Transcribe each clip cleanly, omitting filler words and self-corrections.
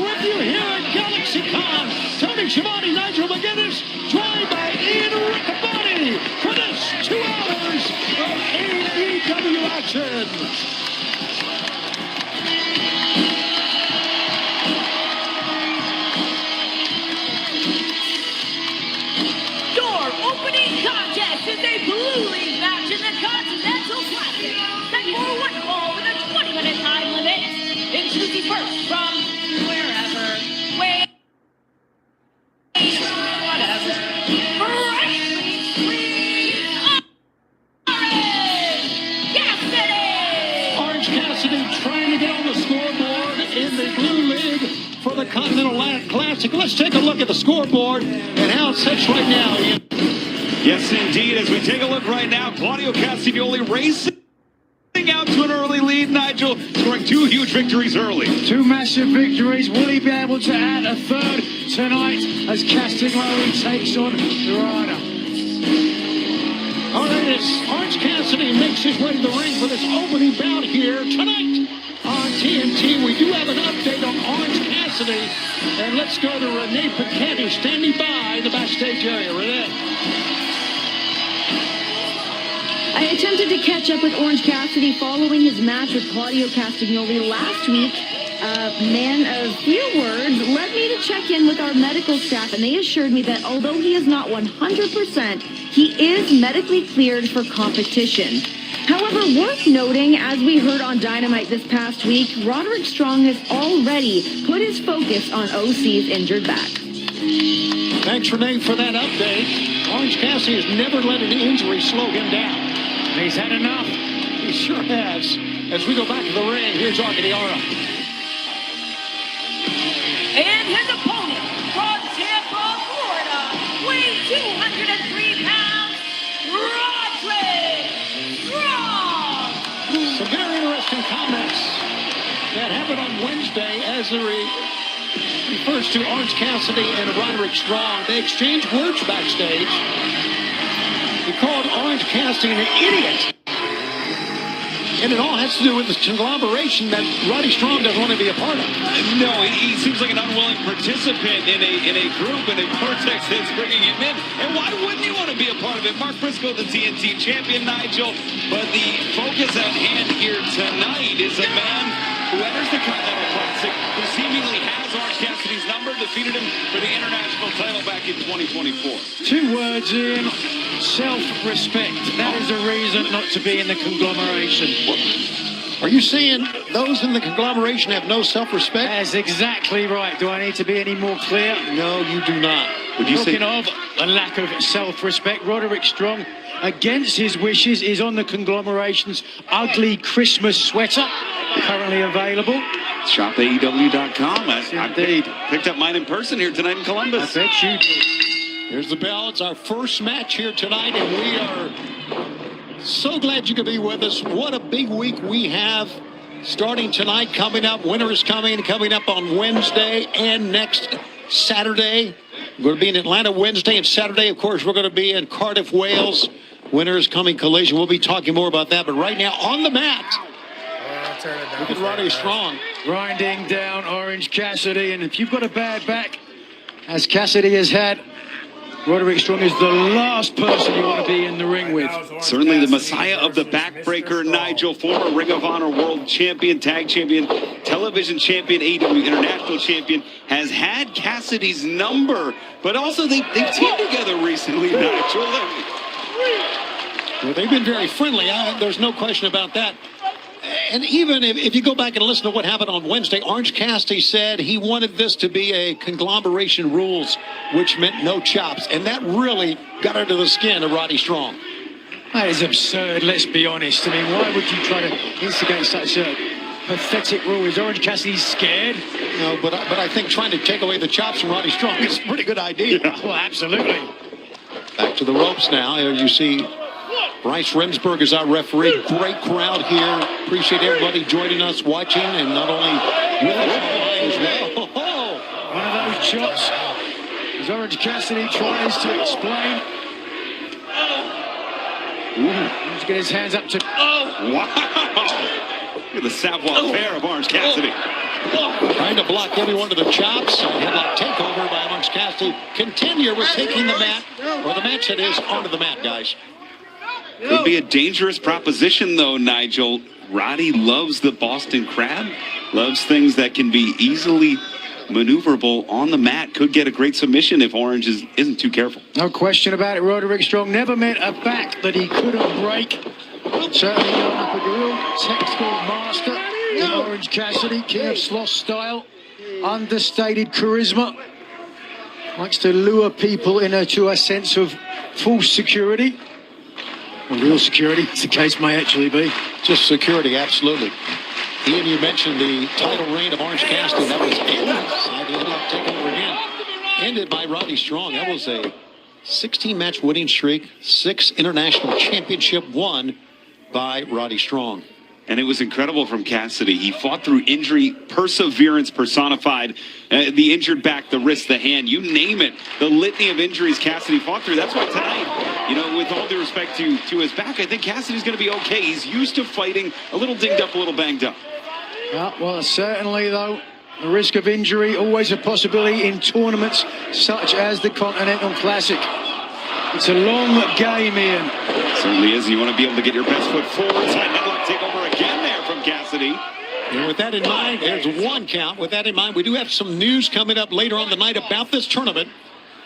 with you here at GalaxyCon. Tony Schiavone, Nigel McGuinness, joined by Ian Riccaboni for this 2 hours of AEW action. Contest is a Blue League match in the Continental Classic. Set for one fall with a 20-minute time limit. Introducing first from wherever. Wait. Whatever. Orange Cassidy trying to get on the scoreboard in the Blue League for the Continental Classic. Let's take a look at the scoreboard and how it sits right now, Ian. Yes, indeed. As we take a look right now, Claudio Castagnoli racing out to an early lead. Nigel scoring 2 huge victories early. 2 massive victories. Will he be able to add a third tonight as Castagnoli takes on Rana? All right, as Orange Cassidy makes his way to the ring for this opening bout here tonight on TNT. We do have an update on Orange Cassidy. And let's go to Renee Paquette, who's standing by in the backstage area. Renee. I attempted to catch up with Orange Cassidy following his match with Claudio Castagnoli last week. Man of few words led me to check in with our medical staff, and they assured me that although he is not 100%, he is medically cleared for competition. However, worth noting, as we heard on Dynamite this past week, Roderick Strong has already put his focus on OC's injured back. Thanks, Renee, for that update. Orange Cassidy has never let an injury slow him down. He's had enough. He sure has. As we go back to the ring, here's Arcadiara. And his opponent from Tampa, Florida, weighing 203 pounds, Roderick Strong. Some very interesting comments that happened on Wednesday as he refers to Orange Cassidy and Roderick Strong. They exchanged words backstage. He called Orange Cassidy an idiot. And it all has to do with the conglomeration that Roddy Strong doesn't want to be a part of. No, he seems like an unwilling participant in a group, in a vortex that's bringing him in. And why wouldn't you want to be a part of it? Mark Briscoe, the TNT champion, Nigel. But the focus at hand here tonight is a man who enters the Continental Classic, who seemingly has Orange Cassidy's number, defeated him for the international title back in 2024. 2 words in. Self-respect. That is a reason not to be in the conglomeration. Are you saying those in the conglomeration have no self-respect? That's exactly right. Do I need to be any more clear? No, you do not. Talking of a lack of self-respect, Roderick Strong, against his wishes, is on the conglomeration's ugly Christmas sweater, currently available. Shop AEW.com. Indeed. I picked up mine in person here tonight in Columbus. I bet you do. Here's the bell. It's our first match here tonight, and we are so glad you could be with us. What a big week we have starting tonight, coming up. Winter is coming up on Wednesday and next Saturday. We're going to be in Atlanta Wednesday and Saturday. Of course, we're going to be in Cardiff, Wales. Winter is coming collision. We'll be talking more about that. But right now, on the mat, look at Roddy Strong. Grinding down Orange Cassidy. And if you've got a bad back, as Cassidy has had, Roderick Strong is the last person you want to be in the ring with. Certainly the messiah of the backbreaker, Nigel, former Ring of Honor World Champion, Tag Champion, Television Champion, AEW International Champion, has had Cassidy's number, but also they've teamed together recently, Nigel. Well, they've been very friendly. There's no question about that. And even if you go back and listen to what happened on Wednesday, Orange Cassidy said he wanted this to be a conglomeration rules, which meant no chops. And that really got under the skin of Roddy Strong. That is absurd, let's be honest. I mean, why would you try to instigate such a pathetic rule? Is Orange Cassidy scared? No, but I think trying to take away the chops from Roddy Strong is a pretty good idea. Yeah, well, absolutely. Back to the ropes now. Here you see Bryce Remsburg is our referee. Great crowd here. Appreciate everybody joining us, watching, and not only with us online as well. One of those shots as Orange Cassidy tries to explain. He's to get his hands up to... Wow! Look at the savoir-faire of Orange Cassidy. Trying to block every one of the chops. Headlock takeover by Orange Cassidy. Continue with taking the mat, or the match that is, onto the mat, guys. Could be a dangerous proposition, though, Nigel. Roddy loves the Boston Crab, loves things that can be easily maneuverable on the mat. Could get a great submission if Orange isn't too careful. No question about it. Roderick Strong never met a back that he couldn't break. Certainly going up a real technical master in Orange Cassidy, king of sloth style, understated charisma. Likes to lure people into a sense of false security. Or real security, as the case may actually be. Just security, absolutely. Ian, you mentioned the title reign of Orange Cassidy. That was headlock takeover again. Ended by Roddy Strong. That was a 16-match winning streak, 6 international championship won by Roddy Strong. And it was incredible from Cassidy. He fought through injury, perseverance personified. The injured back, the wrist, the hand, you name it. The litany of injuries Cassidy fought through. That's why tonight, you know, with all due respect to his back, I think Cassidy's going to be okay. He's used to fighting a little dinged up, a little banged up. Yeah, well, certainly, though, the risk of injury always a possibility in tournaments such as the Continental Classic. It's a long game, Ian. It certainly is. You want to be able to get your best foot forward. Side headlock takeover again there from Cassidy. And with that in mind, there's one count. With that in mind, we do have some news coming up later on the night about this tournament.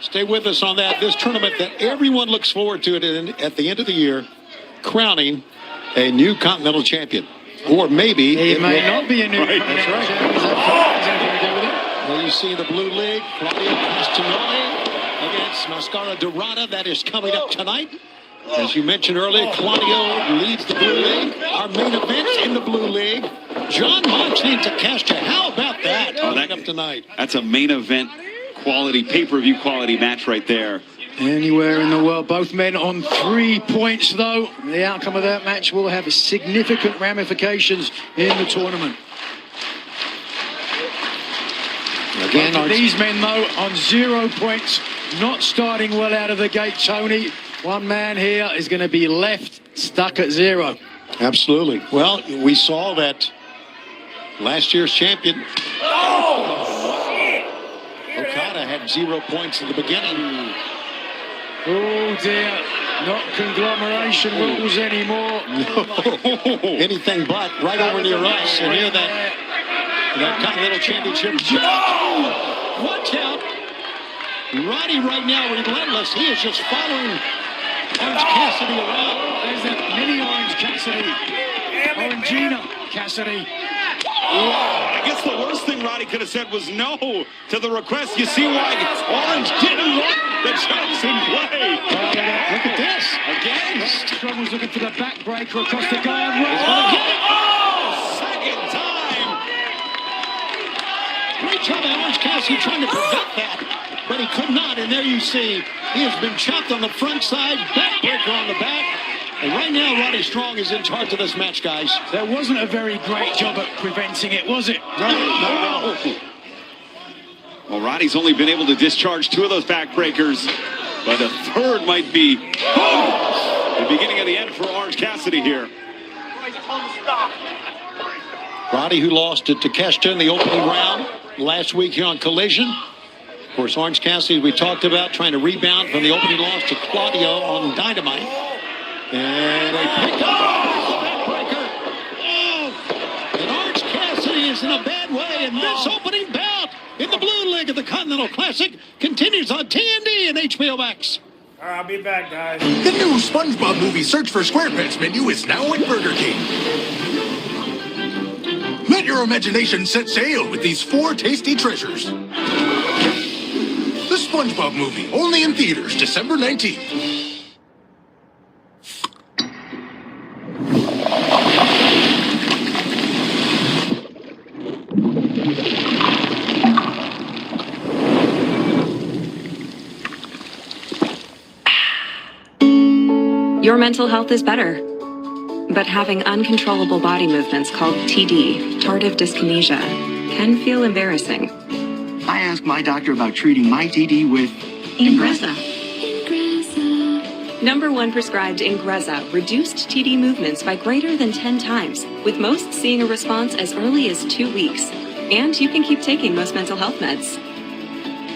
Stay with us on that. This tournament that everyone looks forward to at the end of the year, crowning a new Continental champion. Or maybe it may not be a new Continental champion. Well, you see the Blue League, Claudio Castagnoli against Mascara Dorada. That is coming up tonight. As you mentioned earlier, Claudio leads the Blue League. Our main event in the Blue League, John Moxley and Takeshita. How about that coming up tonight? That's a main event quality, pay-per-view quality match right there. Anywhere in the world. Both men on 3 points, though. The outcome of that match will have significant ramifications in the tournament. Again, these men, though, on 0 points, not starting well out of the gate, Tony. One man here is going to be left stuck at 0. Absolutely. Well, we saw that last year's champion, Okada, had 0 points in the beginning. Oh, dear. Not conglomeration rules anymore. No. Anything but right over near us. And here that Continental Championship. Oh! Watch out. Roddy right now relentless. He is just following Orange Cassidy around. There's that mini Orange Cassidy. Orangina Cassidy. I guess the worst thing Roddy could have said was no to the request. You see why Orange didn't want the chops in play. Look at this. Again. Strong was looking for the backbreaker across the guard. Second time. Great job by Orange Cassidy trying to prevent that, but he could not. And there you see, he has been chopped on the front side, backbreaker on the back. And right now, Roddy Strong is in charge of this match, guys. That wasn't a very great job at preventing it, was it? No. Well, Roddy's only been able to discharge 2 of those backbreakers, but a third might be the beginning of the end for Orange Cassidy here. Roddy, who lost to Takeshita in the opening round last week here on Collision. Of course, Orange Cassidy, we talked about, trying to rebound from the opening loss to Claudio on Dynamite. And they pick up the backbreaker. And Orange Cassidy is in a bad way. And this opening bout in the Blue League of the Continental Classic continues on TND and HBO Max. All right, I'll be back, guys. The new SpongeBob movie Search for SquarePants menu is now at Burger King. Let your imagination set sail with these 4 tasty treasures. The SpongeBob movie, only in theaters, December 19th. Your mental health is better. But having uncontrollable body movements called TD, tardive dyskinesia, can feel embarrassing. I asked my doctor about treating my TD with Ingrezza. #1 prescribed Ingrezza reduced TD movements by greater than 10 times, with most seeing a response as early as 2 weeks. And you can keep taking most mental health meds.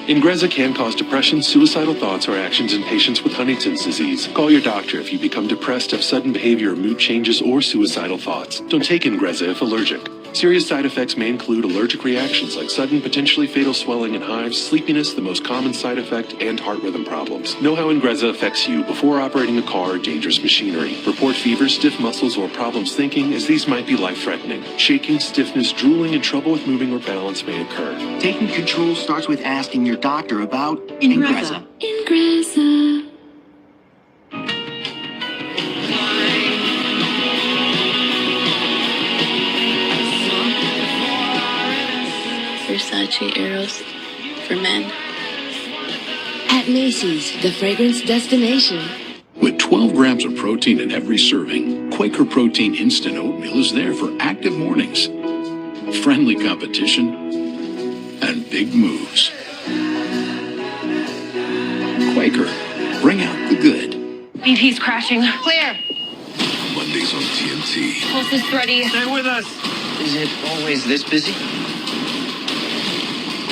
Ingrezza can cause depression, suicidal thoughts, or actions in patients with Huntington's disease. Call your doctor if you become depressed, have sudden behavior, mood changes, or suicidal thoughts. Don't take Ingrezza if allergic. Serious side effects may include allergic reactions like sudden, potentially fatal swelling and hives, sleepiness, the most common side effect, and heart rhythm problems. Know how Ingrezza affects you before operating a car or dangerous machinery. Report fever, stiff muscles, or problems thinking, as these might be life-threatening. Shaking, stiffness, drooling, and trouble with moving or balance may occur. Taking control starts with asking your doctor about Ingrezza. Ingrezza. Versace Eros for men. At Macy's, the fragrance destination. With 12 grams of protein in every serving, Quaker Protein Instant Oatmeal is there for active mornings, friendly competition, and big moves. Quaker, bring out the good. BP's crashing. Clear. Mondays on TNT. Pulse is ready. Stay with us. Is it always this busy?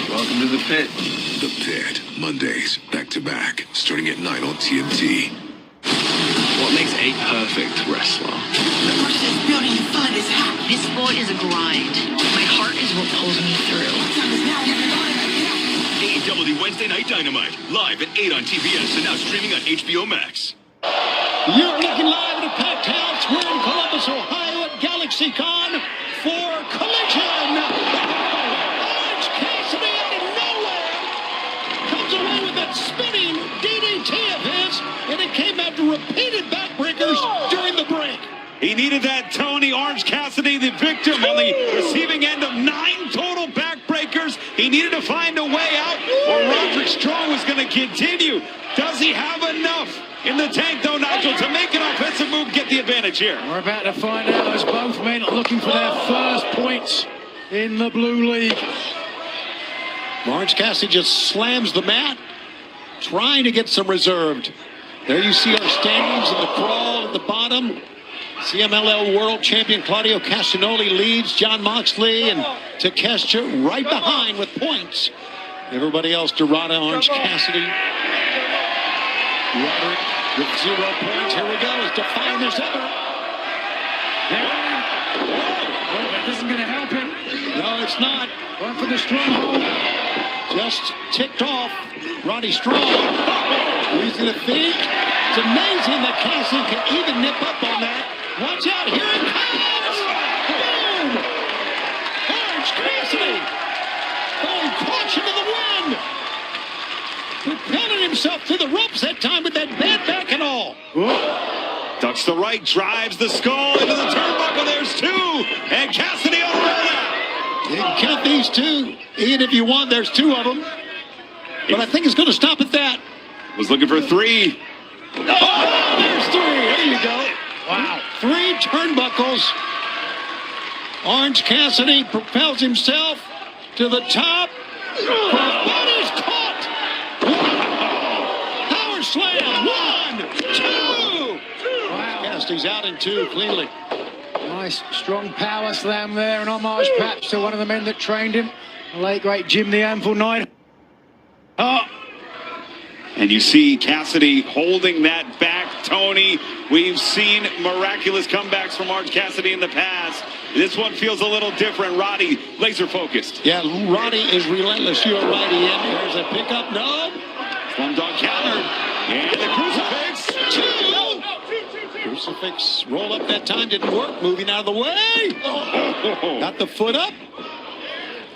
Welcome to the pit. The Pit. Mondays, back to back, starting at 9 on TNT. What makes a perfect wrestler? This sport is a grind. My heart is what pulls me through. AEW Wednesday Night Dynamite, live at 8 on TBS and now streaming on HBO Max. You're looking live at a packed house. We're in Columbus, Ohio at GalaxyCon for Collision. Orange Cassidy out of nowhere comes away with that spinning DDT of his, and it came after repeated backbreakers during the break. He needed that, Tony. Orange Cassidy, the victim on the receiving end of 9 total backbreakers. He needed to find a way out, or Roderick Strong was going to continue. Does he have enough in the tank, though, Nigel, to make an offensive move, get the advantage here? We're about to find out as both men are looking for their first points in the Blue League. Orange Cassidy just slams the mat, trying to get some reserved. There you see our standings in the crawl at the bottom. CMLL World Champion Claudio Castagnoli leads John Moxley and Takeshita right behind with points. Everybody else, Dorada, Orange Cassidy. Roderick with 0 points. Here we go, as defined as ever. That isn't going to help him. No, it's not. Going for the stronghold. Just ticked off Roddy Strong. Using the feet. It's amazing that Cassidy can even nip up on that. Watch out, here it comes! Boom! Orange Cassidy going caution to the wind. Propelling himself to the ropes that time with that bad back and all. Ducks the right, drives the skull into the turnbuckle. There's 2, and Cassidy on the roll out. You can count these 2, Ian, if you want. There's 2 of them. But I think it's going to stop at that. Was looking for 3. Oh, there's 3. There you go. Wow. 3 turnbuckles. Orange Cassidy propels himself to the top. His body's caught. Power slam. 1, 2. Wow. Cassidy's out in 2 cleanly. Nice, strong power slam there, an homage perhaps to one of the men that trained him, the late great Jim the Anvil Knight. Oh. And you see Cassidy holding that back, Tony. We've seen miraculous comebacks from Orange Cassidy in the past. This one feels a little different. Roddy, laser focused. Yeah, Roddy is relentless. You're right, Ian. Here's a pickup. No. Slumdog countered. And the crucifix. 2. Crucifix roll up that time. Didn't work. Moving out of the way. Got the foot up.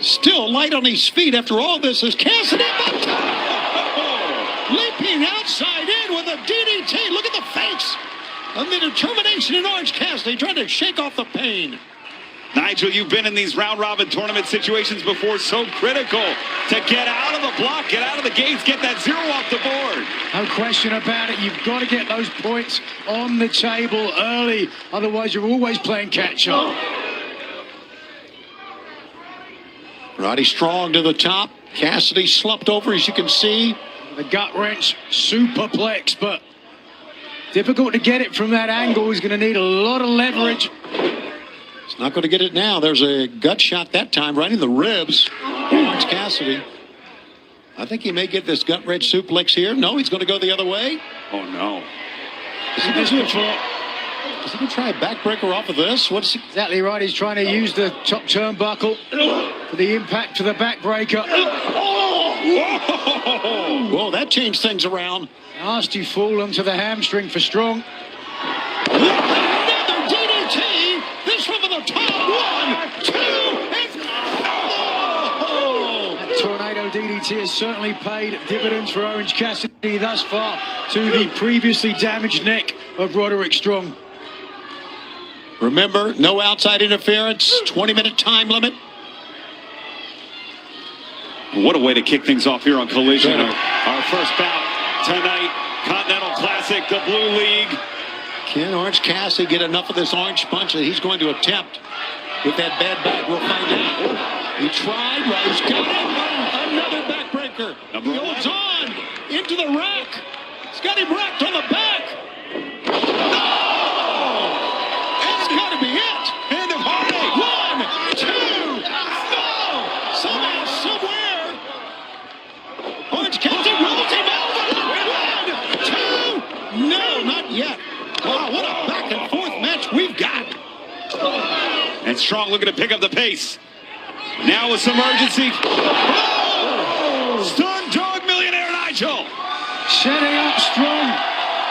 Still light on his feet after all this is Cassidy. Leaping outside in with a DDT. Look at the face of the determination in Orange Cassidy trying to shake off the pain. Nigel, you've been in these round-robin tournament situations before. So critical to get out of the block, get out of the gates, get that 0 off the board. No question about it. You've got to get those points on the table early. Otherwise, you're always playing catch-up. Roddy Strong to the top. Cassidy slumped over, as you can see. The gut wrench, superplex, but difficult to get it from that angle. He's going to need a lot of leverage. He's not going to get it now. There's a gut shot that time right in the ribs. Orange Cassidy. I think he may get this gut-wrench suplex here. No, he's going to go the other way. Oh, no. Is he going to try a backbreaker off of this? What's Exactly right. He's trying to use the top turnbuckle for the impact to the backbreaker. Whoa, that changed things around. Nasty fall onto the hamstring for Strong. Another DDT. This one from the top. 1, 2, and That tornado DDT has certainly paid dividends for Orange Cassidy thus far to the previously damaged neck of Roderick Strong. Remember, no outside interference, 20-minute time limit. What a way to kick things off here on Collision. Our first bout tonight, Continental Classic, the Blue League. Can Orange Cassidy get enough of this orange punch that he's going to attempt with that bad back? We'll find out. He tried, right? He's got it. Another backbreaker. He holds on into the rack. He's got him racked on the back. No! It's got to be it. End of heartache. 1, 2, no! Somehow, somewhere, Orange Cassidy rolls him over. 1, 2, no, not yet. Wow, what a back and forth match we've got. And Strong looking to pick up the pace. Now with some urgency. Oh! Stun dog millionaire Nigel. Setting up Strong,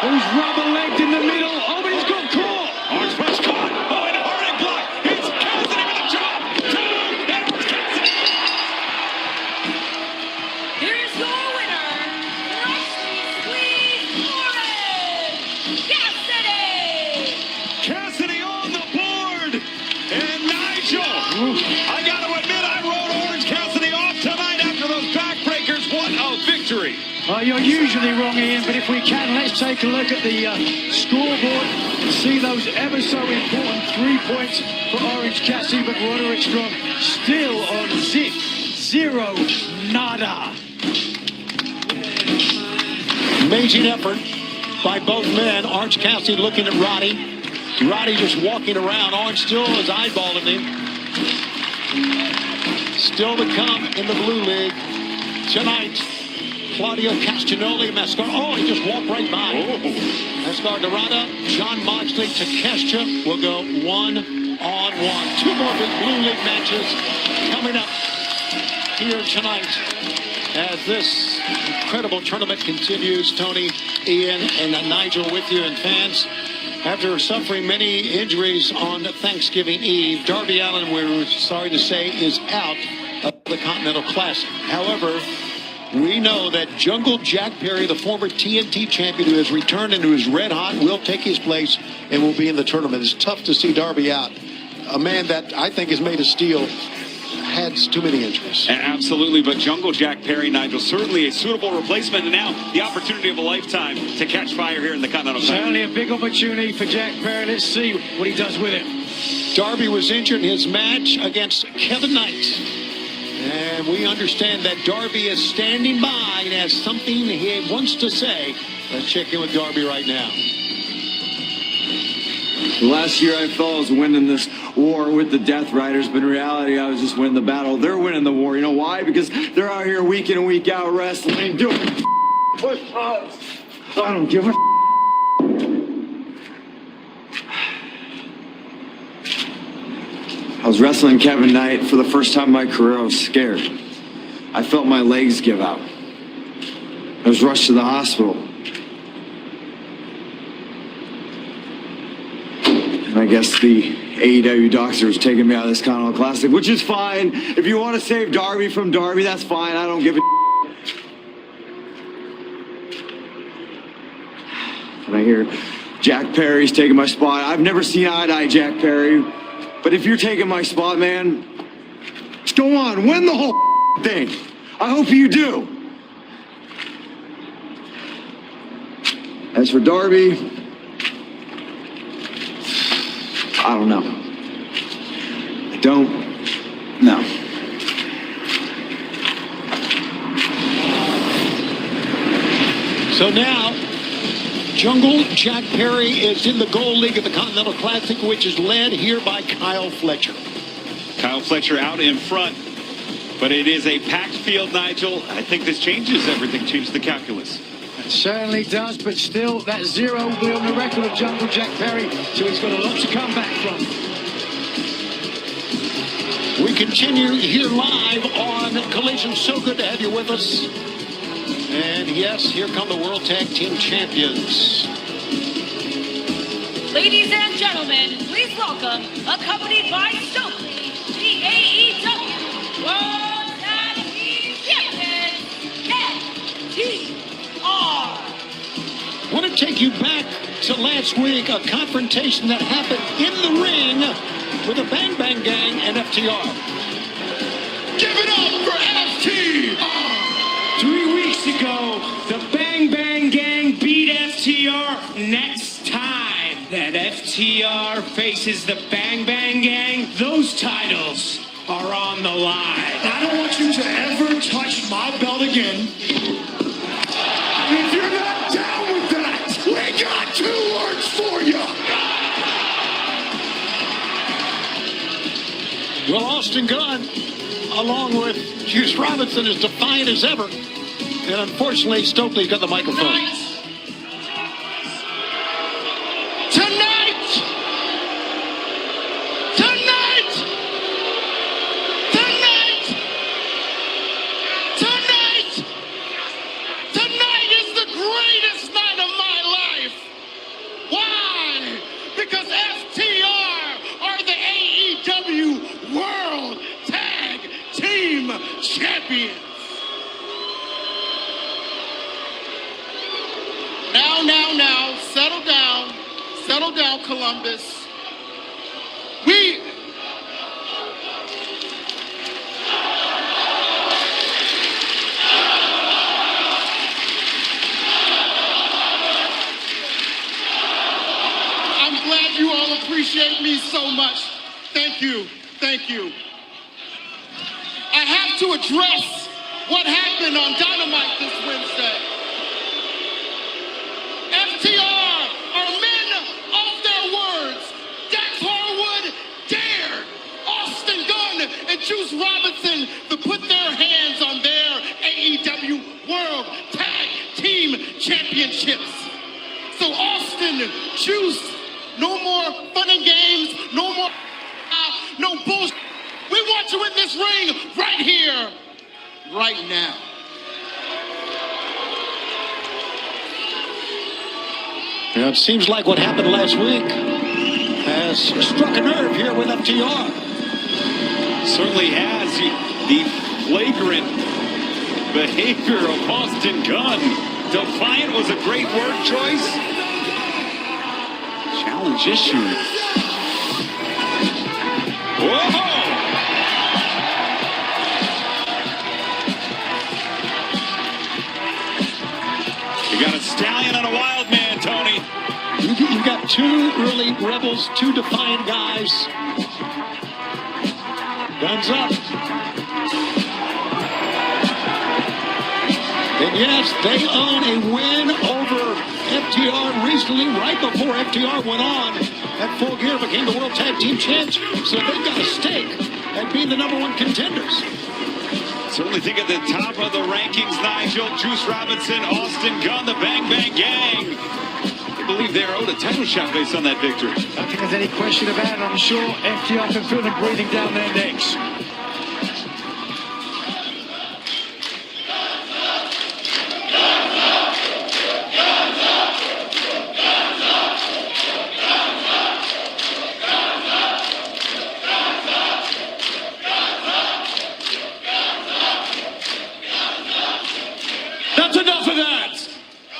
who's rubber-legged in the middle. Oh, but he's got caught. Orange punch caught. Oh, and a heartache block. It's Cassidy with a chop. And Orange Cassidy. Here's your winner, Freshly Squeezed Orange Cassidy. Cassidy on the board. And Nigel. I got to admit, I wrote Orange Cassidy off tonight after those backbreakers. What a victory. You're usually wrong, Ian, but if we can, let's take a look at the scoreboard and see those ever so important 3 points for Orange Cassidy, but Roderick Strong still on zip, 0, nada. Amazing effort by both men. Orange Cassidy looking at Roddy. Roddy just walking around. Orange still is eyeballing him. Still to come in the Blue League tonight. Claudio Castagnoli, Mascar. Oh, he just walked right by. Mascar Dorada, John Moxley, Takeshita will go 1-on-1. 2 more big Blue League matches coming up here tonight as this incredible tournament continues. Tony, Ian, and Nigel with you, and fans. After suffering many injuries on Thanksgiving Eve, Darby Allin, we're sorry to say, is out of the Continental Classic. However, we know that Jungle Jack Perry, the former TNT champion who has returned and who is red hot, will take his place and will be in the tournament. It's tough to see Darby out. A man that I think is made of steel had too many injuries. Absolutely, but Jungle Jack Perry, Nigel, certainly a suitable replacement, and now the opportunity of a lifetime to catch fire here in the Continental Classic. Certainly a big opportunity for Jack Perry. Let's see what he does with it. Darby was injured in his match against Kevin Knight. And we understand that Darby is standing by and has something he wants to say. Let's check in with Darby right now. Last year I felt I was winning this war with the Death Riders, but in reality I was just winning the battle. They're winning the war. You know why? Because they're out here week in and week out wrestling, doing push-ups. I don't give a I was wrestling Kevin Knight for the first time in my career. I was scared. I felt my legs give out. I was rushed to the hospital. And I guess the AEW doctor was taking me out of this Continental Classic, which is fine. If you want to save Darby from Darby, that's fine. I don't give a And I hear Jack Perry's taking my spot. I've never seen eye-to-eye Jack Perry. But if you're taking my spot, man, just go on, win the whole thing. I hope you do. As for Darby, I don't know. I don't know. So now, Jungle Jack Perry is in the gold league at the Continental Classic, which is led here by Kyle Fletcher. Kyle Fletcher out in front, but it is a packed field, Nigel. I think this changes everything, changes the calculus. It certainly does, but still, that 0 will be on the record of Jungle Jack Perry, so he's got a lot to come back from. We continue here live on Collision. So good to have you with us. And yes, here come the World Tag Team Champions. Ladies and gentlemen, please welcome, accompanied by Stokely, the AEW World Tag Team Champions, FTR. I want to take you back to last week, a confrontation that happened in the ring with the Bang Bang Gang and FTR. Give it up for FTR! 3 weeks ago, the Bang Bang Gang beat FTR. Next time that FTR faces the Bang Bang Gang, those titles are on the line. I don't want you to ever touch my belt again. If you're not down with that, we got 2 words for you. Well, Austin Gunn, along with Juice Robinson, is defiant as ever. And unfortunately, Stokely's got the microphone. Tonight is the greatest night of my life. Why? Because FTR are the AEW World Tag Team Champions. Now, settle down, Columbus. I'm glad you all appreciate me so much. Thank you. I have to address what happened on Dynamite this Wednesday. FTR are men of their words. Dax Harwood dared Austin Gunn and Juice Robinson to put their hands on their AEW World Tag Team Championships. So Austin, Juice, no more fun and games, no more no bullshit. We want you in this ring right here, right now. Yeah, it seems like what happened last week has struck a nerve here with FTR. Certainly has. The flagrant behavior of Austin Gunn. Defiant was a great word choice. Challenge issued. Whoa! You got a stallion and a wild man, Tony. You've got 2 really rebels, 2 defiant guys. Guns up. And yes, they own a win over FTR recently, right before FTR went on at Full Gear, became the World Tag Team Champs. So they've got a stake at being the #1 contenders. Certainly think at the top of the rankings, Nigel, Juice Robinson, Austin Gunn, the Bang Bang Gang. I believe they're owed a title shot based on that victory. I don't think there's any question about it. I'm sure FTR can feel them breathing down their necks. That's enough of that.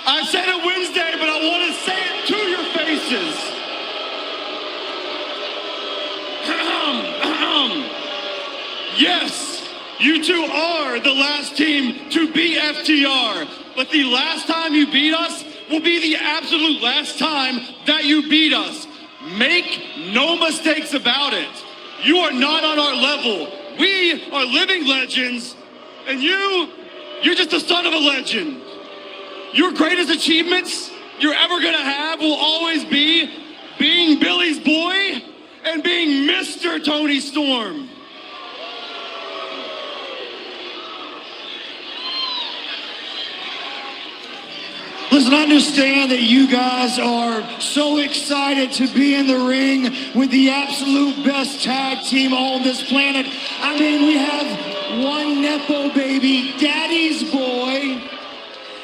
I said it Wednesday, but I want to say it to your faces. Yes, you two are the last team to beat FTR, but the last time you beat us will be the absolute last time that you beat us. Make no mistakes about it. You are not on our level. We are living legends, and you're just a son of a legend. Your greatest achievements you're ever going to have will always be being Billy's boy and being Mr. Tony Storm. Listen, I understand that you guys are so excited to be in the ring with the absolute best tag team on this planet. I mean, we have one Nepo baby, Daddy's boy.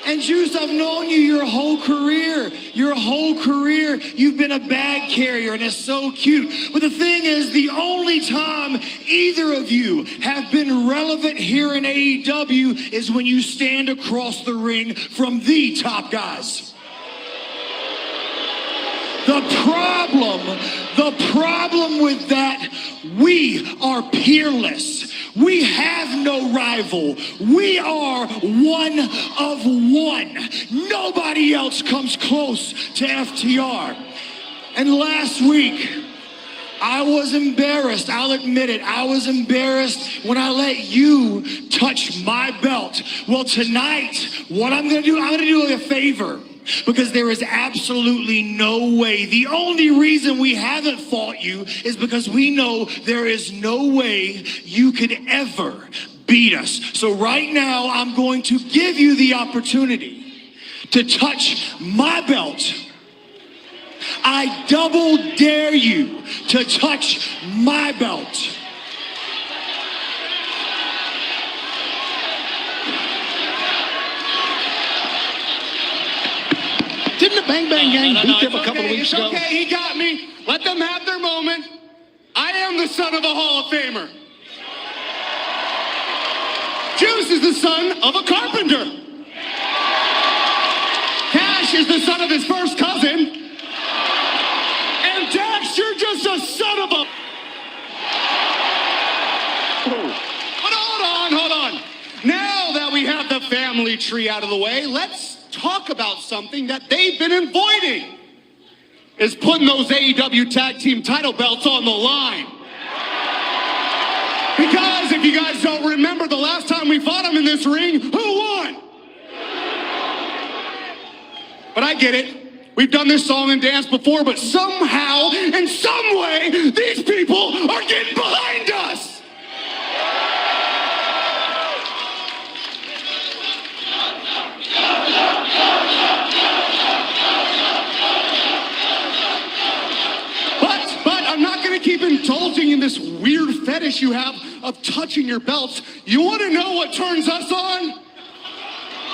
And Juice, I've known you your whole career. Your whole career, you've been a bag carrier, and it's so cute. But the thing is, the only time either of you have been relevant here in AEW is when you stand across the ring from the top guys. The problem with that, we are peerless. We have no rival. We are one of one. Nobody else comes close to FTR. And last week, I was embarrassed. I'll admit it. I was embarrassed when I let you touch my belt. Well, tonight, what I'm going to do, I'm going to do a favor. Because there is absolutely no way. The only reason we haven't fought you is because we know there is no way you could ever beat us. So right now, I'm going to give you the opportunity to touch my belt. I double dare you to touch my belt. Didn't the Bang Bang Gang beat them a couple of weeks ago? Okay, he got me. Let them have their moment. I am the son of a Hall of Famer. Juice is the son of a carpenter. Cash is the son of his first cousin. And Dax, you're just a son of a... But hold on. Now that we have the family tree out of the way, let's talk about something that they've been avoiding, is putting those AEW tag team title belts on the line. Because if you guys don't remember, the last time we fought them in this ring, who won? But I get it. We've done this song and dance before, but somehow, in some way, these people are getting behind us. But I'm not going to keep indulging in this weird fetish you have of touching your belts. You want to know what turns us on?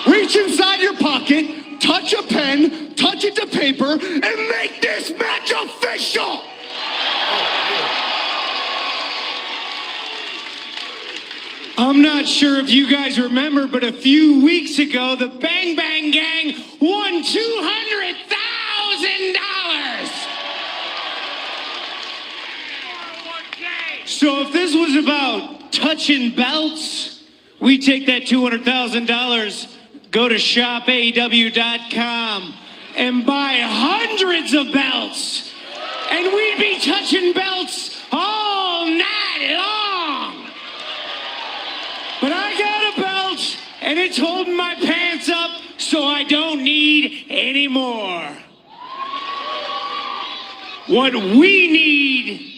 Reach inside your pocket, touch a pen, touch it to paper, and make this match official! I'm not sure if you guys remember, but a few weeks ago, the Bang Bang Gang won $200,000. So if this was about touching belts, we take that $200,000, go to shopaew.com and buy hundreds of belts. And we'd be touching belts all night long. But I got a belt, and it's holding my pants up, so I don't need any more. What we need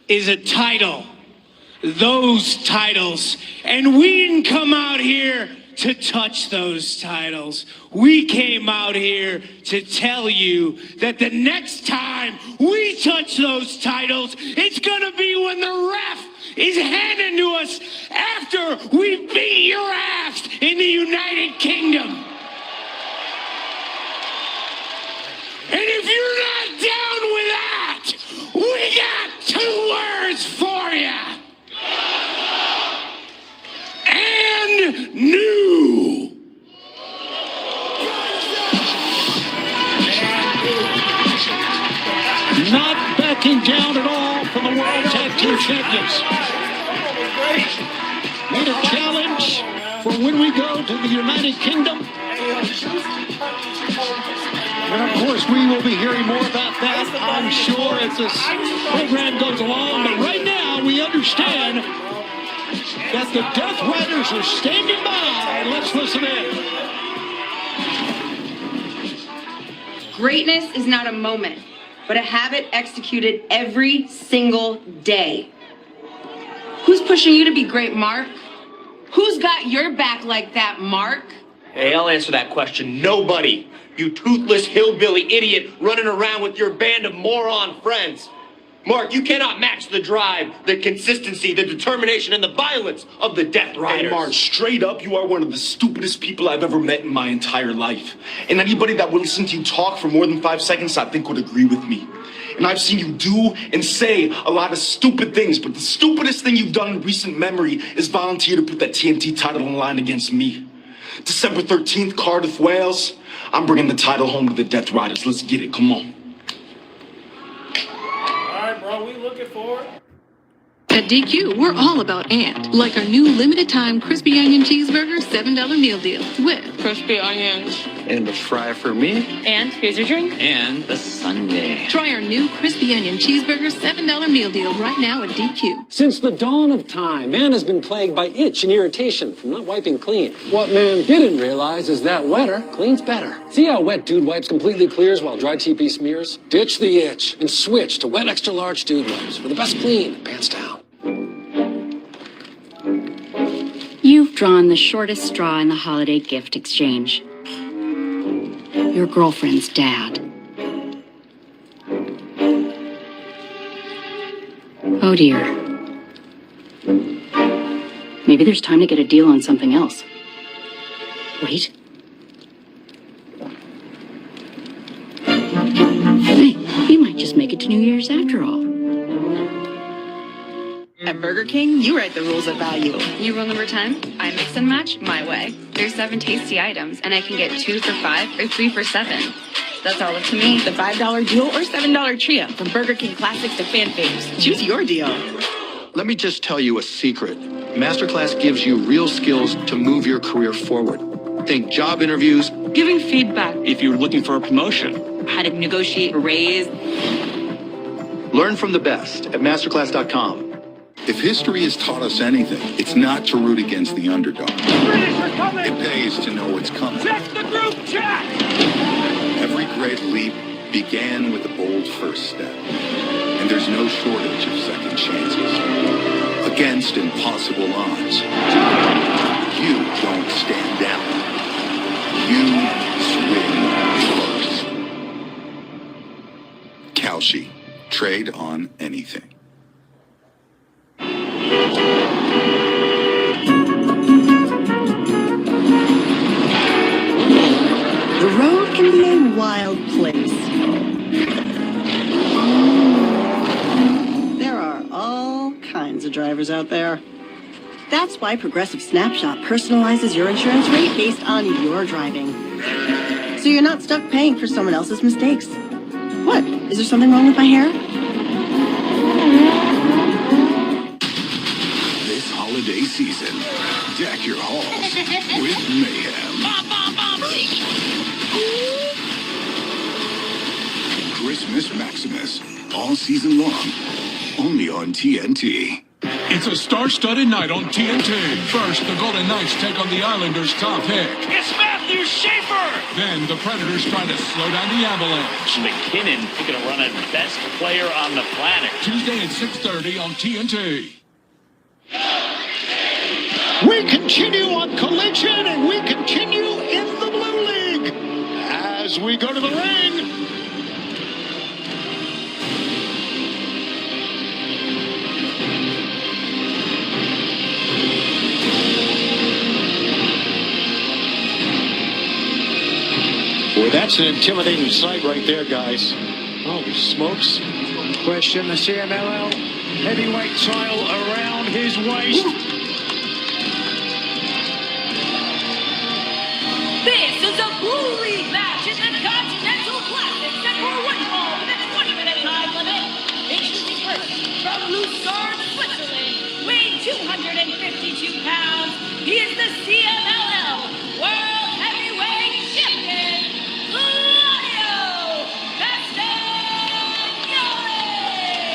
is a title. Those titles. And we didn't come out here to touch those titles. We came out here to tell you that the next time we touch those titles, it's gonna be when the ref is handing to us after we beat your ass in the United Kingdom. And if you're not down with that, we got two words for you. And new. Not backing down at all from the World Tag Team Champions. Need a challenge for when we go to the United Kingdom. And of course, we will be hearing more about that, I'm sure, as this program goes along. But right now, we understand that the Death Riders are standing by. Let's listen in. Greatness is not a moment, but a habit executed every single day. Who's pushing you to be great, Mark? Who's got your back like that, Mark? Hey, I'll answer that question. Nobody. You toothless hillbilly idiot running around with your band of moron friends. Mark, you cannot match the drive, the consistency, the determination, and the violence of the Death Riders. Hey, Mark, straight up, you are one of the stupidest people I've ever met in my entire life. And anybody that would listen to you talk for more than 5 seconds, I think would agree with me. And I've seen you do and say a lot of stupid things, but the stupidest thing you've done in recent memory is volunteer to put that TNT title on the line against me. December 13th, Cardiff, Wales. I'm bringing the title home to the Death Riders. Let's get it. Come on. Bro, we looking for it. At DQ, we're all about and. Like our new limited time crispy onion cheeseburger $7 meal deal with crispy onions. And a fry for me. And here's your drink. And a sundae. Try our new crispy onion cheeseburger $7 meal deal right now at DQ. Since the dawn of time, man has been plagued by itch and irritation from not wiping clean. What man didn't realize is that wetter cleans better. See how wet Dude Wipes completely clears while dry TP smears? Ditch the itch and switch to wet extra large Dude Wipes for the best clean, pants down. You've drawn the shortest straw in the holiday gift exchange. Your girlfriend's dad. Oh dear. Maybe there's time to get a deal on something else. Wait. Hey, you might just make it to New Year's after all. At Burger King, you write the rules of value. You rule number 10? I mix and match my way. There's 7 tasty items, and I can get 2 for $5 or 3 for $7. That's all up to me. The $5 duo or $7 trio, from Burger King classics to fan faves. Choose your deal. Let me just tell you a secret. Masterclass gives you real skills to move your career forward. Think job interviews. Giving feedback. If you're looking for a promotion. How to negotiate a raise. Learn from the best at masterclass.com. If history has taught us anything, it's not to root against the underdog. It pays to know what's coming. Check the group chat! Every great leap began with a bold first step. And there's no shortage of second chances. Against impossible odds. You don't stand down. You swing first. Kalshi. Trade on anything. The road can be a wild place. There are all kinds of drivers out there. That's why Progressive Snapshot personalizes your insurance rate based on your driving. So you're not stuck paying for someone else's mistakes. What? Is there something wrong with my hair? This holiday season, deck your halls with mayhem. Christmas Maximus, all season long, only on TNT. It's a star-studded night on TNT. First, the Golden Knights take on the Islanders' top pick. It's Matthew Schaefer! Then the Predators try to slow down the Avalanche. McKinnon going to run a best player on the planet. Tuesday at 6:30 on TNT. We continue on Collision, and we continue in the Blue League as we go to the ring. Boy, that's an intimidating sight right there, guys. Holy smokes. Question the CMLL heavyweight title around his waist. This is a Blue League match in the Continental Classic set for one fall with a 20-minute time limit. Introducing first from Lucerne, Switzerland, weighing 252 pounds. He is the CMLL World Heavyweight Champion,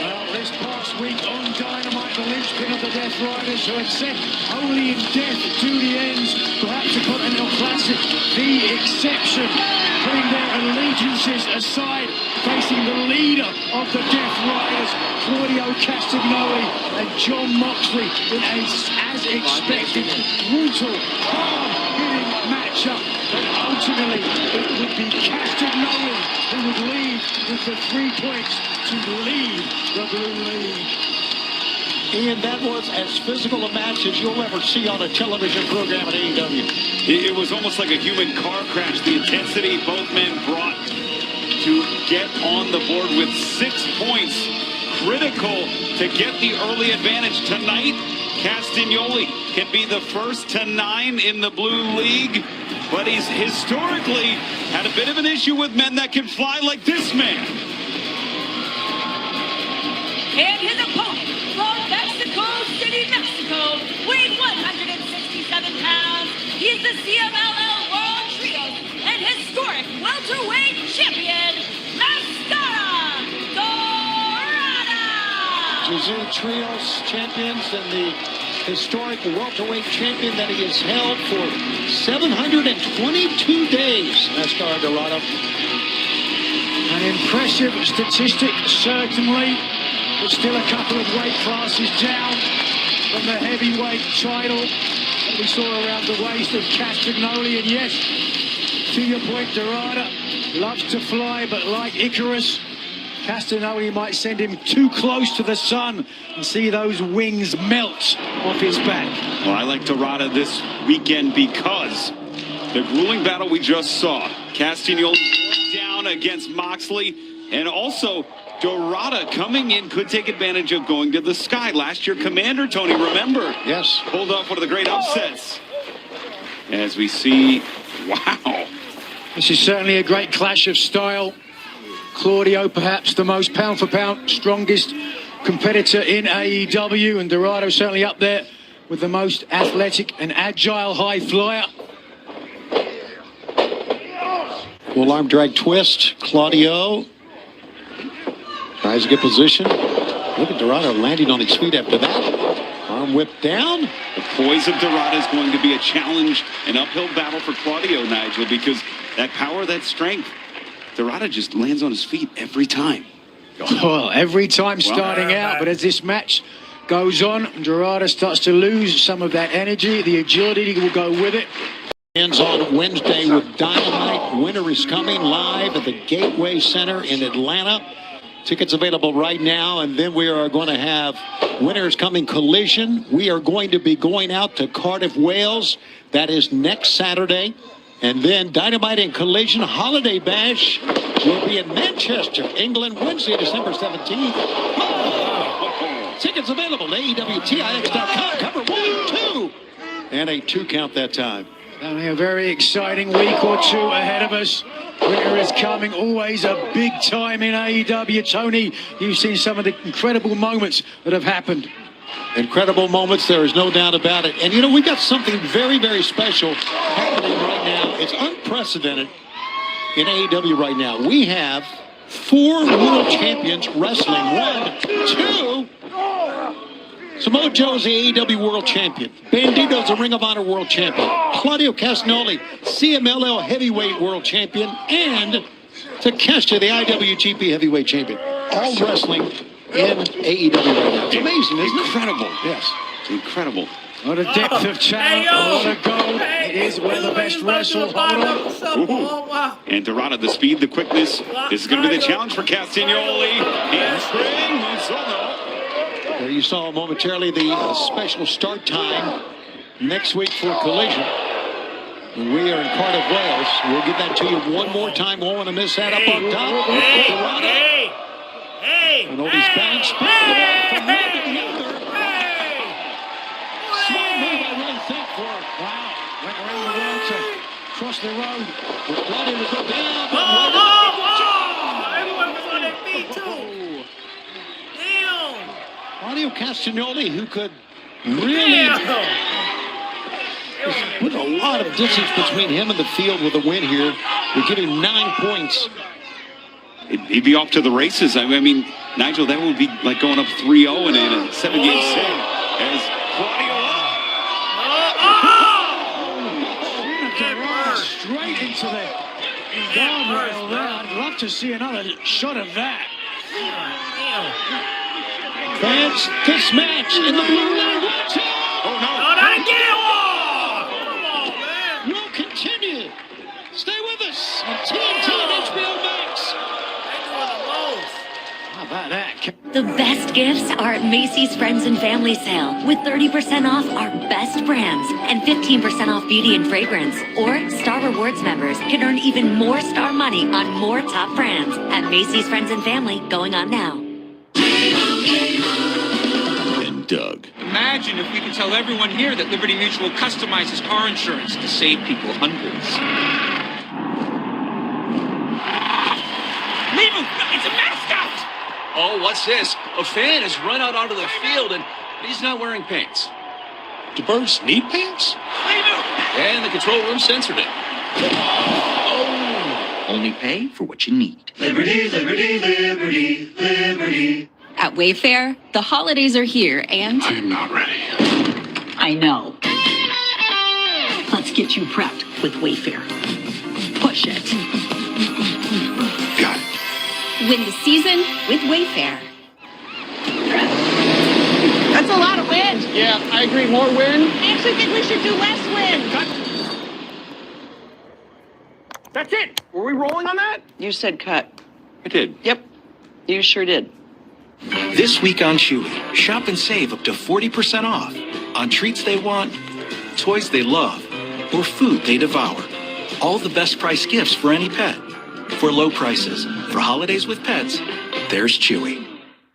Well, this past week on Dynamite, the linchpin of the Death Riders who had said only in death to the ends. Perhaps the Continental Classic, the exception. putting their allegiances aside, facing the leader of the Death Riders, Claudio Castagnoli and John Moxley, in a, as expected, brutal, hard-hitting matchup. But ultimately, it would be Castagnoli who would lead with the 3 points to lead the Blue League. Ian, that was as physical a match as you'll ever see on a television program at AEW. It was almost like a human car crash. The intensity both men brought to get on the board with 6 points. Critical to get the early advantage tonight. Castagnoli can be the first to 9 in the Blue League, but he's historically had a bit of an issue with men that can fly like this man. And his opponent from Mexico City, Mexico, weighing 167 pounds. He is the CMLL World Trios and historic welterweight champion, Mascara Dorada. Jiu Trios champions and the historic welterweight champion that he has held for 722 days, Mascara Dorada. An impressive statistic, certainly. But still a couple of weight classes down from the heavyweight title that we saw around the waist of Castagnoli. And yes, to your point, Dorada loves to fly, but like Icarus, Castagnoli might send him too close to the sun and see those wings melt off his back. Well, I like Dorada this weekend because the grueling battle we just saw, Castagnoli down against Moxley, and also Dorada coming in could take advantage of going to the sky. Last year, Commander Tony, remember? Yes. Pulled off one of the great upsets. As we see, wow. This is certainly a great clash of style. Claudio, perhaps the most pound-for-pound strongest competitor in AEW, and Dorado certainly up there with the most athletic and agile high flyer. Full arm drag twist. Claudio tries to get position. Look at Dorado landing on his feet after that. Arm whip down. The poise of Dorada is going to be a challenge, an uphill battle for Claudio, Nigel, because that power, that strength, Dorada just lands on his feet every time. Well, every time starting out, but as this match goes on, Dorada starts to lose some of that energy. The agility will go with it. Ends on Wednesday with Dynamite. Winter is coming live at the Gateway Center in Atlanta. Tickets available right now, and then we are going to have Winter is Coming Collision. We are going to be going out to Cardiff, Wales. That is next Saturday. And then Dynamite and Collision Holiday Bash will be in Manchester, England, Wednesday, December 17th. Oh! Tickets available at AEWTIX.com. Cover 1, 2. And a 2 count that time. Only a very exciting week or two ahead of us. Winter is coming, always a big time in AEW. Tony, you've seen some of the incredible moments that have happened. Incredible moments, there is no doubt about it. And you know, we've got something very, very special happening right now. It's unprecedented in AEW right now. We have 4 world champions wrestling. 1, 2. Samoa Joe's the AEW World Champion. Bandito's the Ring of Honor World Champion. Claudio Castagnoli, CMLL Heavyweight World Champion. And Takeshita, the IWGP Heavyweight Champion. All wrestling in AEW right now. It's amazing, isn't it? Incredible. Yes. Incredible. A lot of depth of talent, a lot of gold. It is where the best wrestle. Hold on. And Dorada, the speed, the quickness. This is going to be the challenge for Castagnoli. Handspring, Musono. There you saw momentarily the special start time next week for Collision. We are in Cardiff, Wales. We'll give that to you one more time. Won't want to miss that up on top. And Oldie's balance from one to the other. Small move, I really think, for wow. Went around the world to cross the road. Claudio to go down. Everyone was on their feet, too. Damn. Claudio Castagnoli, who could really put a lot of distance between him and the field with a win here. We give him 9 points. He'd be off to the races. I mean, Nigel, that would be like going up 3-0 in a 7-game set. As Claudio straight into there. Guardrail there. I'd love to see another shot of that. Fans, this match in the blue line. Watch out! Oh, no. No, not again! Oh, come on, man. Will continue. Stay with us on TNT and HBO Max. How about that? The best gifts are at Macy's Friends and Family Sale with 30% off our best brands and 15% off beauty and fragrance. Or Star Rewards members can earn even more Star money on more top brands at Macy's Friends and Family, going on now. And Doug. Imagine if we could tell everyone here that Liberty Mutual customizes car insurance to save people hundreds. Leave him! It's a mascot! Oh, what's this? A fan has run out onto the field and he's not wearing pants. Do birds need pants? Leave him! And the control room censored it. Oh! Only pay for what you need. Liberty, liberty, liberty, liberty. At Wayfair, the holidays are here and... I am not ready. I know. Let's get you prepped with Wayfair. Push it. Got it. Win the season with Wayfair. That's a lot of wind. Yeah, I agree. More wind. I actually think we should do less wind. Cut. That's it. Were we rolling on that? You said cut. I did. Yep, you sure did. This week on Chewy, shop and save up to 40% off on treats they want, toys they love, or food they devour. All the best price gifts for any pet. For low prices, for holidays with pets, there's Chewy.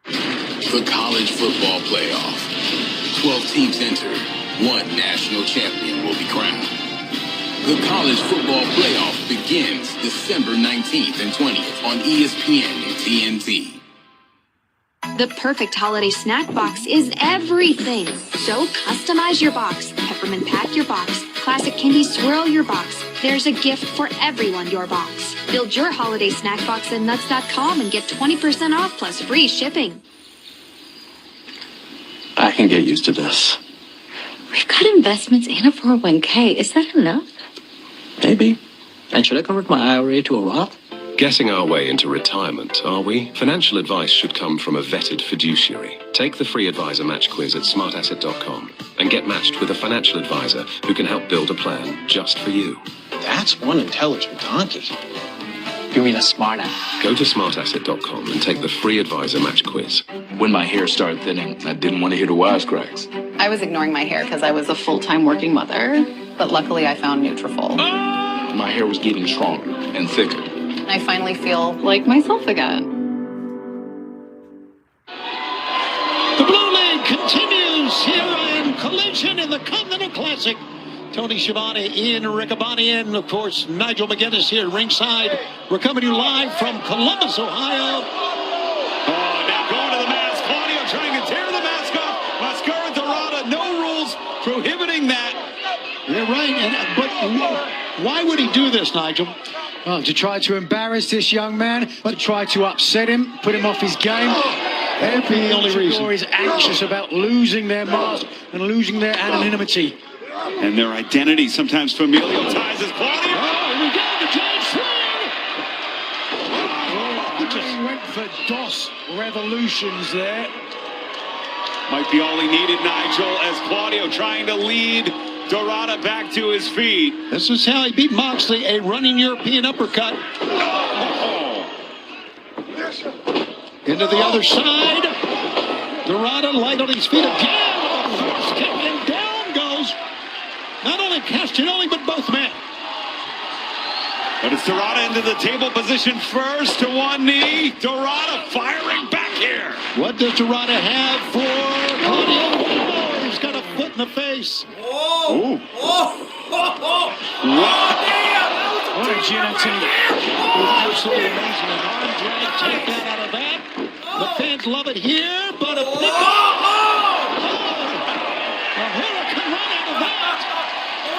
The college football playoff. 12 teams enter. One national champion will be crowned. The college football playoff begins December 19th and 20th on ESPN and TNT. The perfect holiday snack box is everything. So customize your box, peppermint pack your box, classic candy swirl your box. There's a gift for everyone your box. Build your holiday snack box at nuts.com and get 20% off plus free shipping. I can get used to this. We've got investments and a 401k. Is that enough? Maybe. And should I convert my IRA to a Roth? Guessing our way into retirement, are we? Financial advice should come from a vetted fiduciary. Take the free advisor match quiz at smartasset.com and get matched with a financial advisor who can help build a plan just for you. That's one intelligent donkey. You mean a smart ass? Go to smartasset.com and take the free advisor match quiz. When my hair started thinning, I didn't want to hear the wisecracks. I was ignoring my hair because I was a full-time working mother, but luckily I found Nutrafol. My hair was getting stronger and thicker. I finally feel like myself again. The Blue League continues here in Collision in the Continental Classic. Tony Schiavone, Ian Riccaboni, and of course Nigel McGuinness here ringside. We're coming to you live from Columbus, Ohio. Oh, now going to the mask. Claudio trying to tear the mask off. Mascara Dorada, no rules prohibiting that. You're right, but why would he do this, Nigel? Well, to try to embarrass this young man, to try to upset him, put him off his game. That'd be the only reason. Is anxious about losing their mask and losing their anonymity. And their identity, sometimes familial ties, as Claudio. Oh, here we go, the giant swing! He just went for DOS revolutions there. Might be all he needed, Nigel, as Claudio trying to lead Dorada back to his feet. This is how he beat Moxley, a running European uppercut. Oh. Into the other side. Dorada light on his feet again. Force kick, and down goes not only Castagnoli, but both men. But it's Dorada into the table position first to one knee. Dorada firing back here. What does Dorada have for Claudio? Oh, he's got a foot in the face. Oh! Oh! Oh! What a guillotine. It was absolutely amazing. An arm drag takedown out of that. The fans love it here, but a pick up. A hurricane run out of that.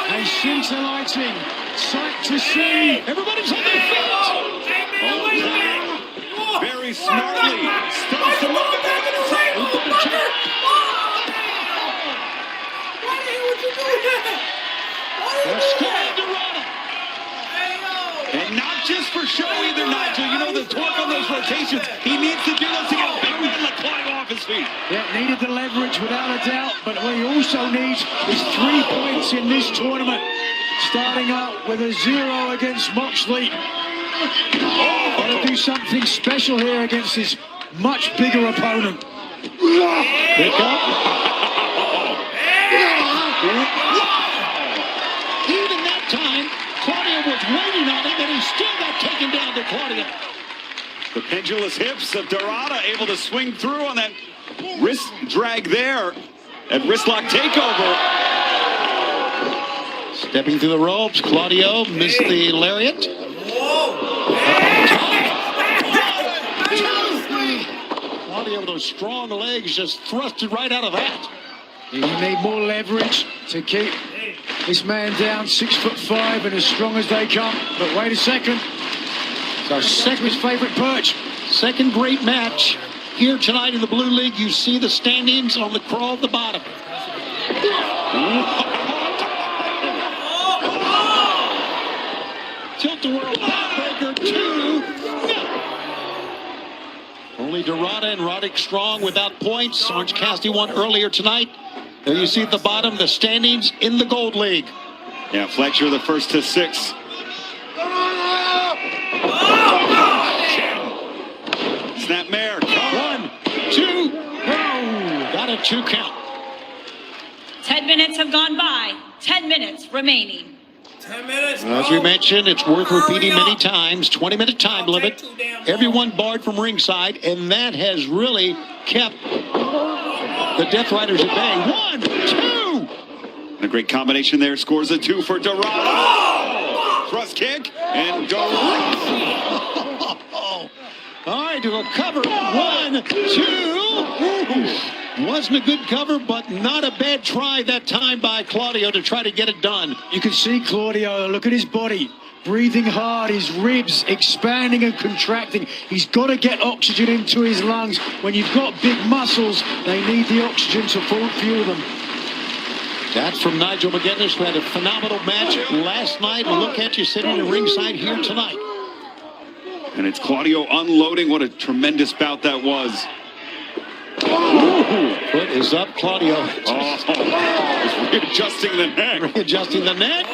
A scintillating sight to see. Everybody's on their feet. Very smartly. Starts to look back in the ring. They're scared Dorada. And not just for show either, Nigel. You know, the torque on those rotations. He needs to do those to get a big man like Claudio off his feet. Yeah, needed the leverage without a doubt, but what he also needs is 3 points in this tournament. Starting out with a 0 against Moxley. Got to do something special here against his much bigger opponent. Pick up. Even that time, Claudio was waiting on him, and he still got taken down to Claudio. The pendulous hips of Dorada able to swing through on that wrist drag there at wrist lock takeover. Stepping through the ropes, Claudio missed the lariat. Claudio with those strong legs just thrusted right out of that. You need more leverage to keep this man down, 6'5" and as strong as they come. But wait a second. So second his favorite perch. Second great match here tonight in the Blue League. You see the standings on the crawl at the bottom. Tilt-a-whirl backbreaker 2. Only Dorada and Roddick Strong without points. Orange Cassidy won earlier tonight. There you see at the bottom the standings in the Gold League. Yeah, Fletcher the first to 6. Snap mare. 1, 2. Got a 2 count. 10 minutes have gone by. 10 minutes remaining. 10 minutes. As we mentioned, it's worth repeating many times. 20-minute time limit. Everyone barred from ringside, and that has really kept the Death Riders at bay. 1, 2. A great combination there. Scores a 2 for Dorada. Oh! Thrust kick and Dorada. All right, to a cover. 1, 2. Wasn't a good cover, but not a bad try that time by Claudio to try to get it done. You can see Claudio, look at his body, breathing hard, his ribs expanding and contracting. He's got to get oxygen into his lungs. When you've got big muscles, they need the oxygen to fuel them. That's from Nigel McGinnis, who had a phenomenal match last night. A look at you sitting at ringside here tonight. And it's Claudio unloading. What a tremendous bout that was. Foot is up, Claudio. Readjusting the neck. Readjusting the neck.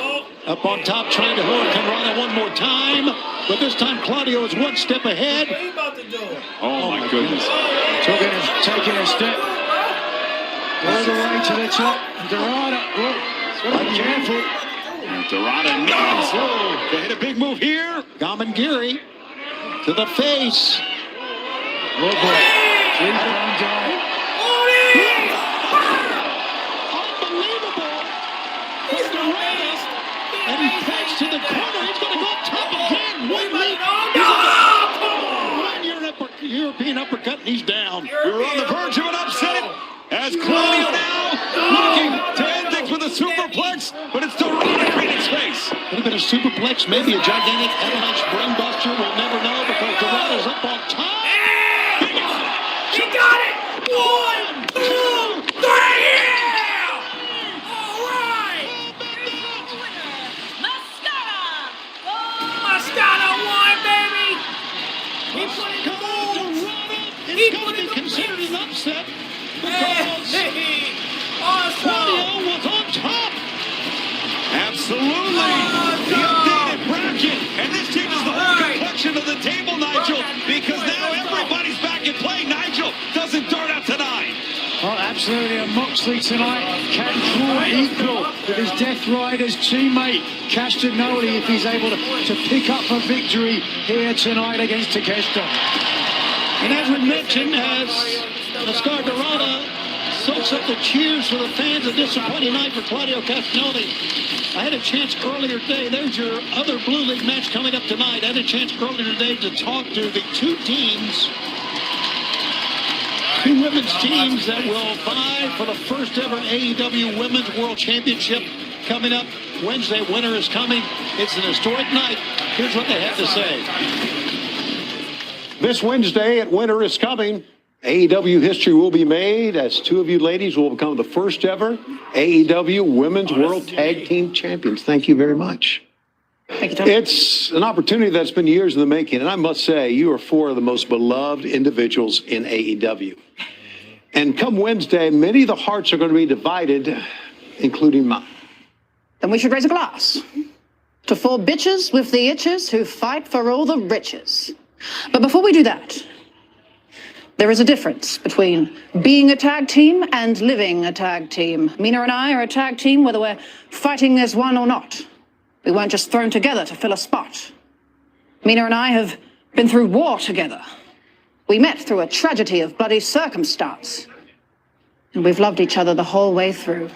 Up on top, trying to hurricane Rana one more time. But this time, Claudio is one step ahead. Oh, my goodness. Taking a step all the way to the top. Dorada, be careful. Dorada needs to hit a big move here. Gamangiri to the face. Oh, boy. Unbelievable. He's the race. And he points to the corner. He's going to go up top again. One European uppercut, and he's down. We were on the verge of an upset. As Claudio now looking to end things with a superplex, but it's Dorada creating space. Could have been a superplex, maybe a gigantic avalanche brainbuster. We'll never know because Dorada's up on top. He got it! 1, 2, 3, yeah! All right! Mascara won, baby! He put it in the moves! It's going to be considered an upset because Claudio was on top. Absolutely! The updated bracket, and this changes the whole complexion of the table, Nigel, because now everybody's back in play. Nigel doesn't dart out tonight. Oh, absolutely. And Moxley tonight can draw equal with his Death Riders teammate, Castagnoli, if he's able to pick up a victory here tonight against Takeshita. And as we mentioned, as Oscar Dorada soaks up the cheers for the fans, a disappointing night for Claudio Castagnoli. I had a chance earlier today. There's your other Blue League match coming up tonight. I had a chance earlier today to talk to the two women's teams that will vie for the first ever AEW Women's World Championship coming up Wednesday. Winter is coming. It's an historic night. Here's what they have to say. This Wednesday at Winter is Coming, AEW history will be made as two of you ladies will become the first ever AEW Women's World Tag Team Champions. Thank you very much. Thank you, Tony. It's an opportunity that's been years in the making, and I must say, you are four of the most beloved individuals in AEW. And come Wednesday, many of the hearts are going to be divided, including mine. Then we should raise a glass to 4 bitches with the itches who fight for all the riches. But before we do that, there is a difference between being a tag team and living a tag team. Mina and I are a tag team whether we're fighting as one or not. We weren't just thrown together to fill a spot. Mina and I have been through war together. We met through a tragedy of bloody circumstance. And we've loved each other the whole way through.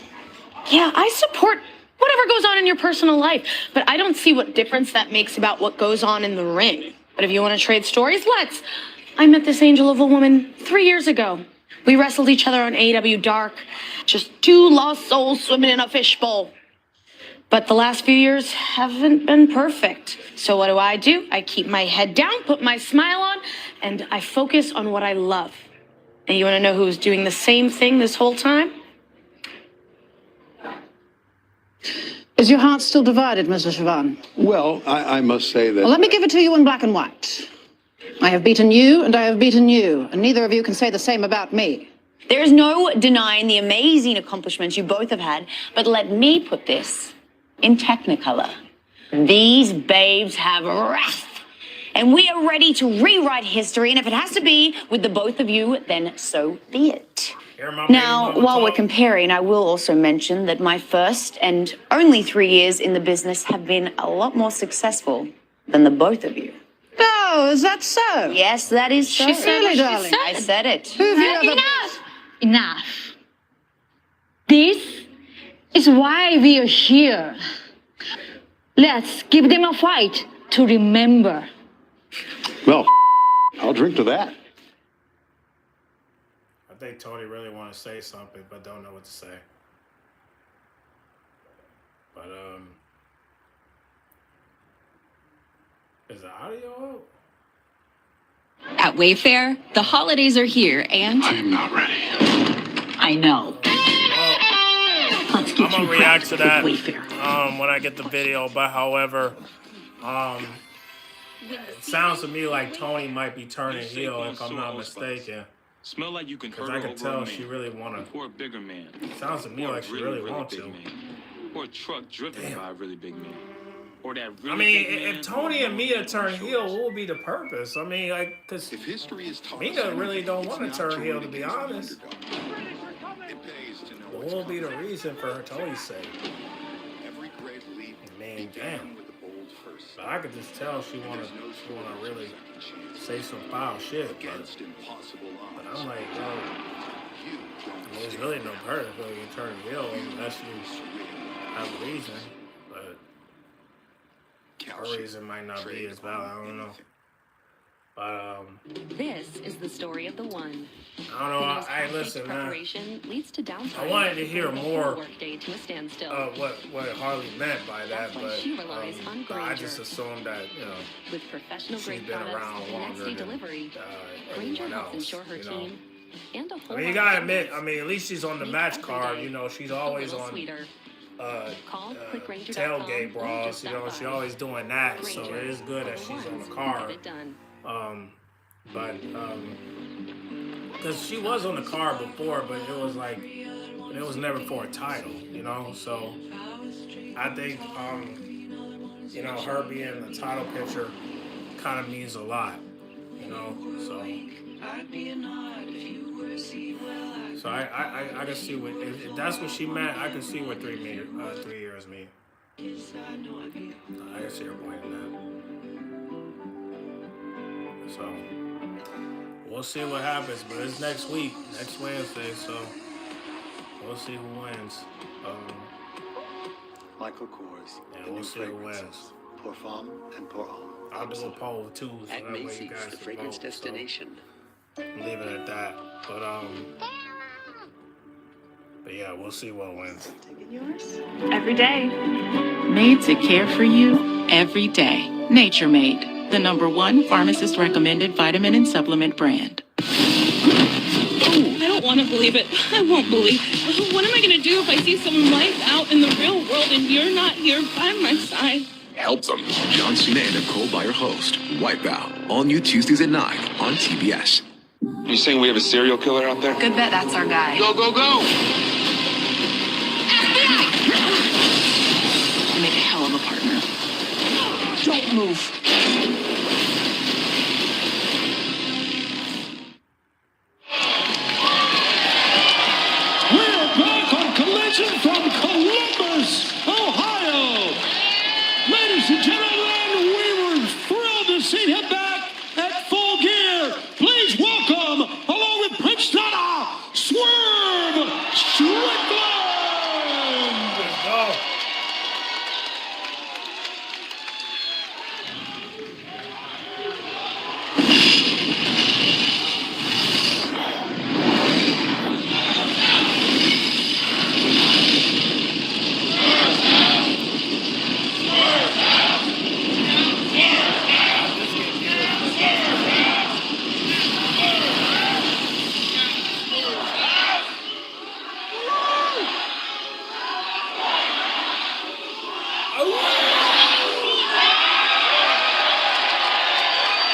Yeah, I support whatever goes on in your personal life, but I don't see what difference that makes about what goes on in the ring. But if you want to trade stories, let's. I met this angel of a woman 3 years ago. We wrestled each other on AEW Dark. Just 2 lost souls swimming in a fishbowl. But the last few years haven't been perfect. So what do? I keep my head down, put my smile on, and I focus on what I love. And you want to know who's doing the same thing this whole time? Is your heart still divided, Mr. Siobhan? Well, I must say that... Well, let me give it to you in black and white. I have beaten you, and I have beaten you, and neither of you can say the same about me. There is no denying the amazing accomplishments you both have had, but let me put this in Technicolor. These babes have wrath, and we are ready to rewrite history, and if it has to be with the both of you, then so be it. Now, while we're comparing, I will also mention that my first and only 3 years in the business have been a lot more successful than the both of you. Oh, is that so? Yes, that is so. She said it, darling. I said it. Enough. This is why we are here. Let's give them a fight to remember. Well, I'll drink to that. I think Tony really want to say something, but don't know what to say. But, is the audio out? At Wayfair, the holidays are here, and I am not ready. I know. I'm gonna react to that when I get the video. But however, it sounds to me like Tony might be turning heel, if I'm not mistaken. Smell like you can Because I can tell she really wanna. Or a bigger man. Sounds to me like she really wants to. Or a truck driven by a really big man. Or that really I mean, big man if Tony and Mia turn heel, what would be the purpose? I mean, like, because Mia really don't want to turn heel, to be honest. What will be the reason for her Tony's sake? I mean, damn. But I could just tell she wanna really say some foul shit. But I'm like, yo, I mean, there's really no purpose for you to turn heel unless you have a reason. But her reason might not be as valid. I don't know. But This is the story of the one. I don't know. I listen, man. Preparation leads to downtime. I wanted to hear more Workday to a standstill. what Harley meant by that, That's why but she relies on I Grainger. just assumed that With professional she's grade been products around and longer next day than delivery, Grainger everyone helps else. ensure her team and a whole I mean, you lot gotta of admit, benefits. I mean, at least she's on the match card. She's always little on sweeter. clickgrainger.com tailgate or bras. just stop She's by. always doing that, so Grainger. it is good that she's on the card. Get it done. But because she was on the card before, but it was like it was never for a title, So I think her being in the title picture kind of means a lot, So I can see what if that's what she meant. I can see what 3 years mean. I can see her point in that. So we'll see what happens, but it's next week, next Wednesday. So we'll see who wins. Michael Kors. Yeah, we'll see who wins. Pour femme and pour homme. I'll do a poll too, so that way you guys can vote. Destination. So leave it at that. But yeah, we'll see what wins. Every day. Made to care for you every day. Nature Made, the #1 pharmacist recommended vitamin and supplement brand. I don't want to believe it. I won't believe it. What am I going to do if I see someone life out in the real world and you're not here by my side? help them. John Cena and Nicole Byer host Wipeout, all new Tuesdays at 9 on TBS. You saying we have a serial killer out there? Good bet that's our guy. Go, go, go! You make a hell of a partner. Don't move. We're back on Collision from Columbus, Ohio. Ladies and gentlemen, we were thrilled to see him back at Full Gear. Please welcome, along with Prince Nana, Swerve Strickland. Let's go.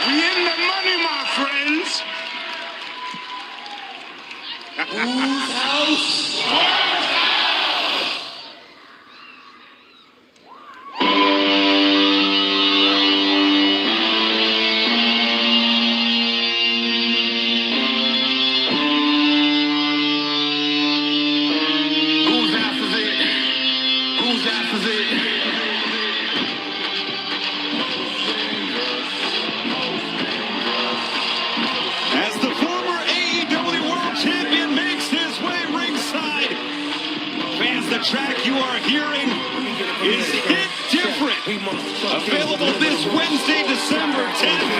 We in the money, my friends. Whose house? Whose house is it? Whose house is it? As the former AEW World Champion makes his way ringside, fans, the track you are hearing is Hit Different. Available this Wednesday, December 10th.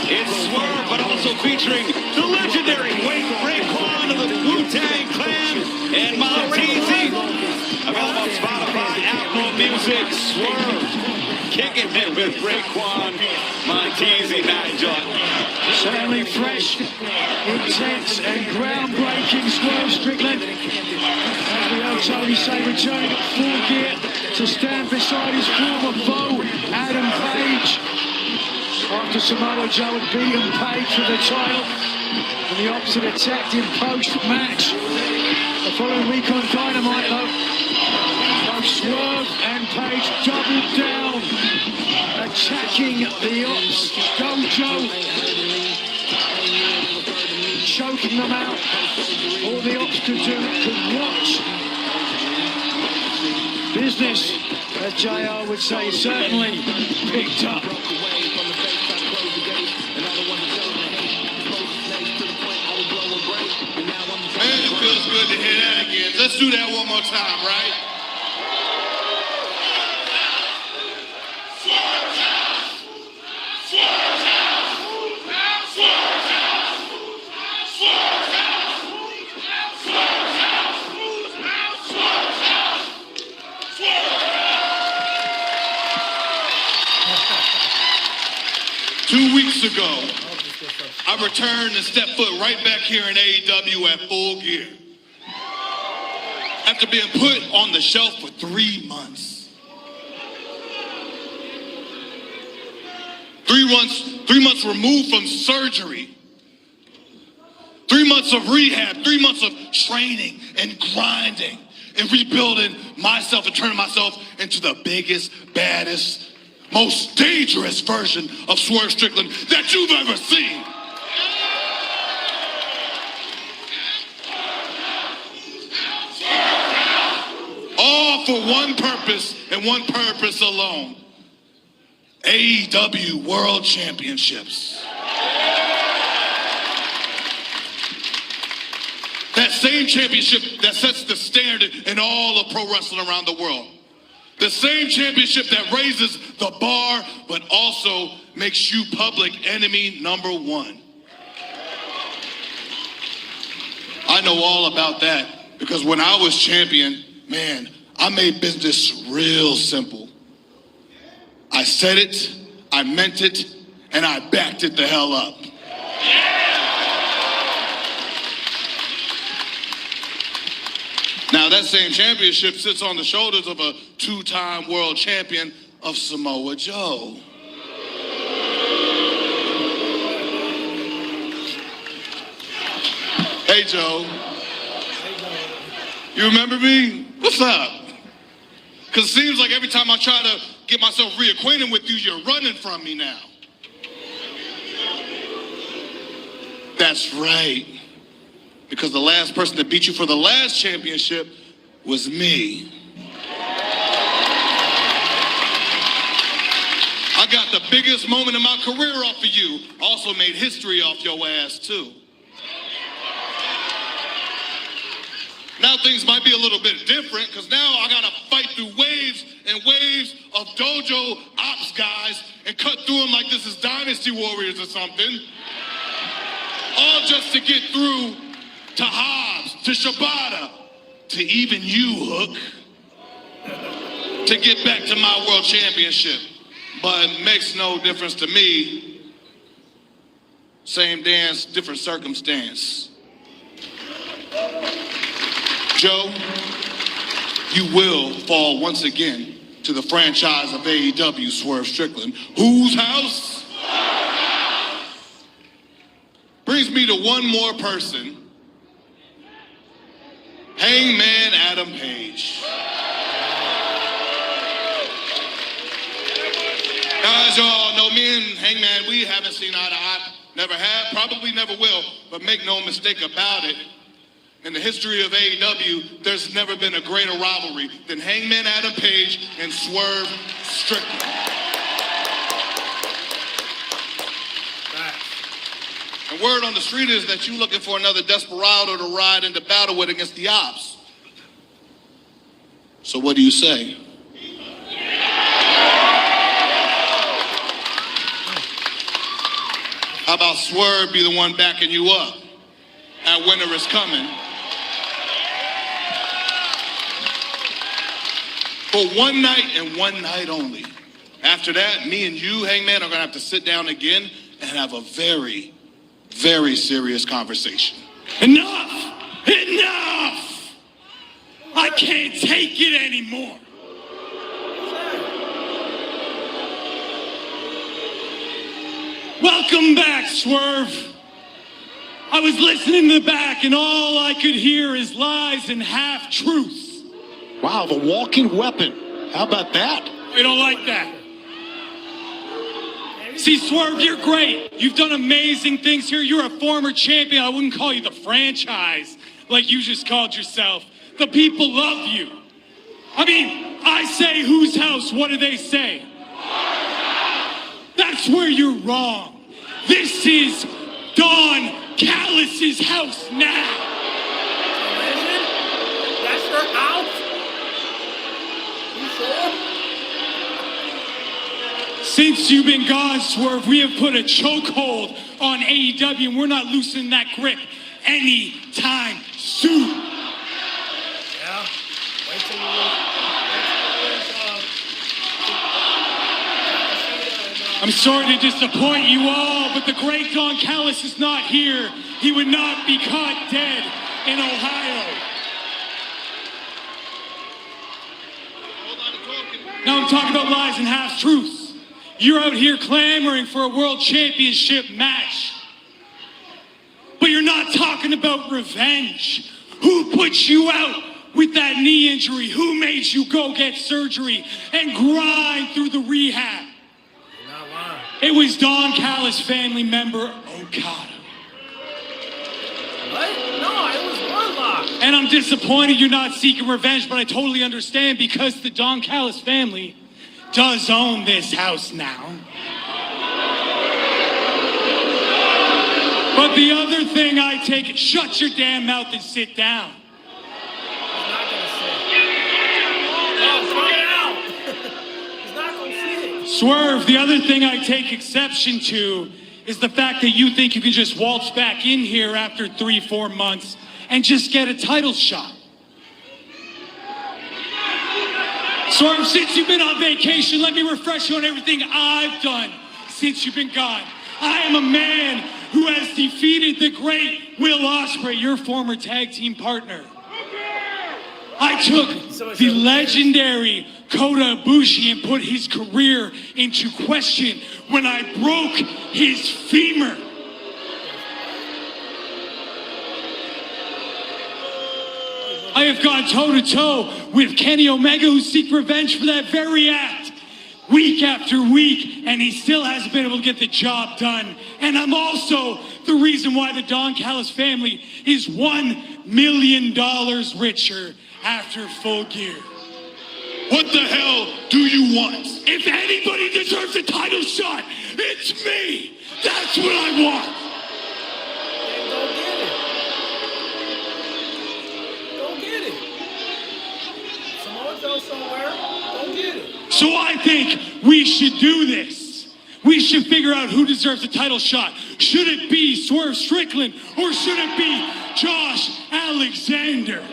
It's Swerve, but also featuring the legendary Raekwon of the Wu-Tang Clan and Montez. Available on Spotify, Apple Music, Swerve. Kicking it with Raekwon, Montez, Certainly fresh, intense, and groundbreaking Swerve Strickland. As we heard Tony say, returning at Full Gear to stand beside his former foe, Adam Page. After Samoa Joe had beaten Page for the title, and the opposite attacked him post-match. The following week on Dynamite, though, both Swerve and Page doubled down, attacking the Ops Dojo, choking them out. All the Ops could do could watch. Business, as JR would say, certainly picked up. Man, it feels good to hear that again. Let's do that one more time, right? Ago, I returned and stepped foot right back here in AEW at Full Gear. After being put on the shelf for 3 months. 3 months removed from surgery. 3 months of rehab, 3 months of training and grinding and rebuilding myself and turning myself into the biggest, baddest, most dangerous version of Swerve Strickland that you've ever seen. All for one purpose and one purpose alone. AEW World Championships. That same championship that sets the standard in all of pro wrestling around the world. The same championship that raises the bar, but also makes you public enemy number one. I know all about that because when I was champion, man, I made business real simple. I said it, I meant it, and I backed it the hell up. Now that same championship sits on the shoulders of a 2-time world champion of Samoa Joe. Hey, Joe. You remember me? What's up? Because it seems like every time I try to get myself reacquainted with you, you're running from me now. That's right. Because the last person that beat you for the last championship was me. I got the biggest moment in my career off of you. Also made history off your ass, too. Now things might be a little bit different because now I got to fight through waves and waves of dojo ops guys and cut through them like this is Dynasty Warriors or something. All just to get through to Hobbs, to Shibata, to even you, Hook, to get back to my world championship. But it makes no difference to me. Same dance, different circumstance. Joe, you will fall once again to the franchise of AEW, Swerve Strickland. Whose house? Brings me to one more person. Hangman Adam Page. Now, as you all know, me and Hangman, we haven't seen eye to eye. Never have, probably never will, but make no mistake about it. In the history of AEW, there's never been a greater rivalry than Hangman Adam Page and Swerve Strickland. And word on the street is that you're looking for another desperado to ride into battle with against the Ops. So what do you say? How about Swerve be the one backing you up at Winter is Coming? For one night and one night only. After that, me and you, Hangman, are gonna have to sit down again and have a very, very serious conversation. Enough! Enough! I can't take it anymore. Welcome back, Swerve. I was listening to the back and all I could hear is lies and half-truths. Wow, the walking weapon. How about that? We don't like that. See, Swerve, you're great. You've done amazing things here. You're a former champion. I wouldn't call you the franchise like you just called yourself. The people love you. I mean, I say whose house, what do they say? That's where you're wrong. This is Don Callis' house now. That's your house? You sure? Since you've been gone, Swerve, we have put a chokehold on AEW, and we're not loosening that grip anytime soon. Yeah. Wait till you lose. I'm sorry to disappoint you all, but the great Don Callis is not here. He would not be caught dead in Ohio. Now I'm talking about lies and half-truths. You're out here clamoring for a world championship match. But you're not talking about revenge. Who put you out with that knee injury? Who made you go get surgery and grind through the rehab? It was Don Callis' family member, Okada. What? No, it was Warlock. And I'm disappointed you're not seeking revenge, but I totally understand because the Don Callis family does own this house now. But the other thing I take, shut your damn mouth and sit down. He's not gonna sit. Oh, throw it out. He's not gonna sit. Swerve, the other thing I take exception to is the fact that you think you can just waltz back in here after 3-4 months and just get a title shot. Swerve, since you've been on vacation, let me refresh you on everything I've done since you've been gone. I am a man who has defeated the great Will Ospreay, your former tag team partner. I took the legendary Kota Ibushi and put his career into question when I broke his femur. I have gone toe-to-toe with Kenny Omega, who seek revenge for that very act week after week, and he still hasn't been able to get the job done. And I'm also the reason why the Don Callis family is $1 million richer after Full Gear. What the hell do you want? If anybody deserves a title shot, it's me. That's what I want. So I think we should do this. We should figure out who deserves a title shot. Should it be Swerve Strickland or should it be Josh Alexander?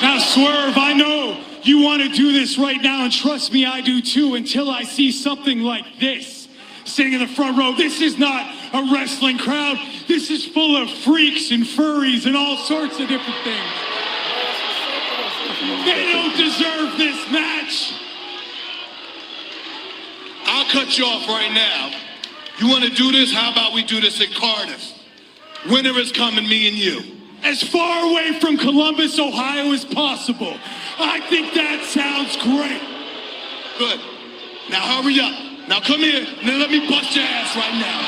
Now, Swerve, I know you want to do this right now, and trust me, I do too, until I see something like this sitting in the front row. This is not a wrestling crowd. This is full of freaks and furries and all sorts of different things. They don't deserve this match. I'll cut you off right now. You want to do this? How about we do this at Cardiff? Winter is coming, me and you. As far away from Columbus, Ohio as possible. I think that sounds great. Good. Now hurry up. Now come here, and then let me bust your ass right now.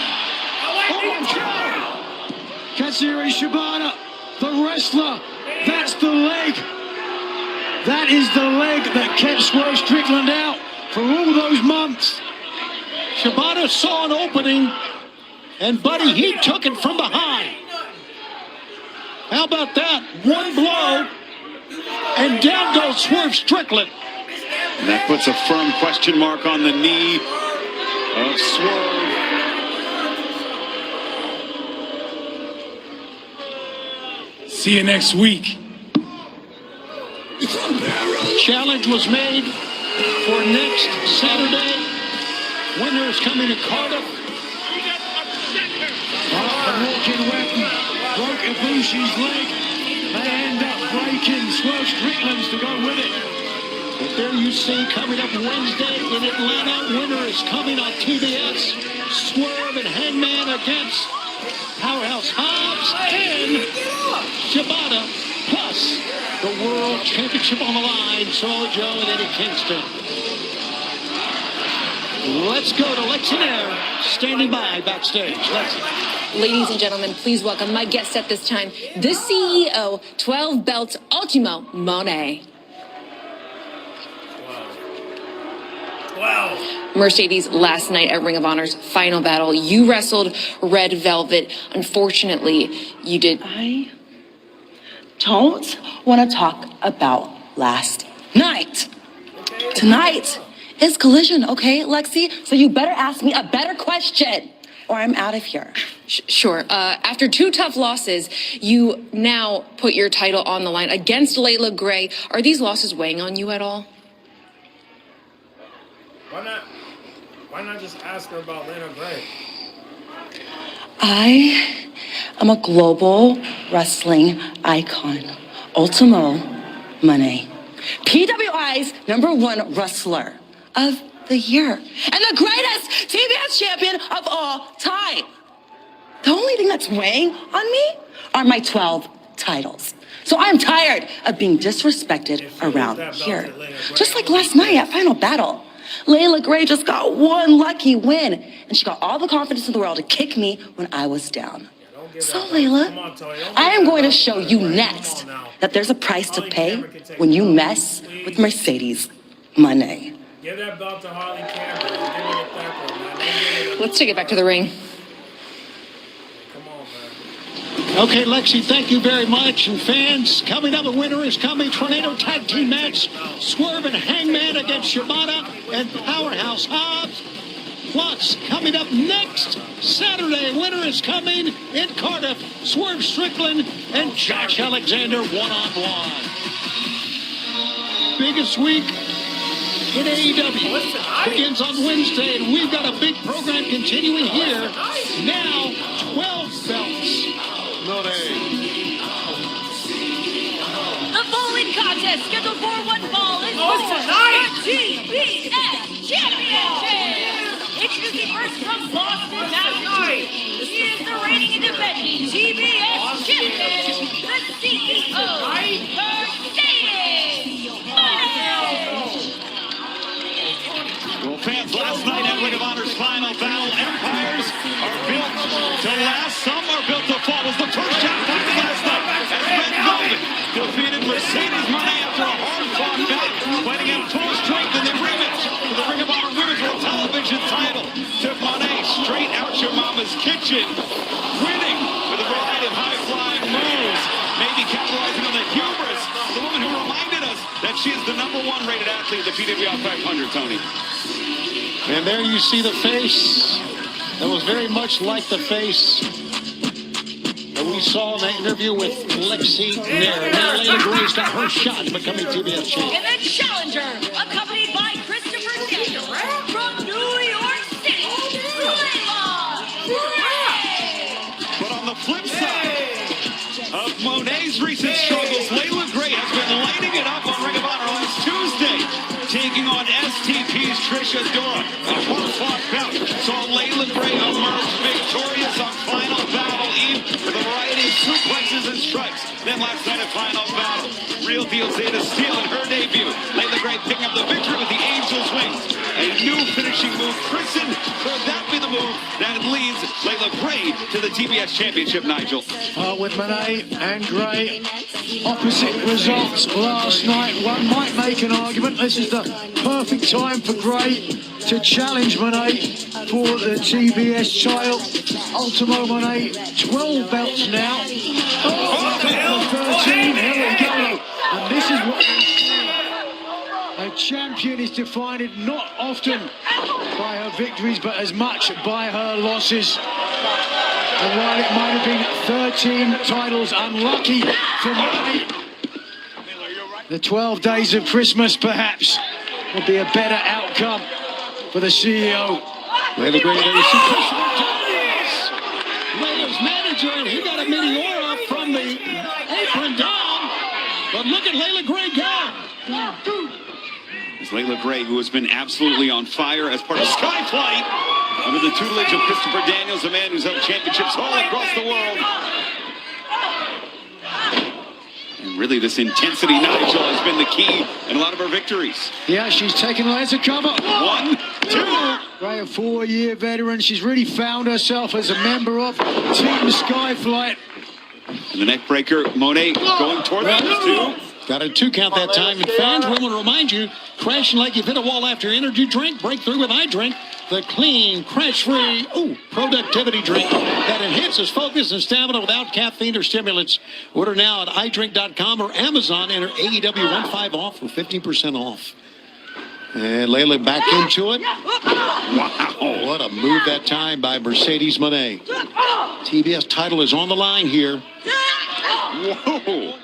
Katsuyori Shibata, the wrestler. That's the leg. That is the leg that kept Swerve Strickland out for all those months. Shibata saw an opening, and Buddy, he took it from behind. How about that? One blow, and down goes Swerve Strickland. And that puts a firm question mark on the knee of Swerve. See you next week. Challenge was made for next Saturday. Winner is coming to Cardiff. The walking weapon broke Ibushi's leg. They end up breaking Swerve Strickland's to go with it. But there you see, coming up Wednesday in Atlanta, winner is coming on TBS. Swerve and Hangman against Powerhouse Hobbs and Shibata, plus the World Championship on the line, Samoa Joe and Eddie Kingston. Let's go to Lexington, standing by backstage. Lexington. Ladies and gentlemen, please welcome my guest at this time, the CEO, 12 belts, Ultimo Monet. Wow. Mercedes, last night at Ring of Honor's final battle, you wrestled Red Velvet. Unfortunately, you did. I don't want to talk about last night. Tonight is Collision, okay, Lexi? So you better ask me a better question or I'm out of here. Sure. After 2 tough losses, you now put your title on the line against Layla Gray. Are these losses weighing on you at all? Why not just ask her about Layla Gray? I am a global wrestling icon. Ultimo Monet. PWI's #1 wrestler of the year. And the greatest TBS champion of all time. The only thing that's weighing on me are my 12 titles. So I'm tired of being disrespected around here. Just like last night at Final Battle. Layla Gray just got one lucky win, and she got all the confidence in the world to kick me when I was down. So, Layla, I am going to show you next that there's a price to pay when you mess with Mercedes Monet. Give that belt to Harley Campbell. Give me the tackle, man. Let's take it back to the ring. Okay, Lexi, thank you very much. And fans, coming up, a winner is coming. Tornado tag team match. Swerve and Hangman against Shibata and Powerhouse Hobbs. Plus, coming up next Saturday, winner is coming in Cardiff. Swerve Strickland and Josh Alexander one-on-one. Biggest week in AEW. Begins on Wednesday, and we've got a big program continuing here. Now, 12 belts. The following contest scheduled for one fall is for the TBS Championship. Introducing first from Boston, Massachusetts. He is the reigning and defending TBS Champion, the CEO, Mercedes Money. Well, fans, last night at Ring of Honor's final battle, empires are built to last. Some are built to fall. Was the first champ fight last night as Red Velvet defeated Mercedes Money after a hard-fought bout, fighting at full strength in the rematch for the Ring of Honor Women's World Television title. Took Monet straight out your mama's kitchen, winning with a variety of high-flying moves, maybe capitalizing on the hubris of the woman who reminded us that she is the #1 rated athlete in the PWI 500, Tony. And there you see the face that was very much like the face that we saw in that interview with Lexi Nair. Now Layla Gray's got her shot at becoming TBS champion. And then challenger, accompanied by Christopher Daniel from New York City, Layla Gray. But on the flip side of Monet's recent struggles, Layla Gray has been lighting it up on Ring of Honor last Tuesday, taking on STP's Trish Adora. A hard-fought bout saw Layla Gray emerge victorious on Final Battle Eve with a variety of suplexes and strikes. Then last night at Final Battle, Real Deal Zeta Steel in her debut. Layla Gray picking up the victory with the Angel's Wings. A new finishing move christened, could that be the move that leads Layla Gray to the TBS Championship, Nigel? With Monet and Gray, opposite results last night. One might make an argument this is the perfect time for Gray to challenge Monet for the TBS title. Ultimo Monet, 12 belts now. 13, here we go. And this is what a champion is defined not often by her victories, but as much by her losses. And while it might have been 13 titles unlucky for Monet, the 12 days of Christmas perhaps will be a better outcome for the CEO. Layla Gray, there you see Christopher Daniels, Layla's manager, and he got a meteora from the apron down. But look at Layla Gray go. It's Layla Gray, who has been absolutely on fire as part of Skyflight, under the tutelage of Christopher Daniels, a man who's held championships all across the world. And really, this intensity, Nigel, has been the key in a lot of her victories. Yeah, she's taken laser cover. 1, 2. Gray, a 4-year veteran. She's really found herself as a member of Team Skyflight. And the neck breaker, Monet going toward that 2. Got a 2 count that time. And fans, we want to remind you, crashing like you've hit a wall after energy drink, breakthrough with iDrink, the clean, crash-free, productivity drink that enhances focus and stamina without caffeine or stimulants. Order now at iDrink.com or Amazon. Enter AEW15 off for 15% off. And Layla back into it. Wow, what a move that time by Mercedes Monet. TBS title is on the line here. Whoa.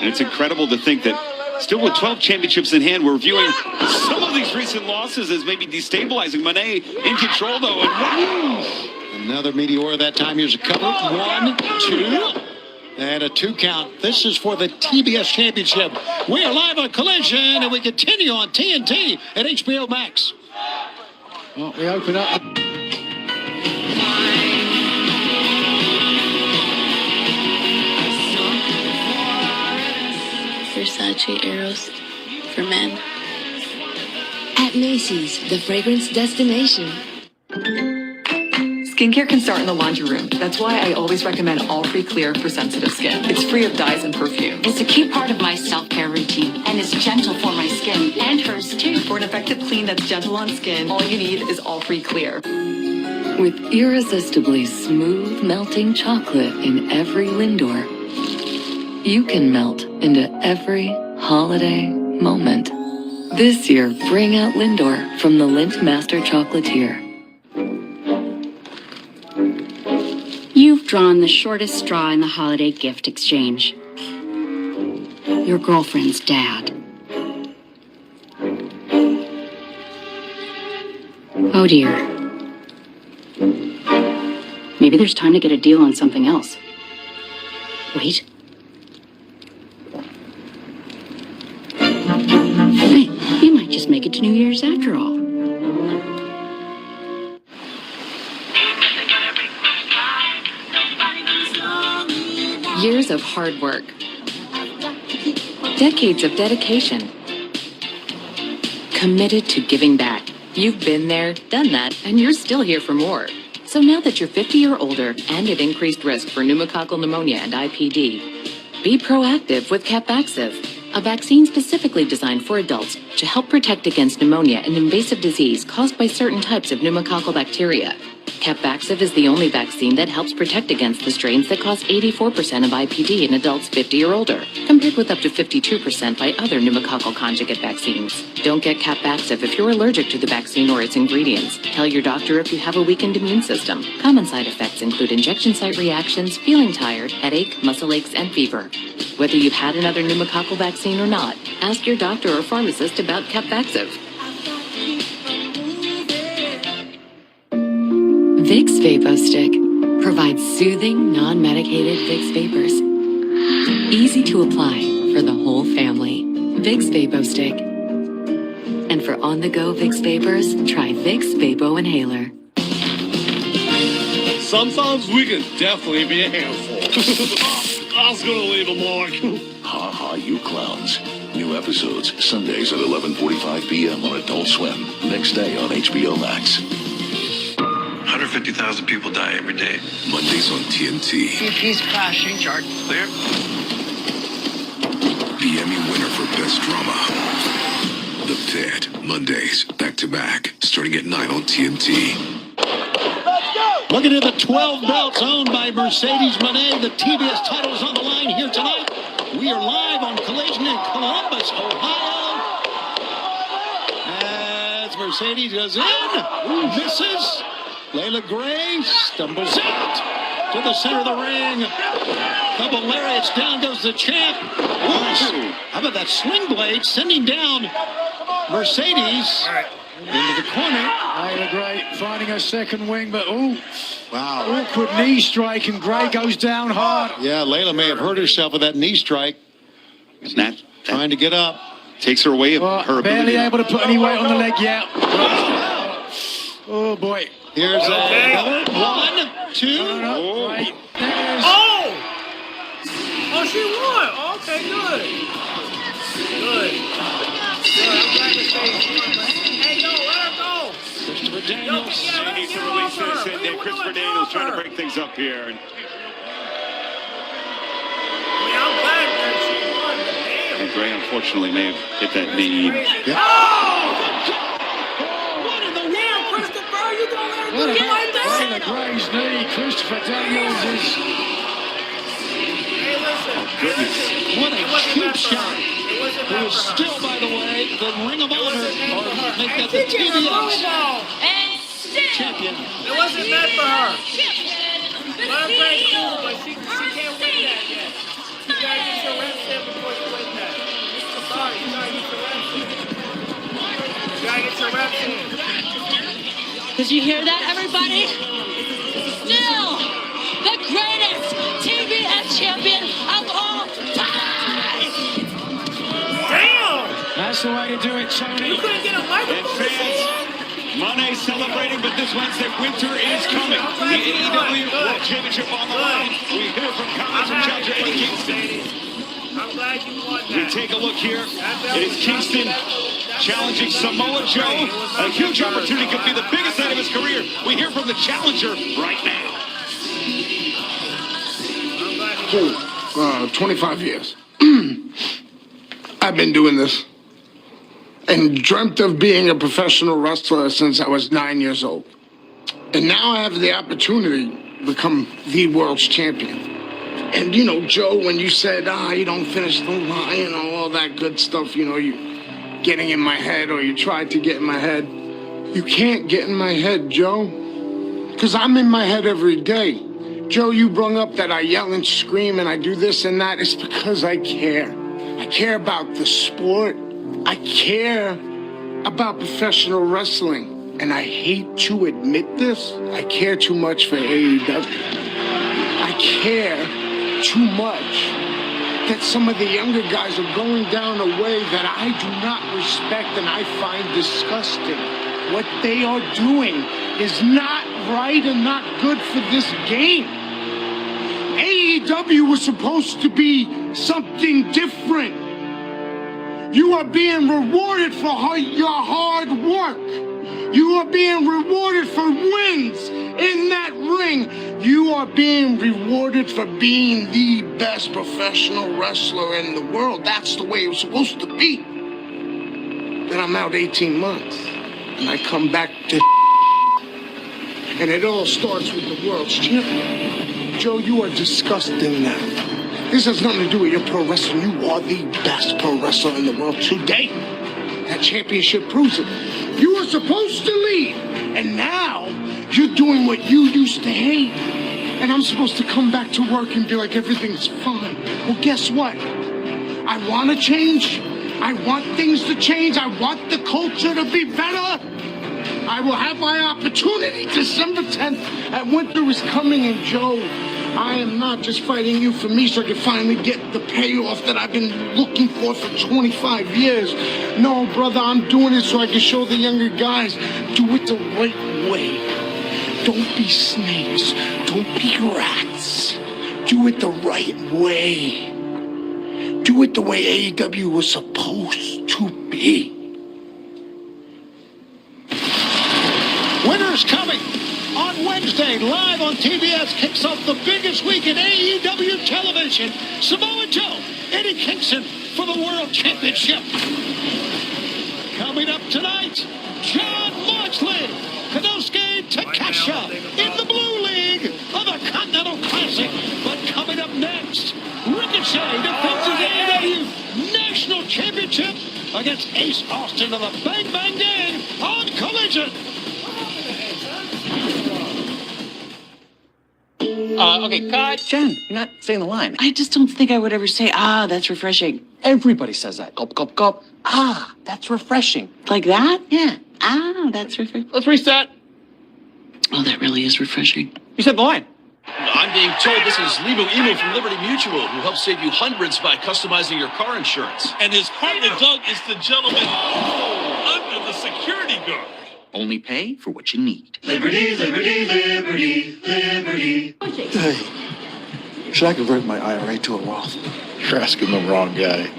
And it's incredible to think that still with 12 championships in hand, we're viewing some of these recent losses as maybe destabilizing. Monet in control, though. And wow. Another meteor that time. Here's a cover. 1, 2. And a 2 count. This is for the TBS Championship. We are live on Collision, and we continue on TNT at HBO Max. Well, we open up. Versace Eros for men. At Macy's, the fragrance destination. Skincare can start in the laundry room. That's why I always recommend All Free Clear for sensitive skin. It's free of dyes and perfume. It's a key part of my self-care routine, and it's gentle for my skin and hers too. For an effective clean that's gentle on skin, all you need is All Free Clear. With irresistibly smooth melting chocolate in every Lindor, you can melt into every holiday moment. This year, bring out Lindor from the Lindt Master Chocolatier. You've drawn the shortest straw in the holiday gift exchange. Your girlfriend's dad. Oh dear. Maybe there's time to get a deal on something else. Wait. Hey, you might just make it to New Year's after all. Years of hard work. Decades of dedication. Committed to giving back. You've been there, done that, and you're still here for more. So now that you're 50 or older and at increased risk for pneumococcal pneumonia and IPD, be proactive with Capvaxive, a vaccine specifically designed for adults to help protect against pneumonia, an invasive disease caused by certain types of pneumococcal bacteria. Capvaxive is the only vaccine that helps protect against the strains that cause 84% of IPD in adults 50 or older, compared with up to 52% by other pneumococcal conjugate vaccines. Don't get Capvaxive if you're allergic to the vaccine or its ingredients. Tell your doctor if you have a weakened immune system. Common side effects include injection site reactions, feeling tired, headache, muscle aches, and fever. Whether you've had another pneumococcal vaccine or not, ask your doctor or pharmacist about Capvaxive. Vicks VapoStick provides soothing, non-medicated Vicks Vapors. Easy to apply for the whole family. Vicks VapoStick. And for on-the-go Vicks Vapors, try Vicks Vapo Inhaler. Sometimes we can definitely be a handful. I was gonna leave a mark. Ha ha, you clowns. New episodes, Sundays at 11:45 p.m. on Adult Swim. Next day on HBO Max. 150,000 people die every day. Mondays on TNT. CP's crashing. Chart Clear? The Emmy winner for Best Drama. The Pit. Mondays, back to back. Starting at 9 on TNT. Looking at the 12 belts owned by Mercedes Moné. The TBS title is on the line here tonight. We are live on Collision in Columbus, Ohio. As Mercedes goes in, misses. Layla Gray stumbles out to the center of the ring. Couple lariats, down goes the champ. Ooh, how about that sling blade sending down Mercedes into the corner. Layla Gray finding her second wing, but wow. Awkward knee strike, and Gray goes down hard. Yeah, Layla may have hurt herself with that knee strike. Snap. Trying to get up. Takes her away of her barely ability. able to put any weight on the leg yet. Oh boy. Here's another 1, 2. No. Right. Oh! Oh, she won. Okay, good. Good. I'm glad to say she won. Hey, no, let her go. Christopher Daniels. She needs to release this, and Christopher Daniels trying to break things up here. And I'm glad that she won, but damn. And Gray, unfortunately, may have hit that knee. Yeah. Oh! Damn, Christopher, you gonna let her do it like that? Layla Gray's knee. Christopher Daniels is. Hey, listen. Goodness. What a cheap shot. Who is still, by the way, the Ring of Honor, or make that the TBS champion. It wasn't meant for her. Let her play cool, but she can't win that yet. You gotta get your reps in before you win that. Sorry, you gotta get your reps in. You gotta get your reps in. Did you hear that, everybody? Still the greatest TBS champion of all time! Damn! That's the way to do it, Tony. You couldn't get a microphone. Moné celebrating, but this Wednesday, winter is coming. The AEW World Championship on the line. We hear from comments from Challenger Eddie Kingston. I'm glad you won that. We take a look here. It is Kingston challenging Samoa Joe. A huge opportunity, could be the biggest night of his career. We hear from the challenger right now. 25 years. I've been doing this and dreamt of being a professional wrestler since I was 9 years old. And now I have the opportunity to become the world's champion. And you know, Joe, when you said, you don't finish the line, you know, all that good stuff, you know, you getting in my head, or you tried to get in my head. You can't get in my head, Joe, because I'm in my head every day. Joe, you brung up that I yell and scream and I do this and that. It's because I care. I care about the sport. I care about professional wrestling. and I hate to admit this, I care too much for AEW. I care too much that some of the younger guys are going down a way that I do not respect and I find disgusting. What they are doing is not right and not good for this game. AEW was supposed to be something different. You are being rewarded for your hard work. You are being rewarded for wins in that ring. You are being rewarded for being the best professional wrestler in the world. That's the way it was supposed to be. Then I'm out 18 months, and I come back to and it all starts with the world's champion. Joe, you are disgusting now. This has nothing to do with your pro wrestling. You are the best pro wrestler in the world today. That championship proves it. You were supposed to lead, and now you're doing what you used to hate. And I'm supposed to come back to work and be like, everything's fine. Well, guess what? I want to change. I want things to change. I want the culture to be better. I will have my opportunity December 10th, and winter is coming. And Joe, I am not just fighting you for me so I can finally get the payoff that I've been looking for 25 years. No, brother, I'm doing it so I can show the younger guys, do it the right way. Don't be snakes. Don't be rats. Do it the right way. Do it the way AEW was supposed to be. Winter's coming on Wednesday, live on TBS, kicks off the biggest week in AEW television. Samoa Joe, Eddie Kingston for the World Championship. Coming up tonight, John Moxley, Konosuke Takeshita in the Blue League of the Continental Classic. But coming up next, Ricochet defends his AEW National Championship against Ace Austin of the Bang Bang Gang on Collision. Okay, cut. Jen, you're not saying the line. I just don't think I would ever say, that's refreshing. Everybody says that. Gulp, gulp, gulp. That's refreshing. Like that? Yeah. That's refreshing. Let's reset. Oh, that really is refreshing. You said the line. I'm being told this is Lebo Emo from Liberty Mutual, who helps save you hundreds by customizing your car insurance. And his partner, Doug, is the gentleman under the security guard. Only pay for what you need. Liberty, liberty, liberty, liberty. Hey, should I convert my IRA to a Roth? You're asking the wrong guy.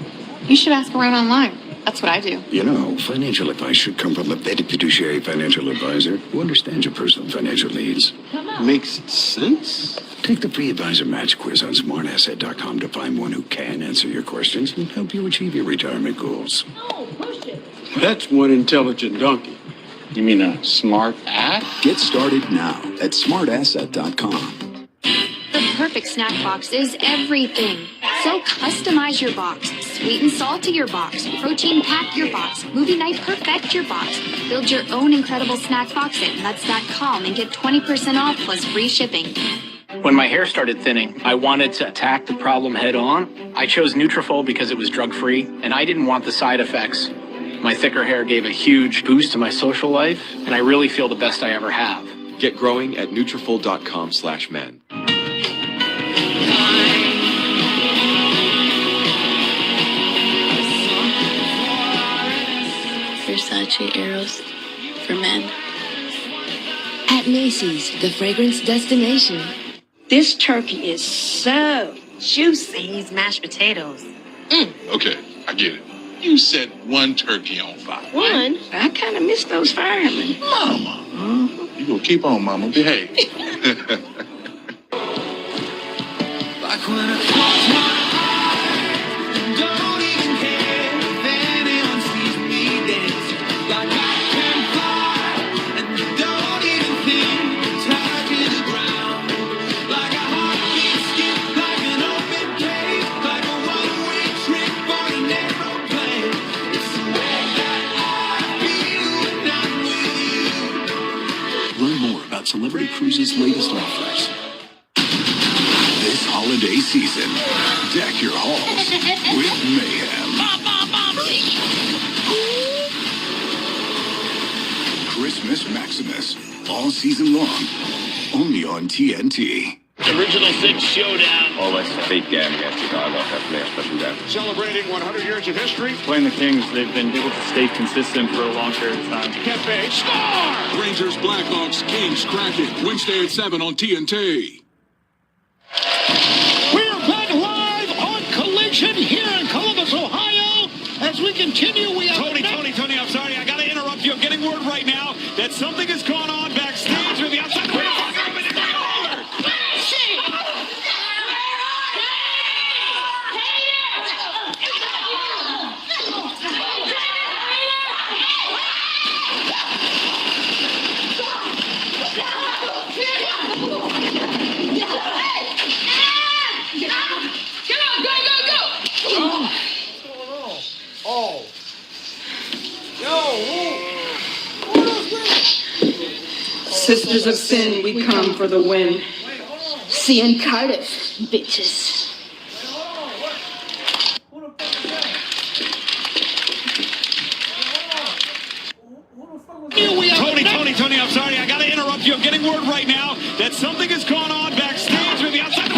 You should ask around online. That's what I do. You know, financial advice should come from a vetted fiduciary financial advisor who understands your personal financial needs. Makes sense. Take the free advisor match quiz on smartasset.com to find one who can answer your questions and help you achieve your retirement goals. That's one intelligent donkey. You mean a smart ass? Get started now at smartasset.com. The perfect snack box is everything. So customize your box. Sweet and salty your box. Protein pack your box. Movie night perfect your box. Build your own incredible snack box at nuts.com and get 20% off plus free shipping. When my hair started thinning, I wanted to attack the problem head on. I chose Nutrafol because it was drug-free, and I didn't want the side effects. My thicker hair gave a huge boost to my social life, and I really feel the best I ever have. Get growing at Nutrafol.com/men. Versace Eros for men. At Macy's, the fragrance destination. This turkey is so juicy. These mashed potatoes. Okay, I get it. You set one turkey on fire. One? I kind of miss those firemen. Mama. You gonna keep on, Mama. Behave. Like when I close my eyes, don't even care if anyone sees me dancing. Like I can fly, and you don't even think touching the ground. Like a heartbeat skip, like an open cave, like a one-way trip on an aeroplane. It's the way that I feel when I'm with you. Learn more about Celebrity Cruises' latest offers. This holiday season, deck your halls with mayhem. Christmas Maximus Maximus. All season long. Only on TNT. Original Six Showdown. Always a big game here, Chico. I love that place, but that. Celebrating 100 years of history. Playing the Kings, they've been able to stay consistent for a long period of time. Cafe score! Rangers, Blackhawks, Kings, Kraken. Wednesday at 7 on TNT. We're back live on Collision here in Columbus, Ohio. As we continue, we have... Tony, I'm sorry. I got to interrupt you. I'm getting word right now that something has gone on backstage with the outside. Sisters of Sin, we come for the win. See you in Cardiff, bitches. Tony, I'm sorry. I got to interrupt you. I'm getting word right now that something has gone on backstage with the outside.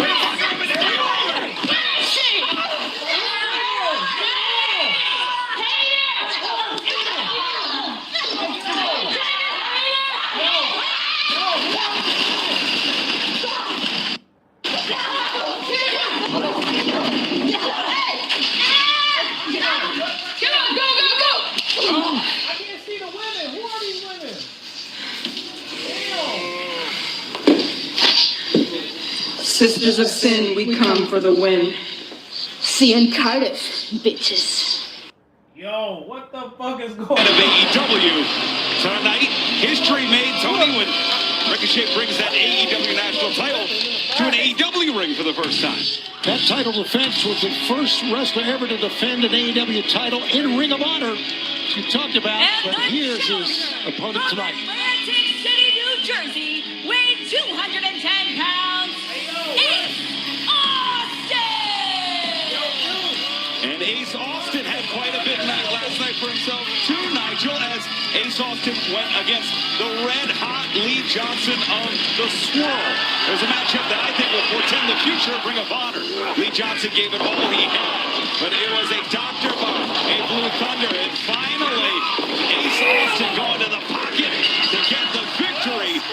Sisters of Sin, we come for the win. See you in Cardiff, bitches. Yo, what the fuck is going Of on? AEW tonight, history made, Tony, when Ricochet brings that AEW national title to an AEW ring for the first time. That title defense was the first wrestler ever to defend an AEW title in Ring of Honor. You talked about, but here's his opponent tonight. Atlantic City, New Jersey, weighing 210 pounds, Ace Austin! And Ace Austin had quite a bit last night for himself too, Nigel, as Ace Austin went against the red-hot Lee Johnson of the Swirl. It was a matchup that I think will portend the future of Ring of Honor. Lee Johnson gave it all he had, but it was a Dr. Bomb, a Blue Thunder, and finally Ace Austin going to the pocket to get the victory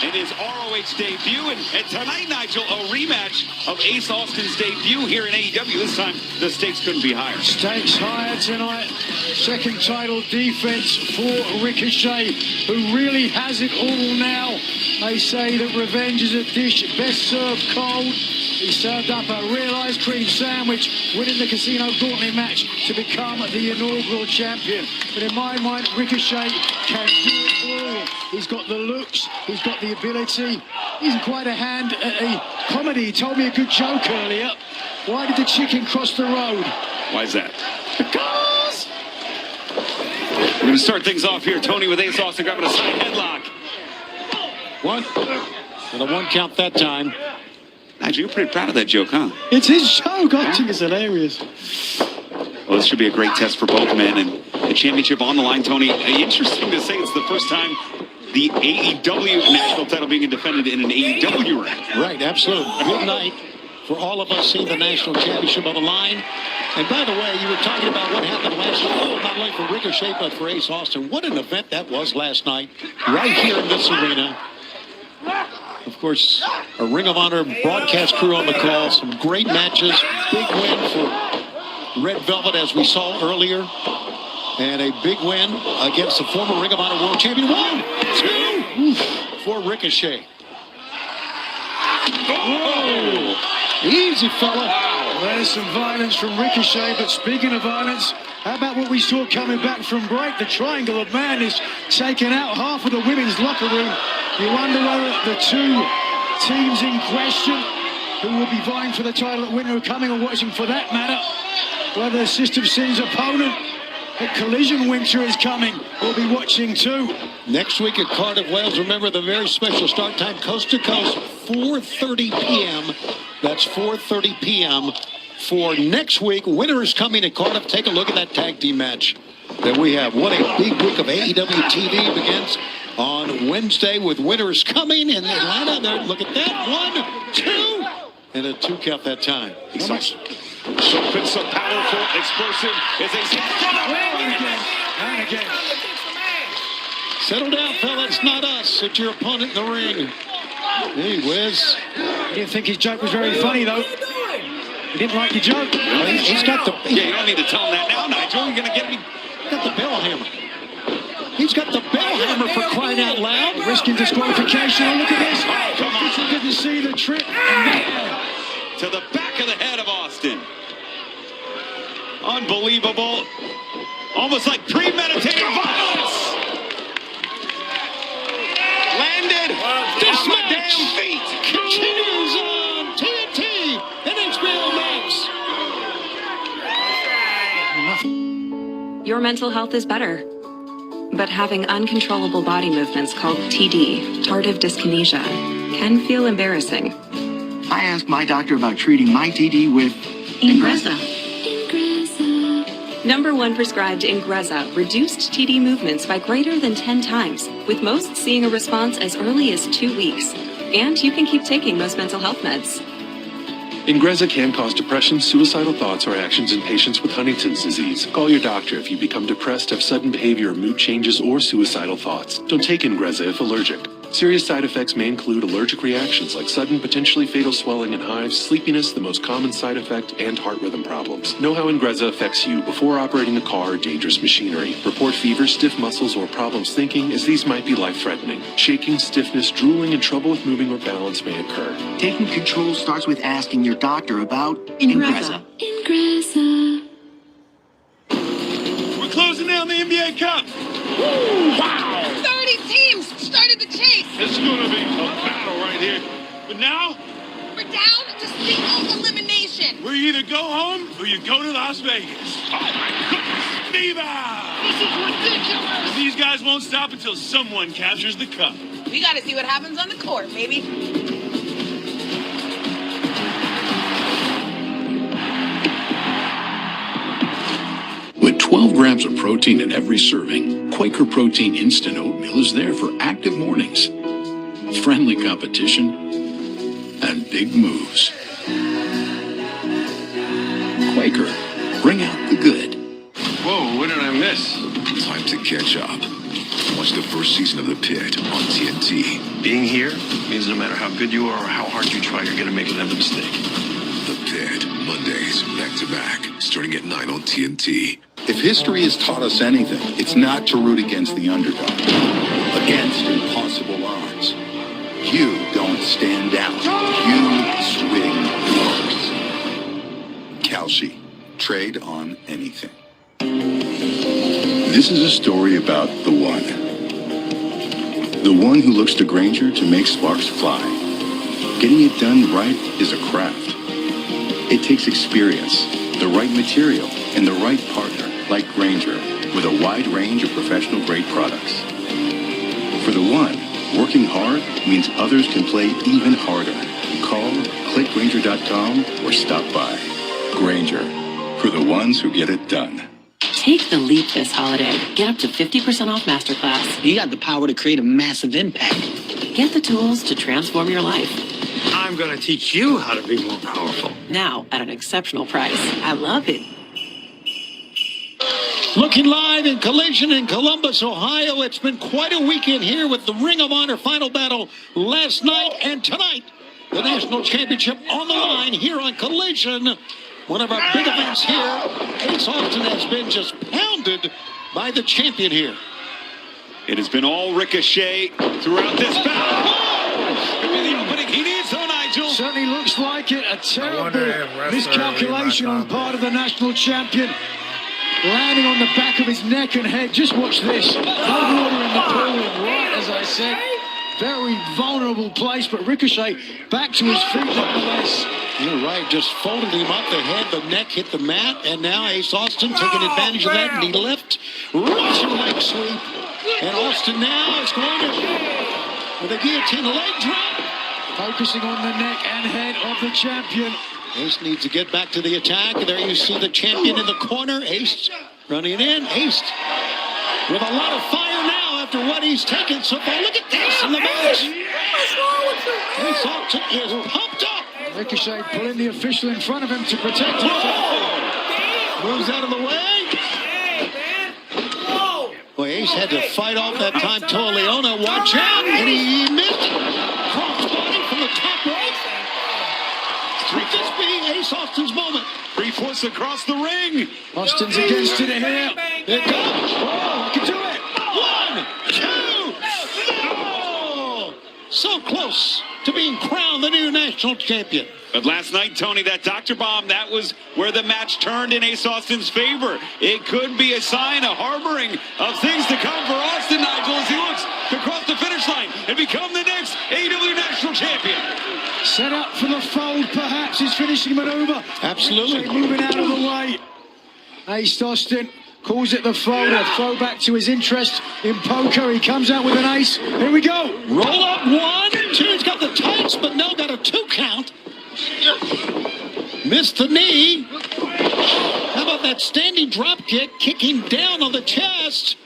in his ROH debut. And tonight, Nigel, a rematch of Ace Austin's debut here in AEW. This time, the stakes couldn't be higher. Stakes higher tonight. Second title defense for Ricochet, who really has it all now. They say that revenge is a dish best served cold. He served up a real ice cream sandwich, winning the Casino Gauntlet match to become the inaugural champion. But in my mind, Ricochet can do it all. He's got the looks, he's got the ability. He's quite a hand at a comedy. He told me a good joke earlier. Why did the chicken cross the road? Why is that? Because... We're going to start things off here, Tony, with Ace Austin grabbing a side headlock. One. And a one count that time. Nigel, you're pretty proud of that joke, huh? It's his joke. I think it's hilarious. Well, this should be a great test for both men, and the championship on the line, Tony. Interesting to say it's the first time the AEW national title being defended in an AEW ring. Right, absolutely. Good night for all of us seeing the national championship on the line. And by the way, you were talking about what happened last night. Oh, not only for Ricochet, but for Ace Austin. What an event that was last night, right here in this arena. Of course, a Ring of Honor broadcast crew on the call. Some great matches. Big win for Red Velvet, as we saw earlier. And a big win against the former Ring of Honor World Champion. 1, 2 for Ricochet. Whoa! Easy, fella. Wow. There's some violence from Ricochet, but speaking of violence, how about what we saw coming back from break? The Triangle of Madness taking out half of the women's locker room. You wonder whether the two teams in question, who will be vying for the title at winner, are coming or watching for that matter, whether System Sin's opponent at Collision Winter is coming, we'll be watching too. Next week at Cardiff, Wales, remember the very special start time, coast to coast, 4:30 p.m. That's 4:30 p.m. for next week. Winner is coming to Cardiff. Take a look at that tag team match that we have. What a big week of AEW TV begins on Wednesday with winners coming in Atlanta. There, look at that. 1, 2, and a 2 count that time. So powerful, explosive as they say. And again. Settle down, fella. It's not us. It's your opponent in the ring. Hey, Wiz. I didn't think his joke was very funny, though. He didn't like your joke. He's got the... Yeah, you don't need to tell him that now, Nigel. You're going to get me... Got the bell hammer. He's got the bell hammer for crying out loud. Risking disqualification. Oh, look at this. He didn't see the trick. To the back of the head of Austin. Unbelievable. Almost like premeditated violence. Landed. This match continues on TNT and HBO Max. Your mental health is better. But having uncontrollable body movements called TD, tardive dyskinesia, can feel embarrassing. I asked my doctor about treating my TD with Ingrezza. #1 prescribed Ingrezza reduced TD movements by greater than 10 times, with most seeing a response as early as 2 weeks. And you can keep taking most mental health meds. Ingrezza can cause depression, suicidal thoughts, or actions in patients with Huntington's disease. Call your doctor if you become depressed, have sudden behavior, mood changes, or suicidal thoughts. Don't take Ingrezza if allergic. Serious side effects may include allergic reactions like sudden, potentially fatal swelling and hives, sleepiness, the most common side effect, and heart rhythm problems. Know how Ingrezza affects you before operating a car or dangerous machinery. Report fever, stiff muscles, or problems thinking, as these might be life-threatening. Shaking, stiffness, drooling, and trouble with moving or balance may occur. Taking control starts with asking your doctor about Ingrezza. We're closing down the NBA Cup. Woo, wow. 30 teams started the chase. It's gonna be a battle right here. But now, We're down to single elimination. we either go home or you go to Las Vegas. Oh my goodness, Viva! This is ridiculous. These guys won't stop until someone captures the cup. We got to see what happens on the court, baby. With 12 grams of protein in every serving, Quaker Protein Instant Oatmeal is there for active mornings, friendly competition, and big moves. Quaker, bring out the good. Whoa, what did I miss? Time to catch up. Watch the first season of The Pit on TNT. Being here means no matter how good you are or how hard you try, you're going to make another mistake. The Pit, Mondays, back to back, starting at 9 on TNT. If history has taught us anything, it's not to root against the underdog, against impossible odds. You don't stand down. You swing first. Kalshi, trade on anything. This is a story about the one. The one who looks to Granger to make sparks fly. Getting it done right is a craft. It takes experience, the right material, and the right partner, like Granger, with a wide range of professional-grade products. For the one, working hard means others can play even harder. Call, click Granger.com, or stop by. Granger, for the ones who get it done. Take the leap this holiday. Get up to 50% off Masterclass. You got the power to create a massive impact. Get the tools to transform your life. I'm going to teach you how to be more powerful. Now at an exceptional price. I love it. Looking live in Collision in Columbus, Ohio. It's been quite a weekend here with the Ring of Honor final battle last night and tonight. The national championship on the line here on Collision. One of our big events here. Ace Austin has been just pounded by the champion here. It has been all Ricochet throughout this battle. Could be the opening he needs, though, Nigel. Certainly looks like it. A terrible miscalculation on part of the national champion. Landing on the back of his neck and head. Just watch this. No water in the pool, and right as I said. Very vulnerable place, but Ricochet back to his feet nonetheless. You're right, just folded him up the head, the neck hit the mat, and now Ace Austin taking advantage of that, and he left, Russian leg sweep, and Austin now is going to, with a guillotine leg drop. Focusing on the neck and head of the champion. Ace needs to get back to the attack. There you see the champion in the corner. Ace running in. Ace with a lot of fire now after what he's taken so far. Look at this in the match. What's wrong with you, man? Ace Austin is pumped up. Ricochet pulling the official in front of him to protect him. Moves out of the way. Hey, man. Whoa. Boy, Ace had to fight off that time. Leona, watch out. And he missed it. Crossbody from the top rope. Could this be Ace Austin's moment? 3/4 across the ring. Austin's against it here. It goes. Oh, he can do it. 1, 2, no! So close to being crowned the new national champion. But last night, Tony, that Dr. Bomb, that was where the match turned in Ace Austin's favor. It could be a sign, a harboring of things to come for Austin, Nigel, as he looks to cross the finish line and become the next AEW national champion. Set up for the fold, perhaps, his finishing maneuver. Absolutely. Moving out of the way. Ace Austin calls it the fold, a throwback to his interest in poker. He comes out with an ace. Here we go. Roll up 1, 2. He's got the tights, but no, got a 2 count. Missed the knee. How about that standing drop kick, kicking down on the chest?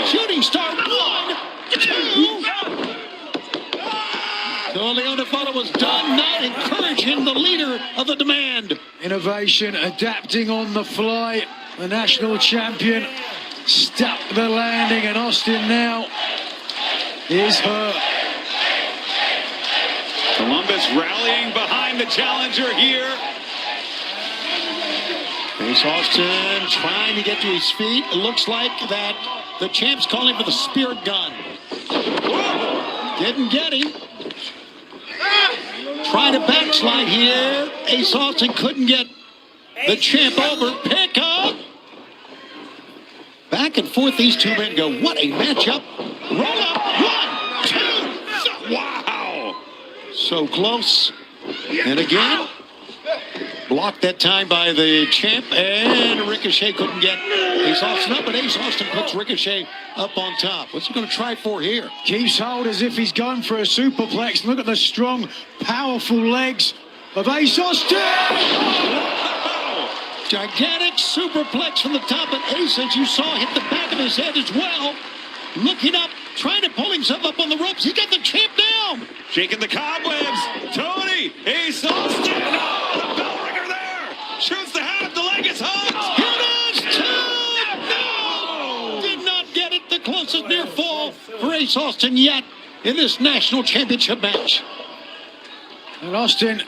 Shooting star 1, 2. Leona thought it was done, not encouraging the leader of the demand. Innovation, adapting on the fly. The national champion stuck the landing, and Austin now is hurt. Columbus rallying behind the challenger here. Ace Austin trying to get to his feet. It looks like that the champ's calling for the spirit gun. Didn't get him. Trying to backslide here. Ace Austin couldn't get the champ over. Pick up. Back and forth these two men go. What a matchup. Roll up. 1, 2. Wow. So close. And again. Blocked that time by the champ, and Ricochet couldn't get Ace Austin up, but Ace Austin puts Ricochet up on top. What's he going to try for here? Keeps hold as if he's going for a superplex. Look at the strong, powerful legs of Ace Austin. Gigantic superplex from the top, and Ace, as you saw, hit the back of his head as well. Looking up, trying to pull himself up on the ropes. He got the champ down. Shaking the cobwebs. Tony, Ace Austin. Oh, the bell ringer there. Shoots the half. The leg is hung. Here it is. 2. No. Did not get it. The closest near fall for Ace Austin yet in this national championship match. And Austin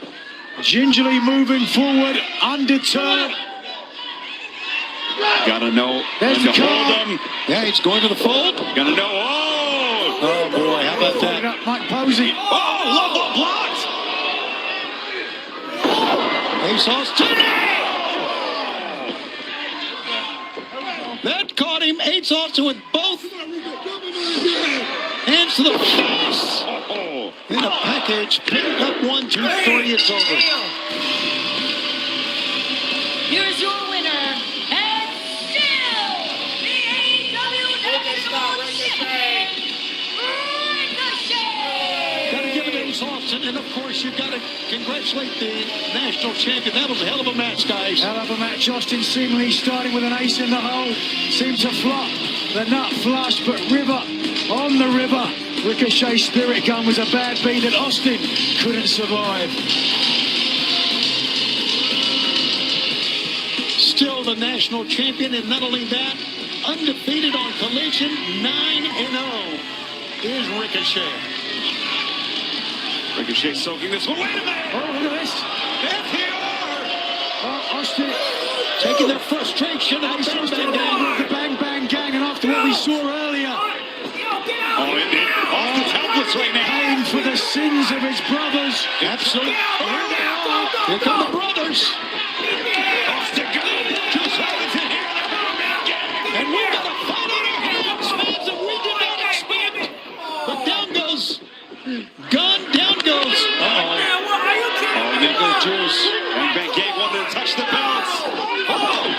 gingerly moving forward, undeterred. Gotta know There's when the to hold card. him. Yeah, he's going to the fold. Gotta know. Oh! Oh, boy, how about Holding that? up Mike Posey. Oh, Lobo blocked. Ace Austin. That caught him. Ace Austin with both hands to the face. Oh. In a package. Pick up 1, 2, 3. It's over. Here's your winner, and still the AEW National Champion, Ricochet! Got to give it to Ace Austin, and of course you've got to congratulate the national champion. That was a hell of a match, guys. Hell of a match. Austin seemingly starting with an ace in the hole. Seemed to flop. The nut flush, but River on the river. Ricochet Spirit Gun was a bad beat that Austin couldn't survive. Still the national champion, and not only that, undefeated on Collision, 9-0 is Ricochet. Ricochet soaking this one. Wait a minute. Oh, look at this. Austin taking their frustration out of the the Bang Bang Gang, and after what we saw earlier, Oh, indeed. Off the templates right now. paying for the sins of his brothers. Absolutely. Here come the brothers. Austin go. Just holds it here. And we've got a fight on our hands, fans, that we did not expect. But down goes Gun, down goes. Uh-oh. Oh, there goes Juice. Bang Bang Gang wanted to touch the belts. Oh!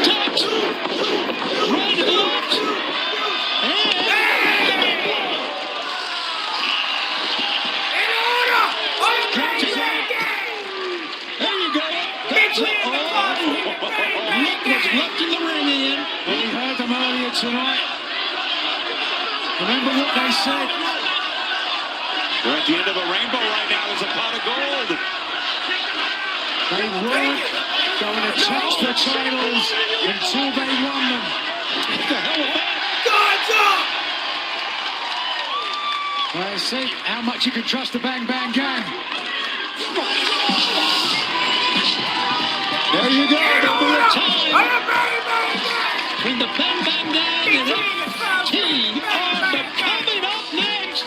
Touch! Right to the left! There you go. That's it. Oh! Nick was left in the ring, Ian. We heard them earlier tonight. Remember what they said. We're at the end of a rainbow right now. There's a pot of gold. They weren't going to touch the titles until they won them. What the hell was that? I see how much you can trust the Bang Bang Gang. There you go. Number of time. Between the Bang Bang Gang and team. But coming up next,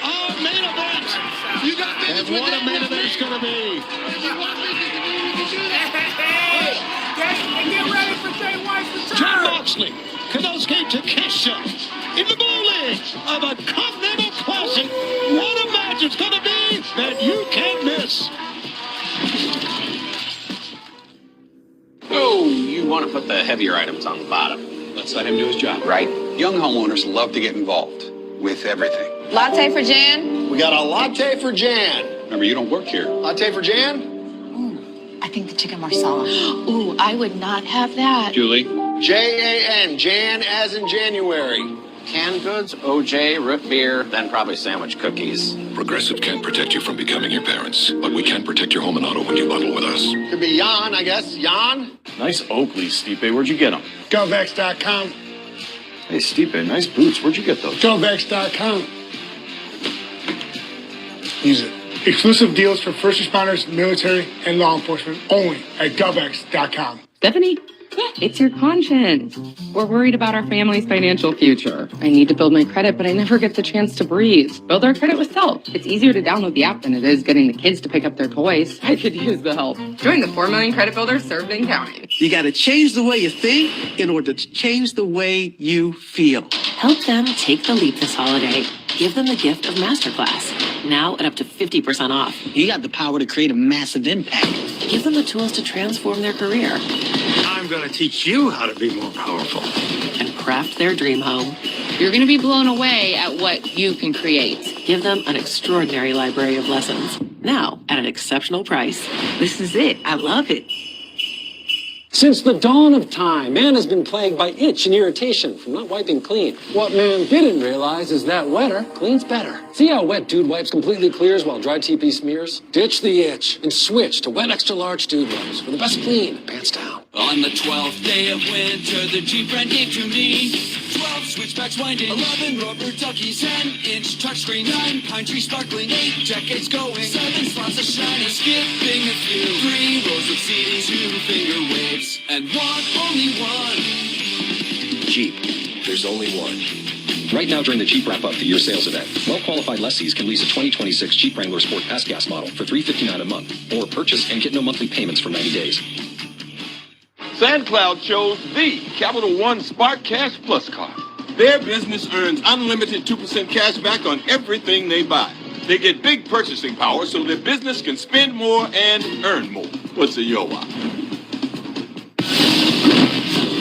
our main event. You got And what a main event it's going to be. Get ready for Jay White's return. John Moxley, Konosuke Takeshita, in the blue league of a Continental Classic. What a match it's going to be that you can't miss. Oh, you want to put the heavier items on the bottom. Let's let him do his job. Right. Young homeowners love to get involved with everything. Latte for Jan? We got a latte for Jan. Remember, you don't work here. Latte for Jan? I think the chicken marsala. Ooh, I would not have that. Julie? Jan, Jan as in January. Canned goods, OJ, root beer, then probably sandwich cookies. Progressive can't protect you from becoming your parents, but we can protect your home and auto when you bundle with us. Could be Jan, I guess. Jan? Nice Oakleys, Stipe. Where'd you get them? GovX.com. Hey, Stipe, nice boots. Where'd you get those? GovX.com. Use it. Exclusive deals for first responders, military, and law enforcement only at GovX.com. Stephanie, it's your conscience. We're worried about our family's financial future. I need to build my credit, but I never get the chance to breathe. Build our credit with Self. It's easier to download the app than it is getting the kids to pick up their toys. I could use the help. Join the 4 million credit builders served and counting. You got to change the way you think in order to change the way you feel. Help them take the leap this holiday. Give them the gift of Masterclass, now at up to 50% off. You got the power to create a massive impact. Give them the tools to transform their career I'm going to teach you how to be more powerful. and craft their dream home. You're going to be blown away at what you can create. Give them an extraordinary library of lessons, now at an exceptional price. This is it. I love it. Since the dawn of time, man has been plagued by itch and irritation from not wiping clean. What man didn't realize is that wetter cleans better. See how Wet Dude Wipes completely clears while Dry TP smears? Ditch the itch and switch to Wet Extra Large Dude Wipes for the best clean, pants down. On the 12th day of winter, the Jeep friend gave to me 12 switchbacks winding, 11 rubber duckies, 10-inch touchscreen, 9 pine tree sparkling, 8 decades going, 7 spots of shining, skipping a few, 3 rows of seating, 2 finger waves, and only one. Jeep, there's only one. Right now during the Jeep Wrap-Up, the year sales event, well-qualified lessees can lease a 2026 Jeep Wrangler Sport Pass Gas model for $359 a month, or purchase and get no monthly payments for 90 days. SandCloud chose the Capital One Spark Cash Plus card. Their business earns unlimited 2% cash back on everything they buy. They get big purchasing power so their business can spend more and earn more. What's a YOA?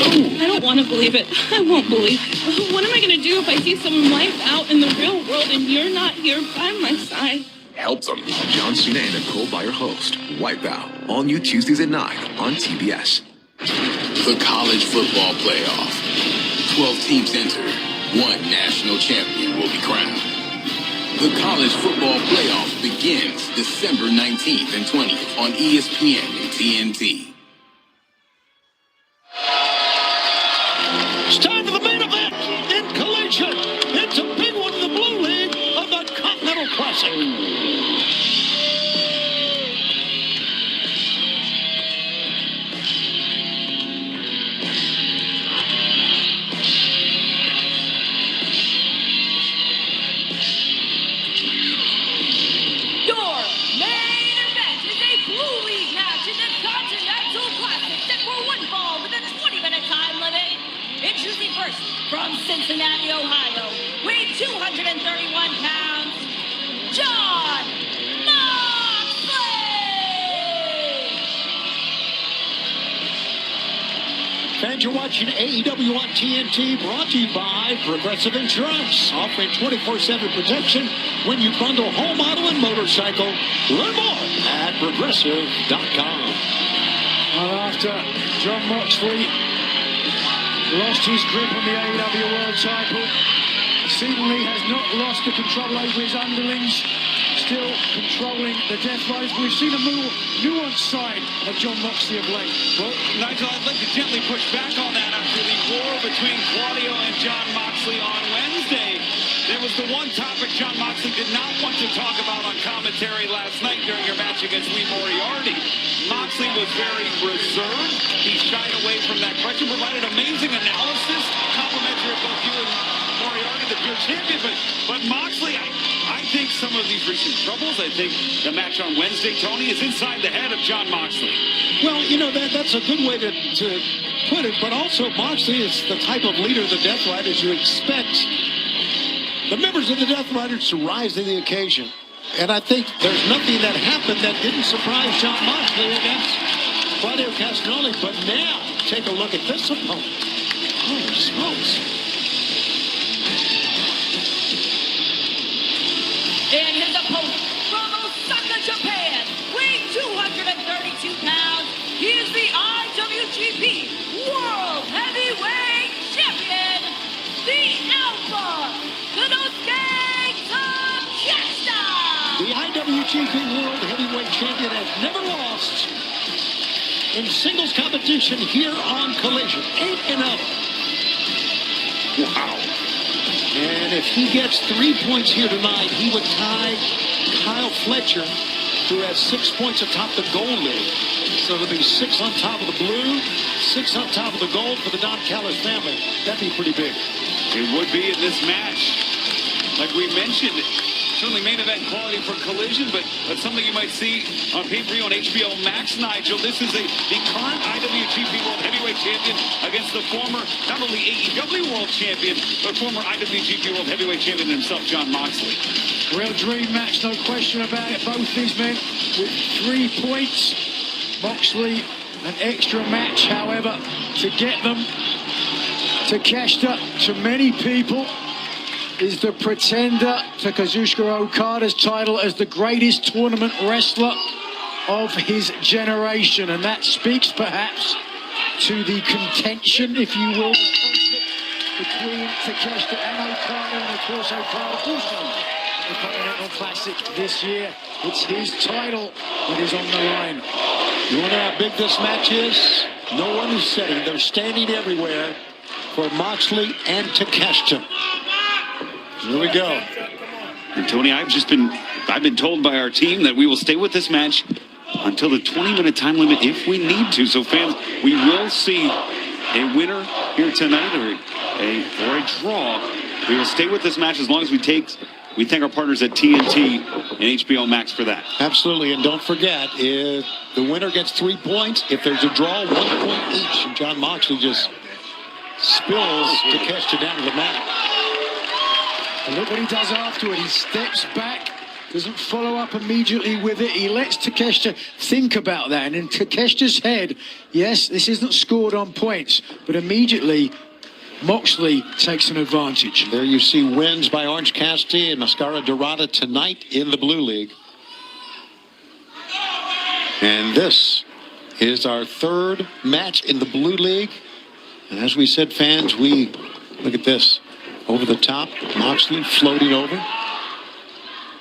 I don't want to believe it. I won't believe it. What am I going to do if I see some life out in the real world and you're not here by my side? Help them. John Cena and Nicole Byer host Wipeout. All new Tuesdays at 9 on TBS. The college football playoff. 12 teams enter. One national champion will be crowned. The college football playoff begins December 19th and 20th on ESPN and TNT. It's time for the main event in collision. It's a big one in the blue league of the Continental Classic. Your main event is a Blue League match in the Continental Classic set for one fall with a 20-minute time limit. Introducing first from Cincinnati, Ohio, weighing 231 pounds, John Moxley! Fans, you're watching AEW on TNT, brought to you by Progressive Insurance, offering 24/7 protection when you bundle home, auto, and motorcycle. Learn more at Progressive.com. Well, after John Moxley lost his grip on the AEW World title. Seemingly has not lost the control over his underlings. Still controlling the Death Riders. We've seen a more nuanced side of Jon Moxley of late. Well, Nigel, I'd like to gently push back on that after the war between Claudio and Jon Moxley on Wednesday. There was the one topic Jon Moxley did not want to talk about on commentary last night during your match against Lee Moriarty. Moxley was very reserved. He shied away from that question, provided amazing analysis, complimentary of both you and Moriarty, the pure champion. But Moxley, I think some of these recent troubles, I think the match on Wednesday, Tony, is inside the head of Jon Moxley. Well, you know, that's a good way to put it, but also Moxley is the type of leader the Death Riders you expect the members of the Death Riders to rise to the occasion. And I think there's nothing that happened that didn't surprise Jon Moxley against Claudio Castagnoli. But now, take a look at this opponent. Holy smokes. And his opponent from Osaka, Japan, weighing 232 pounds, he is the IWGP World Heavyweight Champion, the Alpha, The IWGP World Heavyweight Champion has never lost in singles competition here on Collision. 8-0. Wow. And if he gets 3 points here tonight, he would tie Kyle Fletcher, who has 6 points atop the gold league. So it'll be 6 on top of the blue, 6 on top of the gold for the Don Callis family. That'd be pretty big. It would be in this match. Like we mentioned, certainly main event quality for Collision, but something you might see on pay-per-view on HBO Max, Nigel. This is the current IWGP World Heavyweight Champion against the former, not only AEW World Champion, but former IWGP World Heavyweight Champion himself, Jon Moxley. Real dream match, no question about it. Both these men with 3 points. Moxley, an extra match, however, to get them. Takeshita, to many people, is the pretender to Kazuchika Okada's title as the greatest tournament wrestler of his generation. And that speaks perhaps to the contention, if you will, between Takeshita and Okada, and of course Okada also the Continental Classic this year. It's his title that is on the line. You wonder how big this match is? No one is saying. They're standing everywhere for Moxley and Takeshita. Here we go. And Tony, I've been told by our team that we will stay with this match until the 20-minute time limit if we need to. So fans, we will see a winner here tonight or a draw. We will stay with this match as long as we thank our partners at TNT and HBO Max for that. Absolutely, and don't forget, if the winner gets 3 points, if there's a draw, 1 point each. And Jon Moxley just spills Takeshita down to the mat. And look what he does afterward. He steps back, doesn't follow up immediately with it. He lets Takeshita think about that. And in Takeshita's head, yes, this isn't scored on points, but immediately Moxley takes an advantage. There you see wins by Orange Cassidy and Mascara Dorada tonight in the Blue League. And this is our 3rd match in the Blue League. And as we said, fans, we look at this. Over the top, Moxley floating over.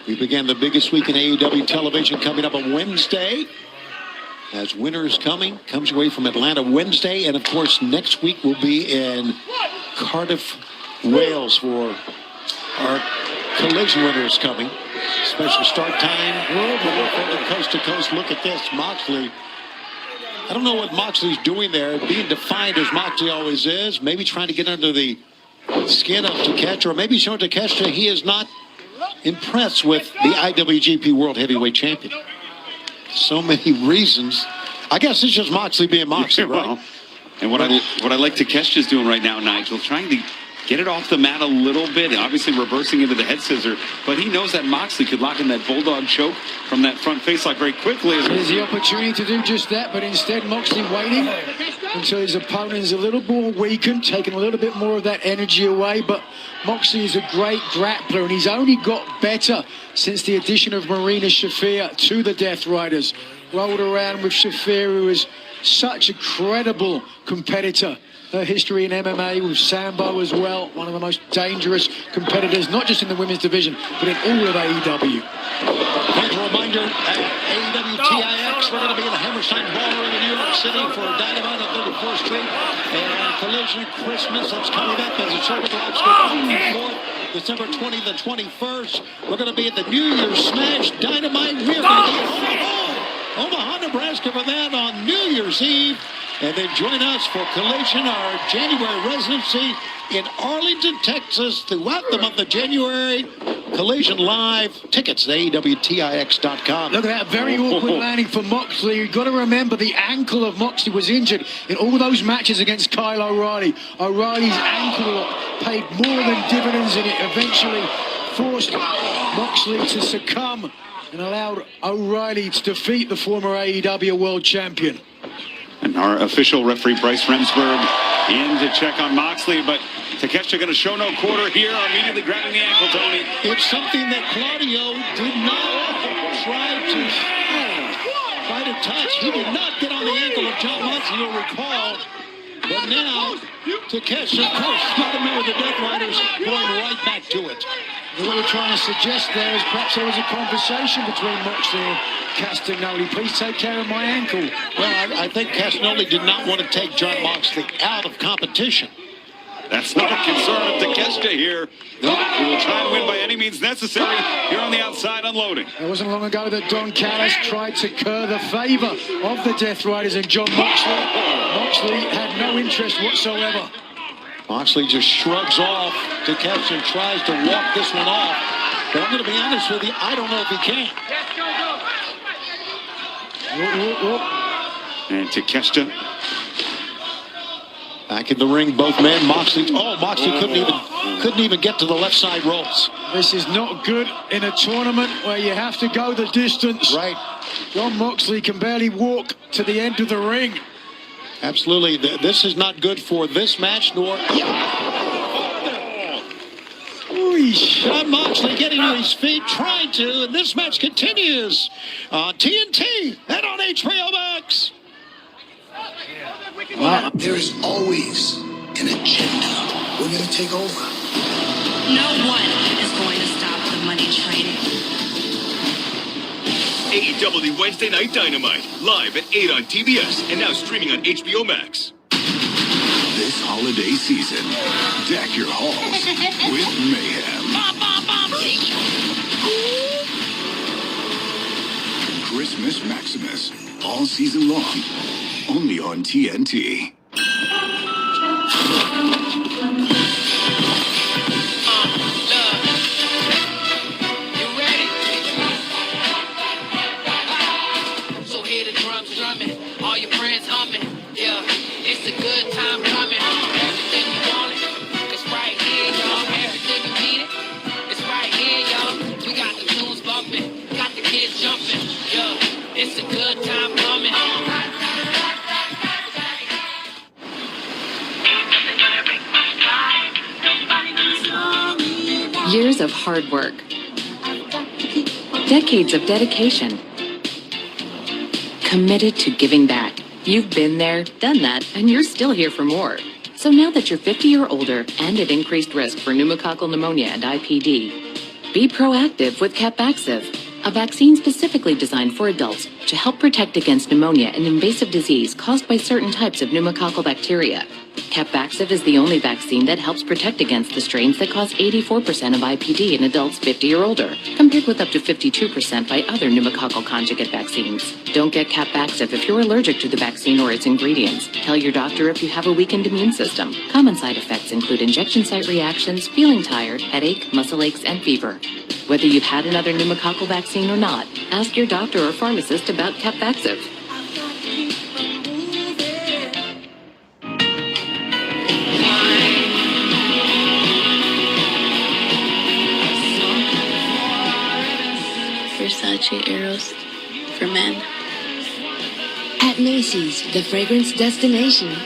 We began the biggest week in AEW television coming up on Wednesday. As winter is coming, comes away from Atlanta Wednesday. And of course, next week we'll be in Cardiff, Wales for our Collision winter is coming. Special start time. Coast to coast. Look at this. Moxley. I don't know what Moxley's doing there. Being defined as Moxley always is. Maybe trying to get under the skin of Takeshita, or maybe showing Takeshita he is not impressed with the IWGP World Heavyweight Champion. So many reasons. I guess it's just Moxley being Moxley, right? And what I like Takeshita's doing right now, Nigel, trying to get it off the mat a little bit, obviously reversing into the head scissor, but he knows that Moxley could lock in that bulldog choke from that front facelock very quickly. There's the opportunity to do just that, but instead Moxley waiting until his opponent is a little more weakened, taking a little bit more of that energy away. But Moxley is a great grappler, and he's only got better since the addition of Marina Shafir to the Death Riders. Rolled around with Shafir, who is such a credible competitor her history in MMA with Sambo as well. One of the most dangerous competitors, not just in the women's division, but in all of AEW. Quick reminder, AEW TIX, we're going to be in the Hammerstein Ballroom in New York City for Dynamite on 34th Street. And Collision Christmas, that's coming up as the Circuit Lives go on for December 20th and 21st. We're going to be at the New Year's Smash Dynamite. We're going to be at Omaha, Nebraska for that on New Year's Eve. And then join us for Collision, our January residency in Arlington, Texas, throughout the month of January. Collision Live. Tickets at AEWTIX.com. Look at that very awkward landing for Moxley. You've got to remember the ankle of Moxley was injured in all those matches against Kyle O'Reilly. O'Reilly's ankle lock paid more than dividends, and it eventually forced Moxley to succumb and allowed O'Reilly to defeat the former AEW World Champion. And our official referee, Bryce Remsburg, in to check on Moxley, but Takeshita going to show no quarter here, immediately grabbing the ankle, Tony. It's something that Claudio did not try to touch. He did not get on the ankle of John Moxley, you'll recall. But now, Takeshita, of course, got him with the Death Riders, going right back to it. What we're trying to suggest there is perhaps there was a conversation between Moxley and Castagnoli. Please take care of my ankle. Well, I think Castagnoli did not want to take John Moxley out of competition. That's not a concern of Takeshita here. We will try and win by any means necessary here on the outside, unloading. It wasn't long ago that Don Callis tried to curry the favor of the Death Riders and John Moxley. Moxley had no interest whatsoever. Moxley just shrugs off Takeshita and tries to walk this one off. But I'm going to be honest with you, I don't know if he can. And Takeshita back in the ring, both men. Moxley couldn't even get to the left side ropes. This is not good in a tournament where you have to go the distance. Right. John Moxley can barely walk to the end of the ring. Absolutely. This is not good for this match, nor... John Moxley getting to his feet, trying to, and this match continues on TNT and on HBO Max. There is always an agenda. We're going to take over. No one is going to stop the money train. AEW Wednesday Night Dynamite, live at 8 on TBS and now streaming on HBO Max. This holiday season, deck your halls with mayhem. Christmas Maximus, all season long, only on TNT. All your friends humming, yeah, it's a good time coming. Everything you wanted, it's right here, y'all. Everything you needed, it's right here, y'all. We got the tunes bumping, got the kids jumping, yeah, it's a good time coming. Years of hard work. Decades of dedication. Committed to giving back. You've been there, done that, and you're still here for more. So now that you're 50 or older and at increased risk for pneumococcal pneumonia and IPD, be proactive with Capvaxive, a vaccine specifically designed for adults to help protect against pneumonia and invasive disease caused by certain types of pneumococcal bacteria. Capvaxive is the only vaccine that helps protect against the strains that cause 84% of IPD in adults 50 or older, compared with up to 52% by other pneumococcal conjugate vaccines. Don't get Capvaxive if you're allergic to the vaccine or its ingredients. Tell your doctor if you have a weakened immune system. Common side effects include injection site reactions, feeling tired, headache, muscle aches, and fever. Whether you've had another pneumococcal vaccine or not, ask your doctor or pharmacist about Capvaxive. Versace Eros for men. At Macy's, the fragrance destination.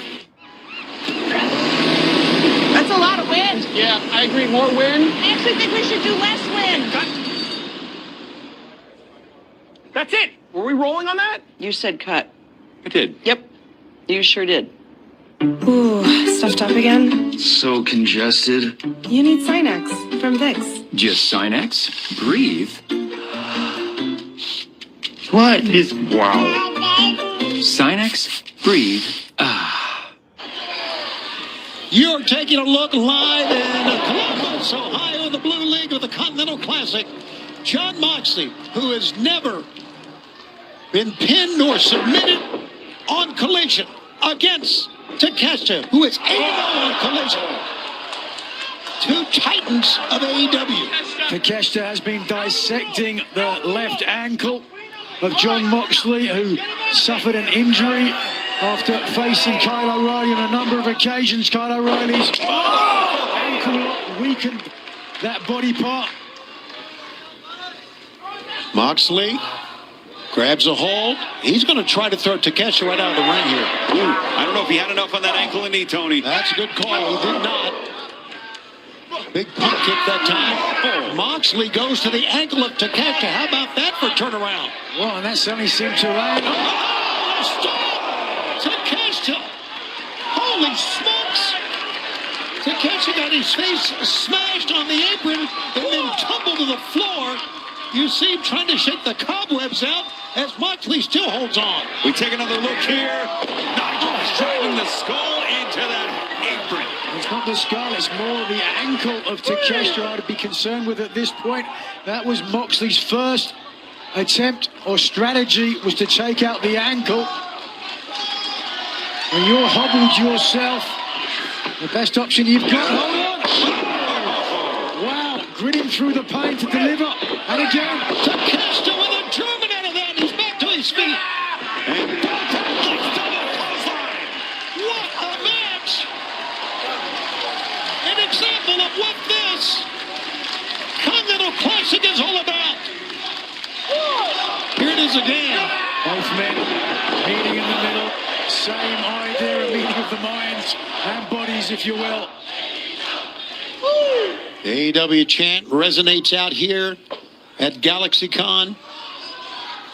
That's a lot of wind. Yeah, I agree. More wind. I actually think we should do less wind. Cut. That's it. Were we rolling on that? You said cut. I did. Yep. You sure did. Ooh, Stuffed up again? So congested. You need Sinex from Vicks. Just Sinex? Breathe. What? Wow. Sinex? Breathe. You're taking a look live in Columbus, Ohio, in the Blue League of the Continental Classic. John Moxley, who has never been pinned nor submitted on Collision, against Takeshita, who is 8-0 on Collision. Two titans of AEW. Takeshita has been dissecting the left ankle of John Moxley, who suffered an injury after facing Kyle O'Reilly on a number of occasions. Kyle O'Reilly's ankle lock weakened that body part. Moxley grabs a hold. He's going to try to throw Takeshita right out of the ring here. Ooh, I don't know if he had enough on that ankle and knee, Tony. That's a good call. He did not. Big pump kick that time. Moxley goes to the ankle of Takeshita. How about that for turnaround? Well, and that certainly seemed to land. Takeshita! Holy smokes! Takeshita got his face smashed on the apron and then tumbled to the floor. You see him trying to shake the cobwebs out as Moxley still holds on. We take another look here. Nigel's driving the skull into that apron. It's not the skull, it's more the ankle of Takeshita I'd be concerned with at this point. That was Moxley's first attempt or strategy, was to take out the ankle. When you're hobbled yourself, the best option you've got. Hold on! Wow, gritting through the pain to deliver. And again, Takeshita with a German out of that. He's back to his feet. And what a match! An example of what this Continental Classic is all about. Here it is again. Both men meeting in the middle. Same idea, a meeting of the minds and bodies, if you will. The AEW chant resonates out here at GalaxyCon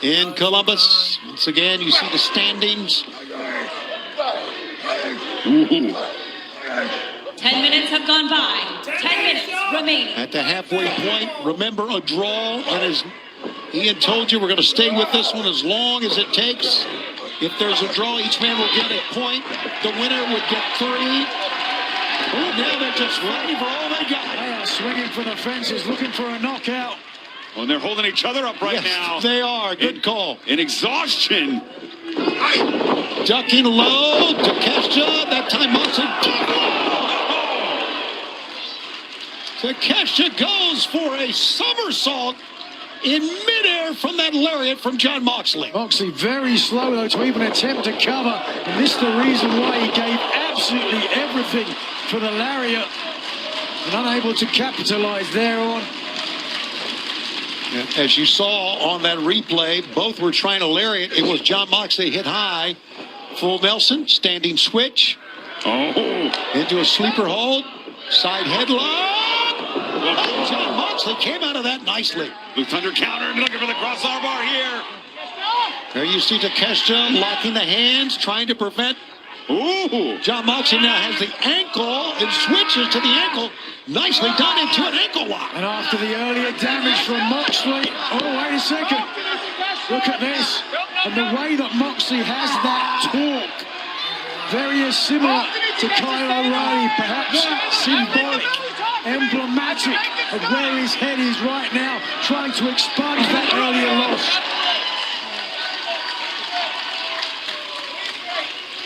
in Columbus. Once again, you see the standings. 10 minutes have gone by. 10 minutes remaining. At the halfway point, remember a draw, and as Ian told you, we're going to stay with this one as long as it takes. If there's a draw, each man will get a point. The winner would get 3. Now they're just fighting for all they got. They are swinging for the fences, looking for a knockout. Well, and they're holding each other up right now. They are. Good call. In exhaustion. Ducking low. Takeshita. That time Moxley. Takeshita goes for a somersault in midair from that lariat from John Moxley. Moxley very slow, though, to even attempt to cover. And this is the reason why he gave absolutely everything for the lariat. And unable to capitalize thereon. As you saw on that replay, both were trying to lariat. It was John Moxley hit high. Full Nelson, standing switch. Into a sleeper hold. Side headlock. Oh, John Moxley came out of that nicely. Blue Thunder counter, looking for the crossbar bar here. There you see Takeshita locking the hands, trying to prevent. John Moxley now has the ankle and switches to the ankle. Nicely done into an ankle lock. And after the earlier damage from Moxley, wait a second. Look at this. And the way that Moxley has that torque, very similar to Kyle O'Reilly, perhaps symbolic, emblematic of where his head is right now, trying to expunge that earlier loss.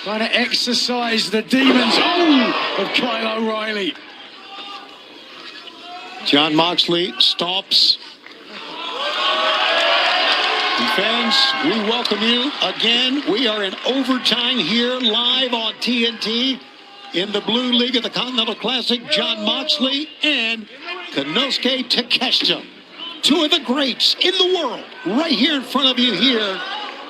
Trying to exercise the demons of Kyle O'Reilly. John Moxley stomps. And fans, we welcome you again. We are in overtime here live on TNT in the Blue League of the Continental Classic. John Moxley and Konosuke Takeshita, two of the greats in the world, right here in front of you here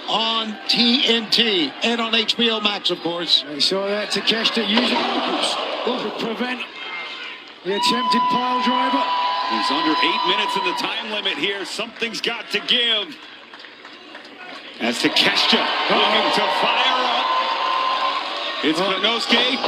on TNT and on HBO Max, of course. We saw that Takeshita using to prevent the attempted pile driver. He's under 8 minutes in the time limit here. Something's got to give. As Takeshita looking to fire up. It's Konosuke.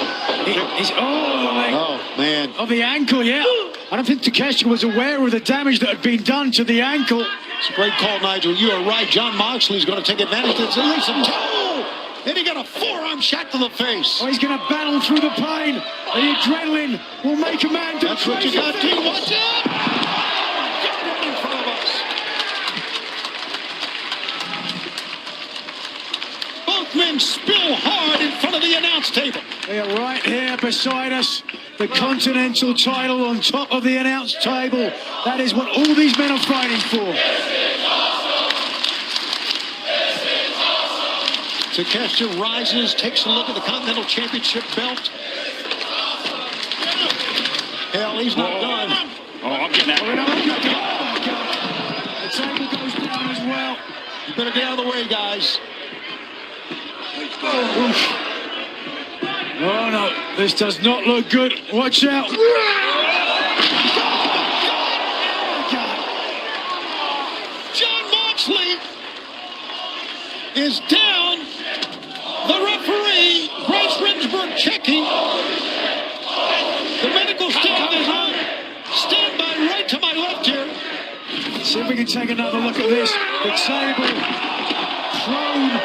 Oh, man. Of the ankle, yeah. I don't think Takeshita was aware of the damage that had been done to the ankle. It's a great call, Nigel. You are right. John Moxley's going to take advantage. It's at least a toe. Then he got a forearm shot to the face. Oh, he's going to battle through the pain. The adrenaline will make a man do That's what you got to do. Watch out! Oh, God, right in front of us. Both men spill hard in front of the announce table. They are right here beside us. The Continental title on top of the announce table. That is what all these men are fighting for. Takeshita rises, takes a look at the Continental Championship belt. Hell, he's not done. Oh, I'm getting that. The table goes down as well. You better get out of the way, guys. Oh, no. This does not look good. Watch out. John Moxley is down. The referee, Bryce Remsburg, checking. The medical staff is on standby right to my left here. See if we can take another look at this. The table prone.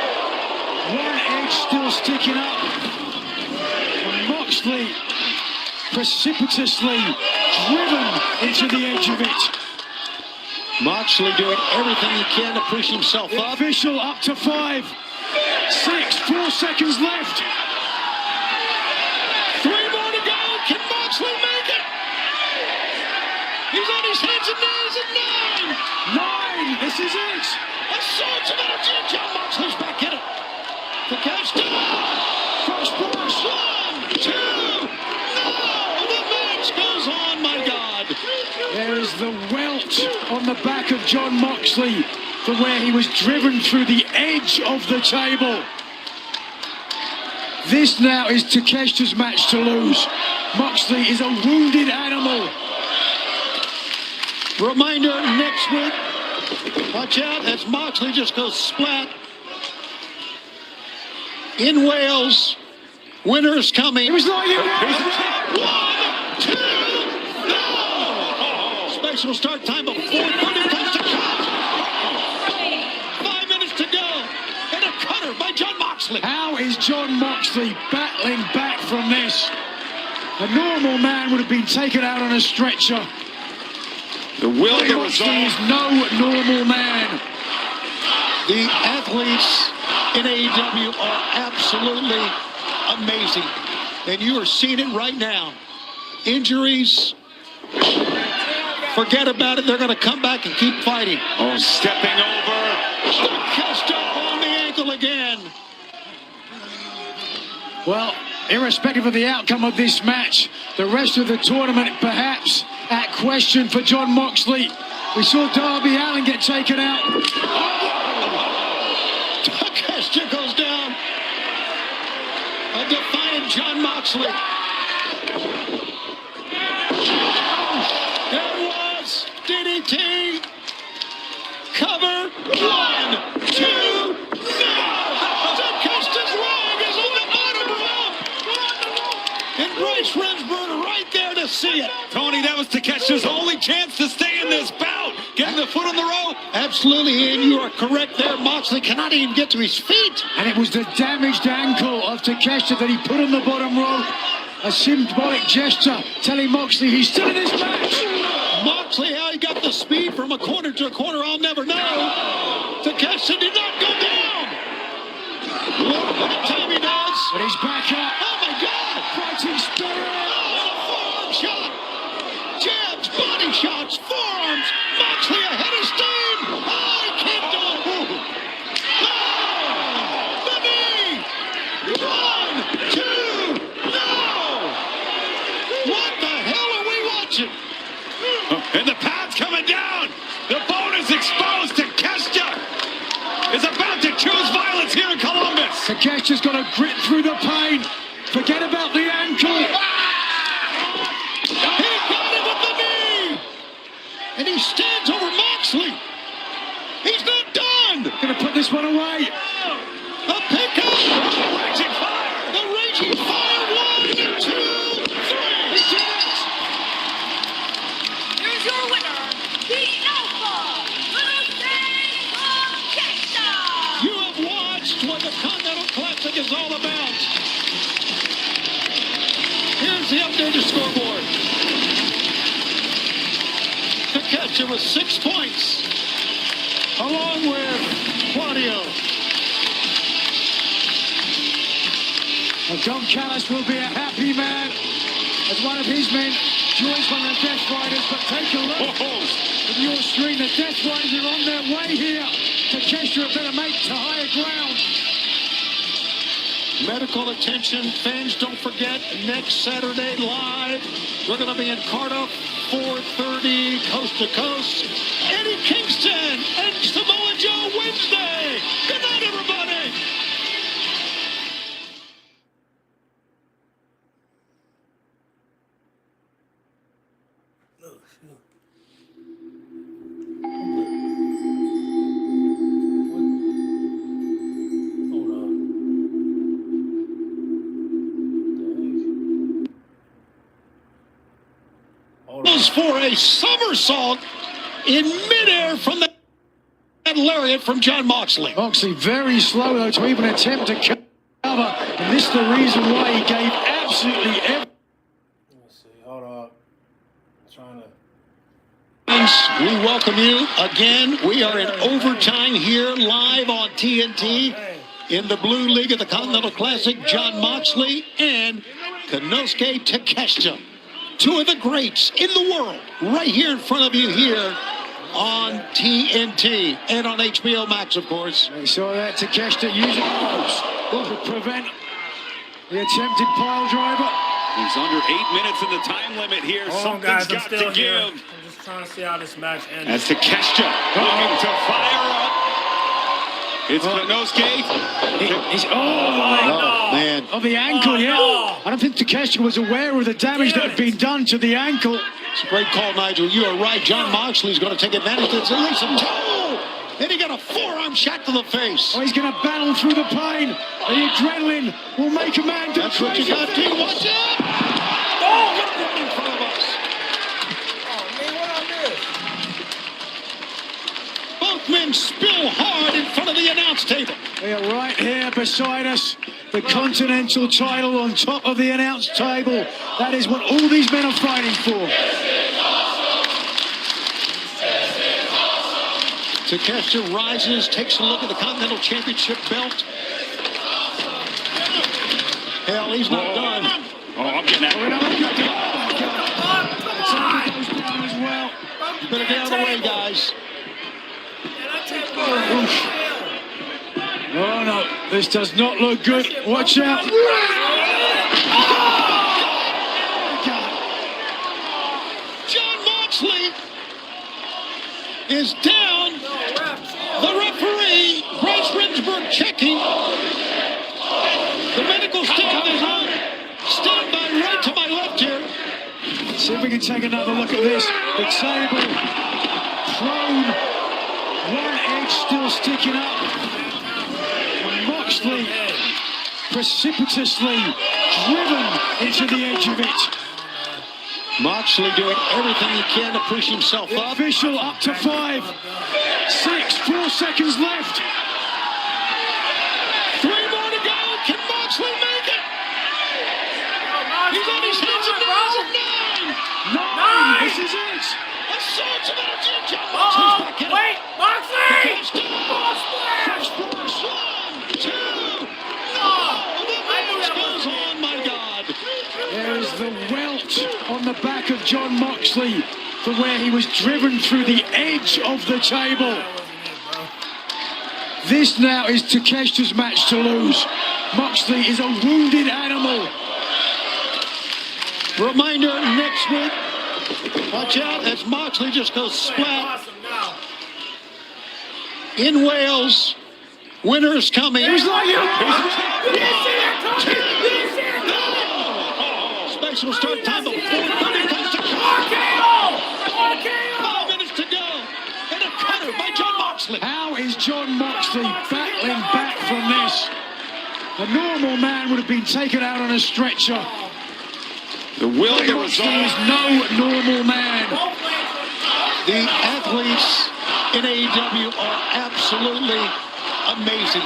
One edge still sticking up. And Moxley precipitously driven into the edge of it. Moxley doing everything he can to push himself up. Official up to 5, 6, 4 seconds left. 3 more to go. Can Moxley make it? He's on his hands and knees at 9. 9. This is it. A surge of energy. John Moxley's back in it. The catch down. Cross brush. 1, 2. No. The match goes on. My God. There is the welt on the back of John Moxley from where he was driven through the edge of the table. This now is Takeshita's match to lose. Moxley is a wounded animal. Reminder, next week, watch out as Moxley just goes splat. In Wales, winter is coming. It was like it was. 1, 2, no! Special start time of 4:30 comes to count. 5 minutes to go. And a cutter by John Moxley. How is John Moxley battling back from this? A normal man would have been taken out on a stretcher. The will to Moxley resolve. is no normal man. The athletes in AEW are absolutely amazing. And you are seeing it right now. Injuries, forget about it. They're going to come back and keep fighting. Oh, stepping over. Takeshita on the ankle again. Well, irrespective of the outcome of this match, the rest of the tournament perhaps at question for John Moxley. We saw Darby Allin get taken out. Takeshita goes down. A defiant John Moxley. There it was. DDT. Cover. 1, 2. No! Takeshita's leg is on the bottom rope. And Bryce Remsburg right there to see it. Tony, that was Takeshita's only chance to stay in this bout. Getting the foot on the rope. Absolutely, and you are correct there. Moxley cannot even get to his feet. And it was the damaged ankle of Takeshita that he put on the bottom rope. A symbolic gesture telling Moxley he's still in this match. Moxley, how he got the speed from a corner to a corner, I'll never know. Takeshita did not go down. What a time he does. But he's back up. Oh, my God. Fighting spirit. Oh, a forearm shot. Jabs, body shots, forearms. Moxley ahead of steam. Oh, he can't do it. No. The knee. 1, 2. No. What the hell are we watching? And the pad's coming down. The bone is exposed. Takeshita is about to choose violence here in Columbus. Takeshita's got to grit through the pain. Forget about the ankle. He got him with the knee. And he stands over Moxley. He's not done. Gonna put this one away. A pickup. The Raging catching fire. 1, 2, 3. Here's your winner, the Alpha Little You have watched what the Continental Classic is all about. Here's the updated scoreboard. Takesha with 6 points, along with Claudio. Well, Don Callis will be a happy man as one of his men joins one of the Death Riders. But take a look from your screen. The Death Riders are on their way here. Takesha better make to higher ground. Medical attention, fans, don't forget, next Saturday live, we're going to be in Cardiff, 4:30, coast to coast. Eddie Kingston and Samoa Joe Wednesday. Good night, everybody. For a somersault in midair from that lariat from John Moxley. Moxley very slow though to even attempt to cover, and this is the reason why he gave absolutely everything. Let's see, hold up. I'm trying to. We welcome you again. We are in overtime here live on TNT in the Blue League of the Continental Classic. John Moxley and Konosuke Takeshita. Two of the greats in the world right here in front of you here on TNT and on HBO Max, of course. We saw that Takeshita using ropes to prevent the attempted pile driver. He's under 8 minutes in the time limit here. Something's got to give. I'm just trying to see how this match ends. As Takeshita looking to fire up. It's Konosuke. Man. Of the ankle, yeah. I don't think Takeshita was aware of the damage that had been done to the ankle. It's a great call, Nigel. You are right. John Moxley's going to take advantage. It's at least a toe. Then he got a forearm shot to the face. Oh, he's going to battle through the pain. The adrenaline will make a man do That's what you got to do. Watch out. Oh, right in front of us. Oh, man, what I missed? Both men spill hard in front of the announce table. We are right here beside us. The Continental title on top of the announce table. That is what all these men are fighting for. Takeshita rises, takes a look at the Continental Championship belt. Hell, he's not done. Oh, I'm getting that. As well. You better get out of the way, guys. Oh no, this does not look good. Watch out. John Moxley is down. The referee, Bryce Rinsberg, checking. The medical staff is on standby right to my left here. Let's see if we can take another look at this. The table prone. One edge still sticking up. And Moxley precipitously driven into the edge of it. Moxley doing everything he can to push himself The up. official up to 5. 6, 4 seconds left. 3 more to go. Can Moxley make it? He's on his hands and knees at 9. 9. This is it. A surge of energy. John Moxley's back in. Wait, Moxley! Fresh splash. 1, 2. No! The match goes on, my God. There is the welt on the back of John Moxley from where he was driven through the edge of the table. This now is Takeshita's match to lose. Moxley is a wounded animal. Reminder, next week, watch out as Moxley just goes splat. In Wales, winter's coming. It was like Special start time of 4:30 comes to 5 minutes to go. And a cutter by John Moxley. How is John Moxley battling back from this? A normal man would have been taken out on a stretcher. The will to Moxley resolve. is no normal man. The athletes in AEW are absolutely amazing.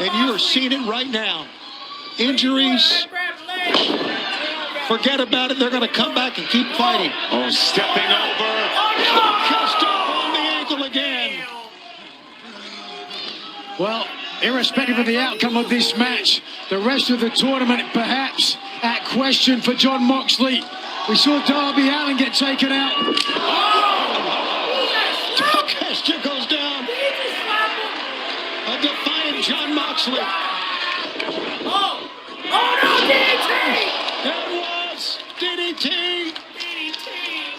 And you are seeing it right now. Injuries, forget about it. They're going to come back and keep fighting. Oh, stepping over. Custer on the ankle again. Well, irrespective of the outcome of this match, the rest of the tournament perhaps at question for John Moxley. We saw Darby Allin get taken out. Custer goes down. A defiant John Moxley. Oh no, DDT! That was DDT.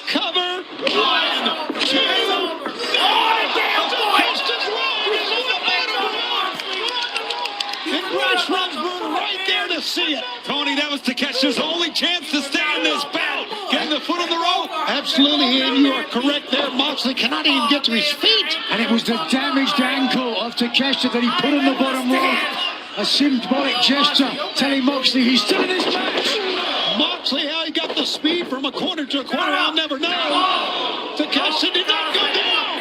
Cover. 1, 2. Custer's leg is on the bottom. And Rush runs right there to see it. Tony, that was Takeshi's only chance to stay in this bout. Getting the foot on the rope. Absolutely, and you are correct there. Moxley cannot even get to his feet. And it was the damaged ankle of Takeshita that he put on the bottom rope. A symbolic gesture telling Moxley he's still in this match. Moxley, how he got the speed from a corner to a corner, I'll never know. Takeshita did not go down.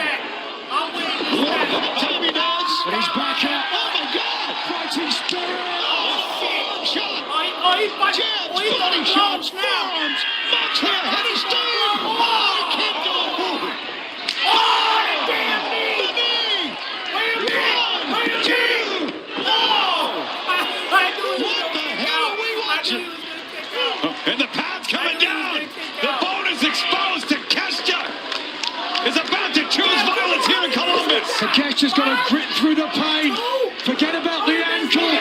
Look at the time he does. But he's back out. Oh my God! Fighting spirit. Forearm shot. Jabs, body shots, forearms. Moxley ahead of steam. Oh, he can't do it. The knee. 1, 2. What the hell are we watching? And the pad's coming down. The bone is exposed. Takeshita is about to choose violence here in Columbus. Takeshi's got to grit through the pain. Forget about the ankle.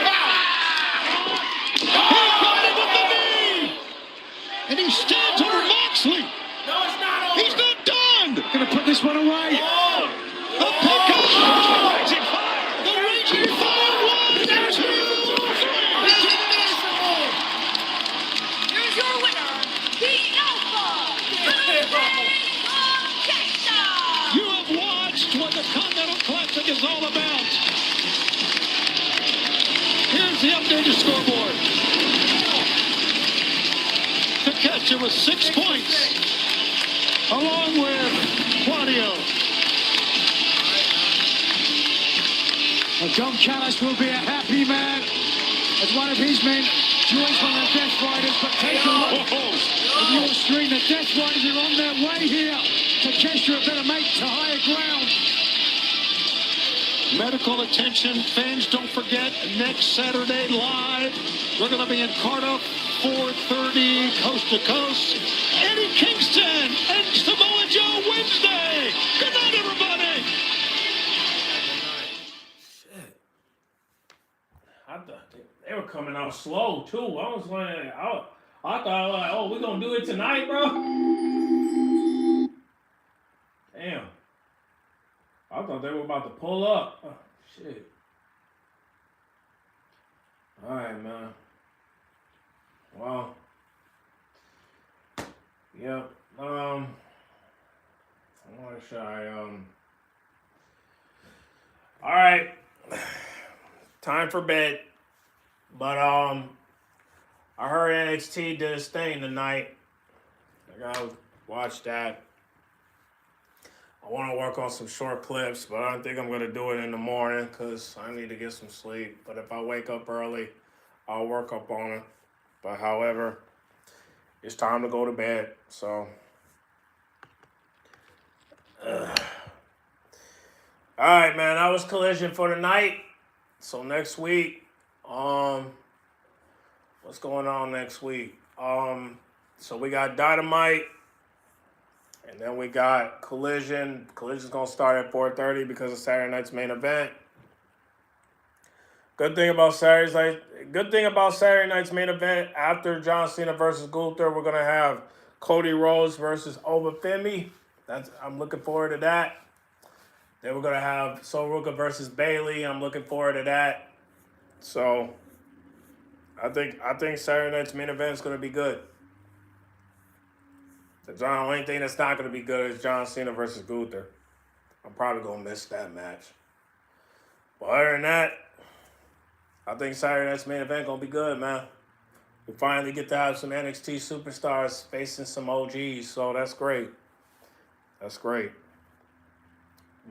He got him with the knee. And he stands over Moxley. He's not done. Gonna put this one away. The pickup. Raging fire. The raging fire. 1, 2, 3. Here's your winner, the Alpha Takeshita. You have watched what the Continental Classic is all about. Here's the updated scoreboard. Takeshita with 6 points, along with Claudio. Well, Don Callis will be a happy man as one of his men joins one of the Death Riders. But take a look at your screen. The Death Riders are on their way here. Takeshita better make to higher ground. Medical attention, fans, don't forget, next Saturday live, we're going to be in Cardiff, 4:30, coast to coast. Eddie Kingston and Samoa Joe Wednesday. Good night, everybody. I thought they were coming out slow too. I was like, I thought like, oh, we're gonna do it tonight, bro. Damn. I thought they were about to pull up. Oh, shit. All right, man. Well. Yep. I want to try. All right. Time for bed. But I heard NXT did its thing tonight. I gotta watch that. I want to work on some short clips, but I don't think I'm going to do it in the morning because I need to get some sleep. But if I wake up early, I'll work up on it. But however, it's time to go to bed. So, all right, man, that was Collision for tonight. So next week, what's going on next week? So we got Dynamite. And then we got Collision. Collision's going to start at 4:30 because of Saturday night's main event. Good thing about Saturday night's main event, after John Cena versus Gunther, we're going to have Cody Rhodes versus Obafemi. I'm looking forward to that. Then we're going to have Soruka versus Bayley. I'm looking forward to that. So I think Saturday night's main event is going to be good. The only thing that's not going to be good is John Cena versus Gunther. I'm probably going to miss that match. But other than that, I think Saturday night's main event gonna be good, man. We finally get to have some NXT superstars facing some OGs, so that's great. That's great.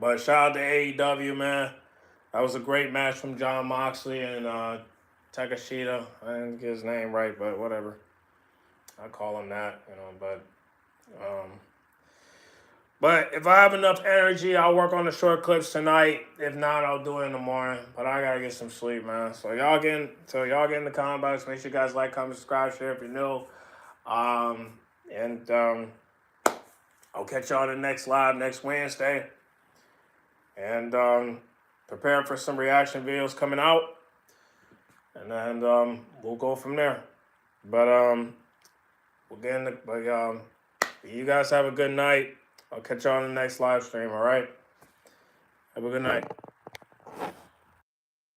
But shout out to AEW, man. That was a great match from John Moxley and Takashita. I didn't get his name right, but whatever. I call him that, you know. But if I have enough energy, I'll work on the short clips tonight. If not, I'll do it in the morning. But I gotta get some sleep, man. So y'all get in the comment box. Make sure you guys like, comment, subscribe, share if you're new. I'll catch y'all in the next live next Wednesday. And prepare for some reaction videos coming out. And then we'll go from there. But you guys have a good night. I'll catch y'all on the next live stream, all right? Have a good night.